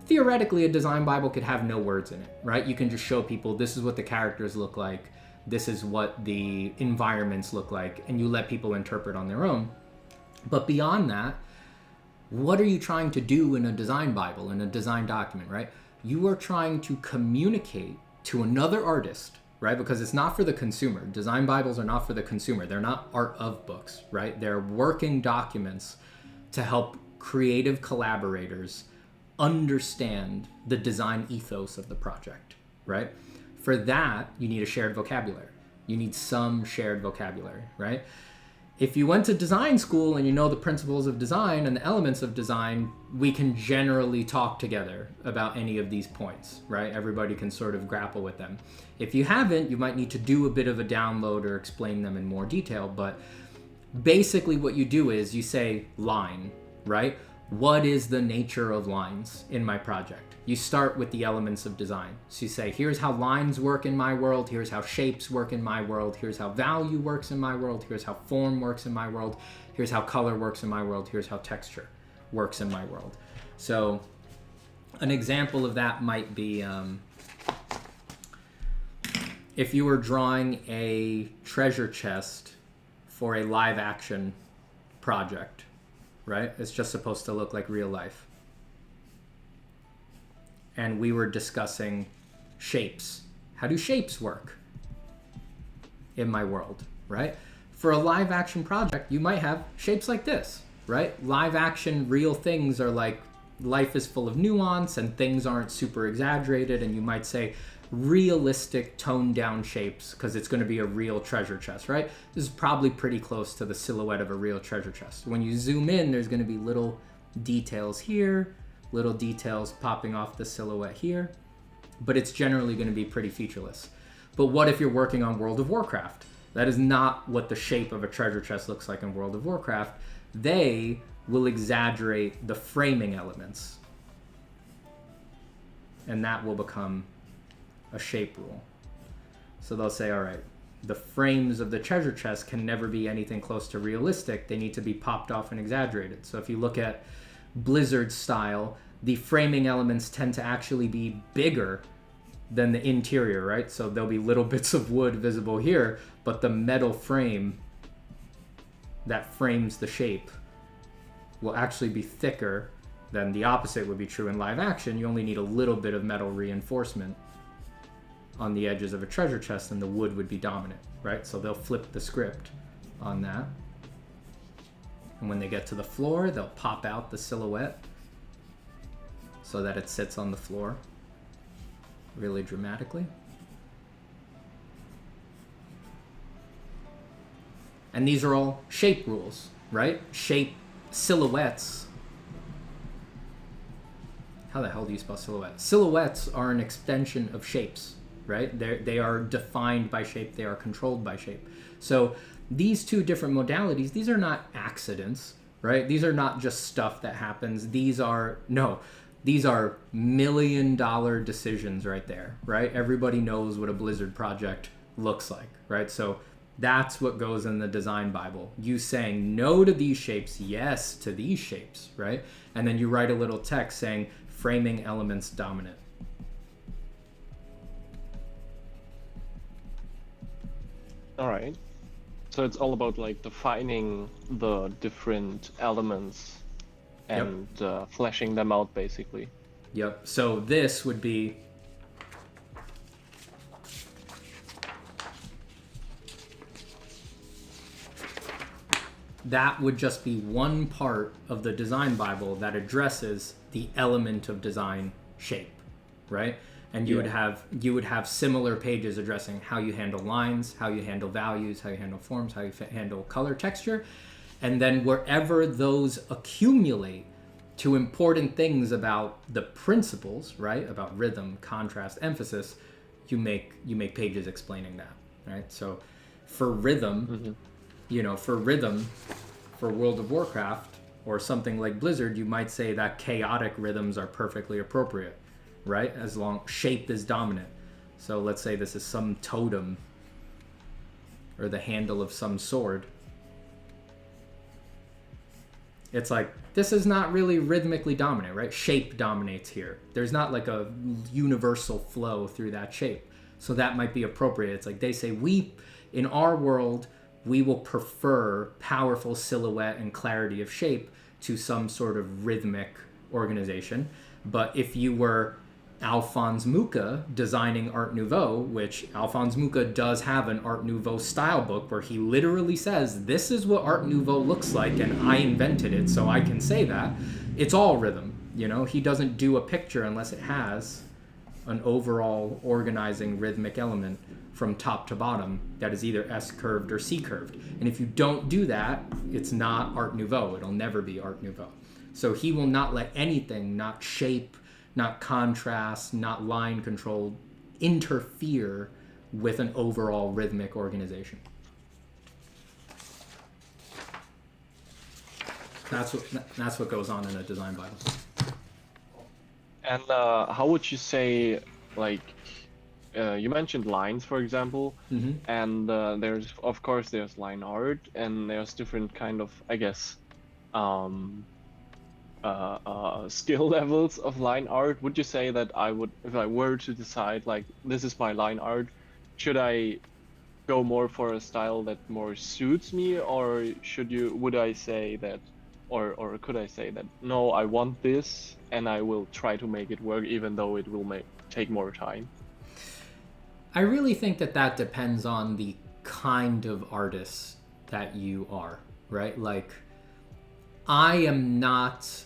theoretically, a design Bible could have no words in it, right? You can just show people this is what the characters look like, this is what the environments look like, and you let people interpret on their own. But beyond that, what are you trying to do in a design Bible, in a design document, right? You are trying to communicate to another artist, right? Because it's not for the consumer. Design Bibles are not for the consumer. They're not art of books, right? They're working documents to help creative collaborators understand the design ethos of the project, right? For that, you need a shared vocabulary. You need some shared vocabulary, right? If you went to design school and you know the principles of design and the elements of design, we can generally talk together about any of these points, right? Everybody can sort of grapple with them. If you haven't, you might need to do a bit of a download or explain them in more detail, but basically what you do is you say line, right? What is the nature of lines in my project? You start with the elements of design. So you say, here's how lines work in my world, here's how shapes work in my world, here's how value works in my world, here's how form works in my world, here's how color works in my world, here's how texture works in my world. So an example of that might be if you were drawing a treasure chest for a live action project, right? It's just supposed to look like real life. And we were discussing shapes. How do shapes work in my world, right? For a live action project, you might have shapes like this, right? Live action real things are like life is full of nuance and things aren't super exaggerated, and you might say realistic toned down shapes because it's going to be a real treasure chest, right? This is probably pretty close to the silhouette of a real treasure chest. When you zoom in, there's going to be little details here, little details popping off the silhouette here, but it's generally going to be pretty featureless. But what if you're working on World of Warcraft? That is not what the shape of a treasure chest looks like in World of Warcraft. They will exaggerate the framing elements, and that will become a shape rule. So they'll say, all right, the frames of the treasure chest can never be anything close to realistic. They need to be popped off and exaggerated. So if you look at Blizzard style, the framing elements tend to actually be bigger than the interior, right? So there'll be little bits of wood visible here, but the metal frame that frames the shape will actually be thicker. Then the opposite would be true in live action. You only need a little bit of metal reinforcement on the edges of a treasure chest and the wood would be dominant, right? So they'll flip the script on that. And when they get to the floor, they'll pop out the silhouette so that it sits on the floor really dramatically. And these are all shape rules, right? Shape silhouettes. How the hell do you spell silhouette? Silhouettes are an extension of shapes, right? They are defined by shape. They are controlled by shape. So these two different modalities, these are not accidents, right? These are not just stuff that happens. These are $1 million decisions right there, right? Everybody knows what a Blizzard project looks like, right? So that's what goes in the design Bible. You saying no to these shapes, yes to these shapes, right? And then you write a little text saying framing elements dominant. All right. So it's all about like defining the different elements and fleshing them out, basically. Yep. So this would be that would just be one part of the design Bible that addresses the element of design shape, right? And you would have similar pages addressing how you handle lines, how you handle values, how you handle forms, how you handle color texture. And then wherever those accumulate to important things about the principles, right? About rhythm, contrast, emphasis, you make pages explaining that, right? So for rhythm, for World of Warcraft or something like Blizzard, you might say that chaotic rhythms are perfectly appropriate, right? As long shape is dominant. So let's say this is some totem or the handle of some sword. It's like, this is not really rhythmically dominant, right? Shape dominates here. There's not like a universal flow through that shape. So that might be appropriate. It's like they say, in our world, we will prefer powerful silhouette and clarity of shape to some sort of rhythmic organization. But if you were Alphonse Mucha designing Art Nouveau, which Alphonse Mucha does have an Art Nouveau style book where he literally says, this is what Art Nouveau looks like and I invented it, so I can say that. It's all rhythm, He doesn't do a picture unless it has an overall organizing rhythmic element from top to bottom that is either S-curved or C-curved. And if you don't do that, it's not Art Nouveau. It'll never be Art Nouveau. So he will not let anything, not shape, not contrast, not line control, interfere with an overall rhythmic organization. That's what goes on in a design Bible. And how would you say, like, you mentioned lines, for example, and there's line art, and there's different kind of, I guess, skill levels of line art. Would you say that if I were to decide, like, this is my line art, should I go more for a style that more suits me, or would I say that, or could I say that, no, I want this, and I will try to make it work, even though it will take more time? I really think that depends on the kind of artist that you are, right? Like, I am not...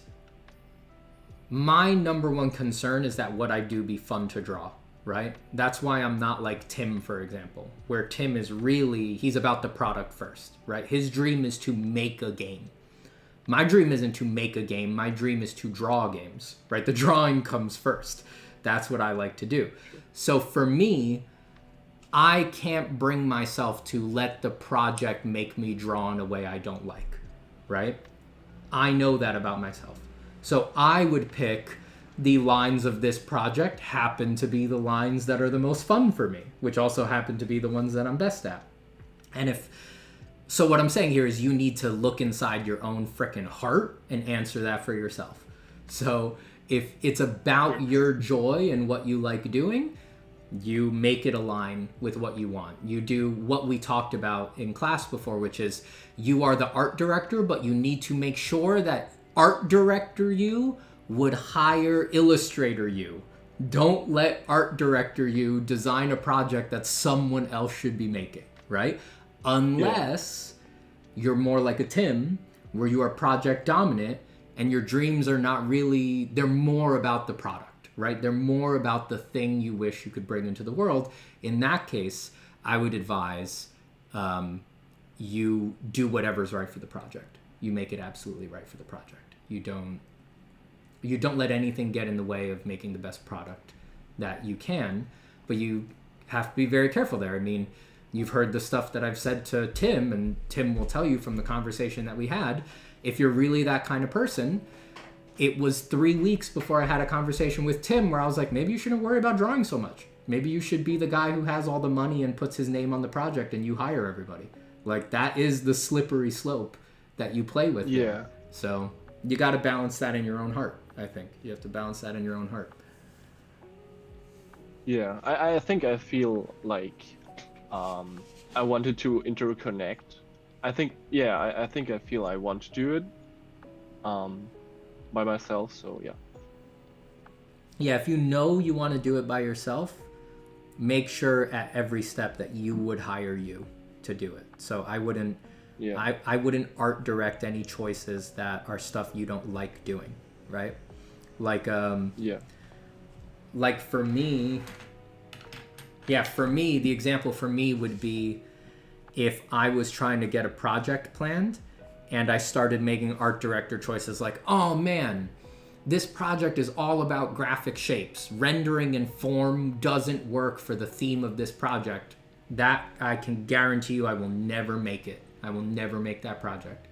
My number one concern is that what I do be fun to draw, right? That's why I'm not like Tim, for example, where Tim is he's about the product first, right? His dream is to make a game. My dream isn't to make a game. My dream is to draw games, right? The drawing comes first. That's what I like to do. So for me, I can't bring myself to let the project make me draw in a way I don't like, right? I know that about myself. So I would pick the lines of this project happen to be the lines that are the most fun for me, which also happen to be the ones that I'm best at. So what I'm saying here is you need to look inside your own frickin' heart and answer that for yourself. So if it's about your joy and what you like doing, you make it align with what you want. You do what we talked about in class before, which is you are the art director, but you need to make sure that art director you would hire illustrator you. Don't let art director you design a project that someone else should be making, right? Unless you're more like a Tim, where you are project dominant and your dreams are not really, they're more about the product, right? They're more about the thing you wish you could bring into the world. In that case, I would advise you do whatever's right for the project, you make it absolutely right for the project. You don't let anything get in the way of making the best product that you can, but you have to be very careful there. I mean, you've heard the stuff that I've said to Tim, and Tim will tell you from the conversation that we had, if you're really that kind of person, it was 3 weeks before I had a conversation with Tim where I was like, maybe you shouldn't worry about drawing so much. Maybe you should be the guy who has all the money and puts his name on the project and you hire everybody. Like, that is the slippery slope that you play with. Yeah. There. So you got to balance that in your own heart, I think. You have to balance that in your own heart. Yeah, I think I feel like I wanted to interconnect. I think I feel I want to do it by myself, so yeah. Yeah, if you know you want to do it by yourself, make sure at every step that you would hire you to do it. So I wouldn't I wouldn't art direct any choices that are stuff you don't like doing, right? Like like for me, the example for me would be if I was trying to get a project planned and I started making art director choices like, oh man, this project is all about graphic shapes. Rendering and form doesn't work for the theme of this project. That I can guarantee you I will never make it. I will never make that project.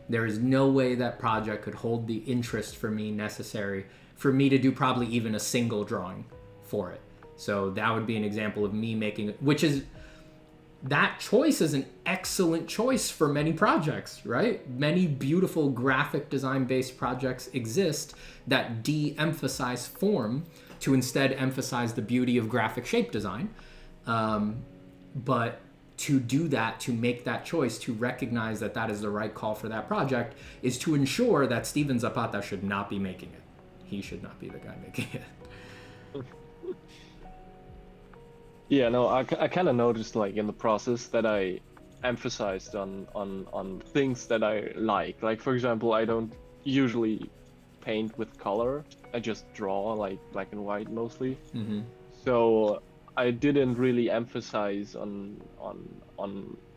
There is no way that project could hold the interest for me necessary for me to do probably even a single drawing for it. So that would be an example of me making it, which is, that choice is an excellent choice for many projects, right? Many beautiful graphic design based projects exist that de-emphasize form to instead emphasize the beauty of graphic shape design. But to do that, to make that choice, to recognize that that is the right call for that project, is to ensure that Steven Zapata should not be making it. He should not be the guy making it. Yeah, no, I kind of noticed like in the process that I emphasized on things that I like. Like, for example, I don't usually paint with color. I just draw like black and white mostly. Mm-hmm. So I didn't really emphasize on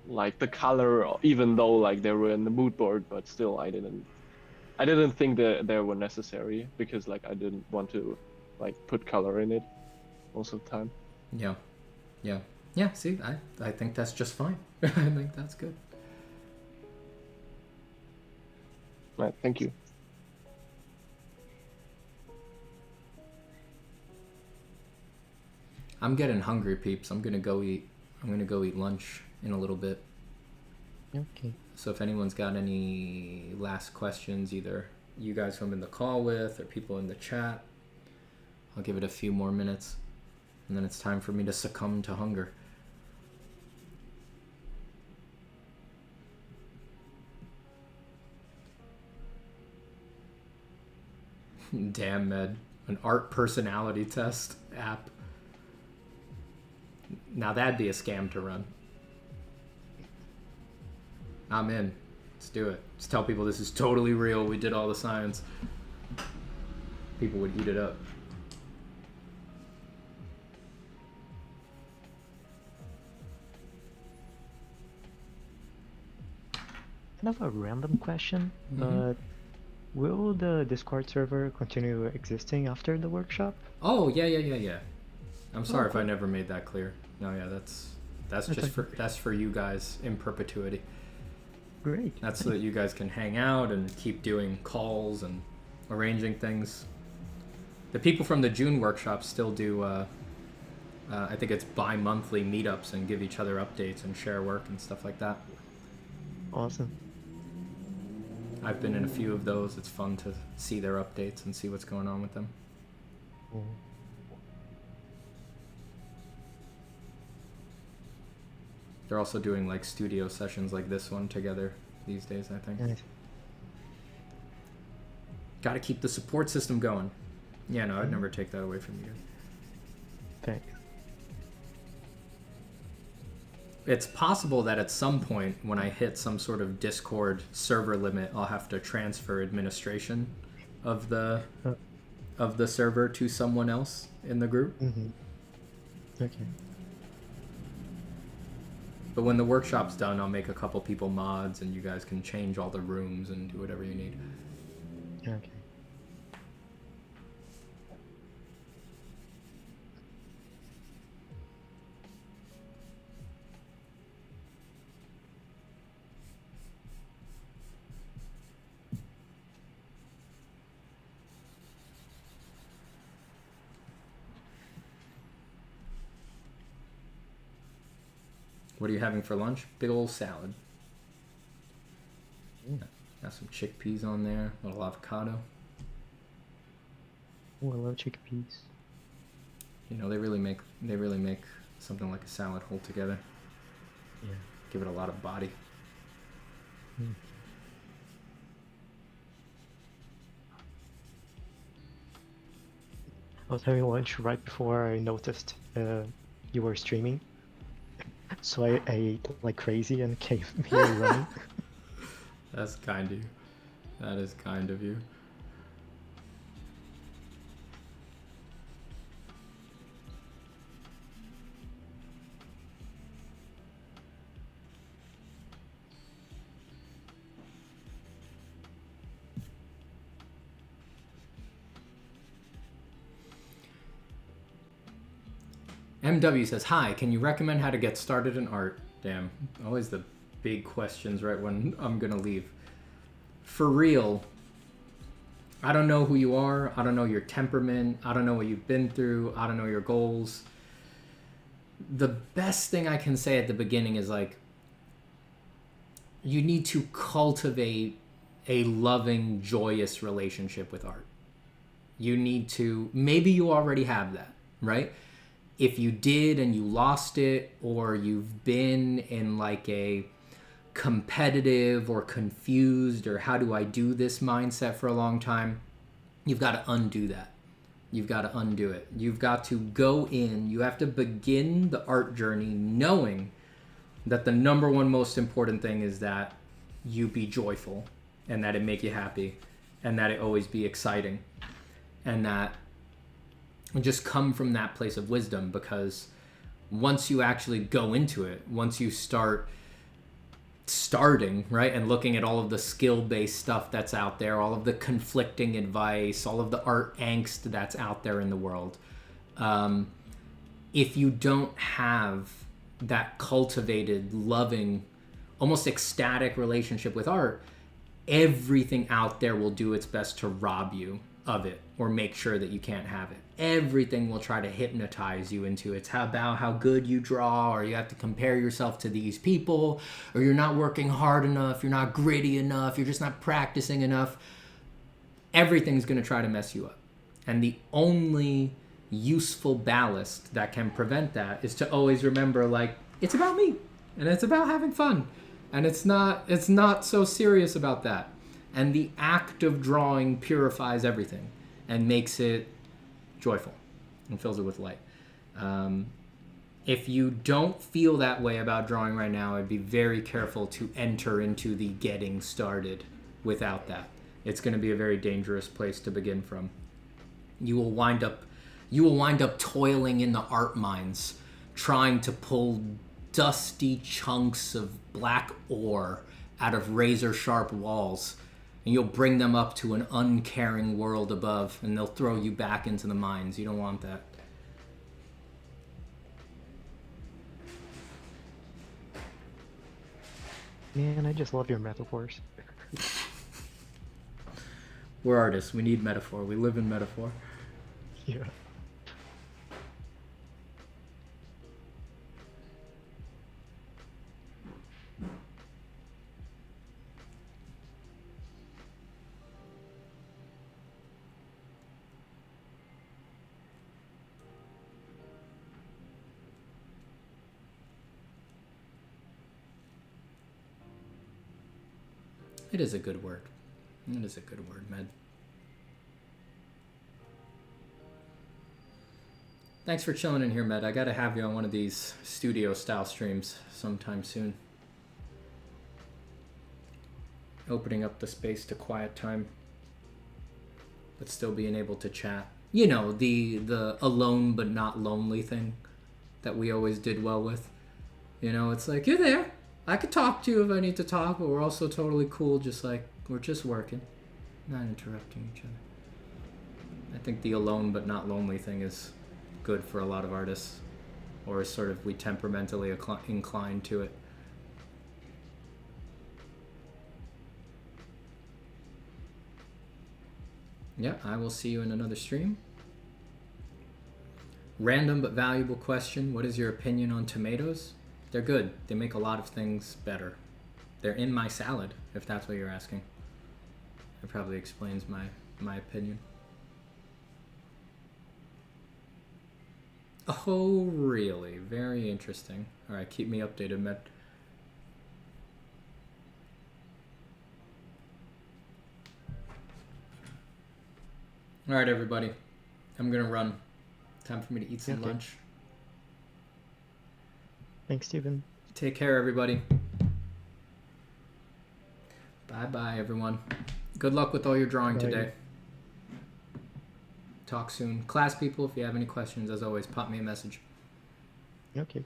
like the color, even though like they were in the mood board, but still I didn't think that they were necessary because like I didn't want to like put color in it most of the time. Yeah, see, I think that's just fine. I think that's good. Right, thank you. I'm getting hungry, peeps. I'm gonna go eat lunch in a little bit. Okay. So if anyone's got any last questions, either you guys who I'm in the call with or people in the chat, I'll give it a few more minutes. And then it's time for me to succumb to hunger. Damn, Med. An art personality test app. Now that'd be a scam to run. I'm in. Let's do it. Let's tell people this is totally real. We did all the science. People would eat it up. Kind of a random question, but will the Discord server continue existing after the workshop? Oh, yeah. I'm sorry if I never made that clear. No, yeah, that's just for you guys in perpetuity. Great. That's so that you guys can hang out and keep doing calls and arranging things. The people from the June workshop still do, I think it's bi-monthly meetups and give each other updates and share work and stuff like that. Awesome. I've been in a few of those. It's fun to see their updates and see what's going on with them. They're also doing like studio sessions like this one together these days, I think. Nice. Got to keep the support system going. Yeah, no, I'd never take that away from you. Thanks. It's possible that at some point when I hit some sort of Discord server limit, I'll have to transfer administration of the server to someone else in the group. Okay. But when the workshop's done, I'll make a couple people mods, and you guys can change all the rooms and do whatever you need. Okay. What are you having for lunch? Big old salad. Got some chickpeas on there, a little avocado. Oh, I love chickpeas. You know, they really make something like a salad whole together. Yeah. Give it a lot of body. Mm. I was having lunch right before I noticed you were streaming. So I ate like crazy and came here running. That's kind of you. That is kind of you. MW says, hi, can you recommend how to get started in art? Damn, always the big questions right when I'm gonna leave. For real, I don't know who you are. I don't know your temperament. I don't know what you've been through. I don't know your goals. The best thing I can say at the beginning is like, you need to cultivate a loving, joyous relationship with art. You need to, maybe you already have that, right? If you did and you lost it, or you've been in like a competitive or confused or how do I do this mindset for a long time, you've got to undo that. You've got to undo it. You've got to go in. You have to begin the art journey knowing that the number one most important thing is that you be joyful and that it make you happy and that it always be exciting and that just come from that place of wisdom, because once you actually go into it, once you starting, right, and looking at all of the skill-based stuff that's out there, all of the conflicting advice, all of the art angst that's out there in the world, if you don't have that cultivated, loving, almost ecstatic relationship with art, everything out there will do its best to rob you of it or make sure that you can't have it. Everything will try to hypnotize you into it's about how good you draw, or you have to compare yourself to these people, or you're not working hard enough, you're not gritty enough, you're just not practicing enough. Everything's going to try to mess you up. And the only useful ballast that can prevent that is to always remember, like, it's about me and it's about having fun, and it's not so serious about that. And the act of drawing purifies everything and makes it joyful and fills it with light. If you don't feel that way about drawing right now, I'd be very careful to enter into the getting started without that. It's going to be a very dangerous place to begin from. You will wind up toiling in the art mines, trying to pull dusty chunks of black ore out of razor sharp walls, and you'll bring them up to an uncaring world above, and they'll throw you back into the mines. You don't want that. Man, I just love your metaphors. We're artists. We need metaphor. We live in metaphor. Yeah. It is a good word. It is a good word, Med. Thanks for chilling in here, Med. I gotta have you on one of these studio-style streams sometime soon. Opening up the space to quiet time, but still being able to chat. You know, the alone but not lonely thing that we always did well with. You know, it's like, you're there. I could talk to you if I need to talk, but we're also totally cool, just like, we're just working, not interrupting each other. I think the alone but not lonely thing is good for a lot of artists, or is sort of we temperamentally inclined to it. Yeah, I will see you in another stream. Random but valuable question. What is your opinion on tomatoes? They're good. They make a lot of things better. They're in my salad, if that's what you're asking. That probably explains my opinion. Oh, really? Very interesting. All right, keep me updated, Med. All right, everybody. I'm going to run. Time for me to eat some lunch. Thanks, Steven. Take care, everybody. Bye-bye, everyone. Good luck with all your drawing today. Talk soon. Class people, if you have any questions, as always, pop me a message. Okay.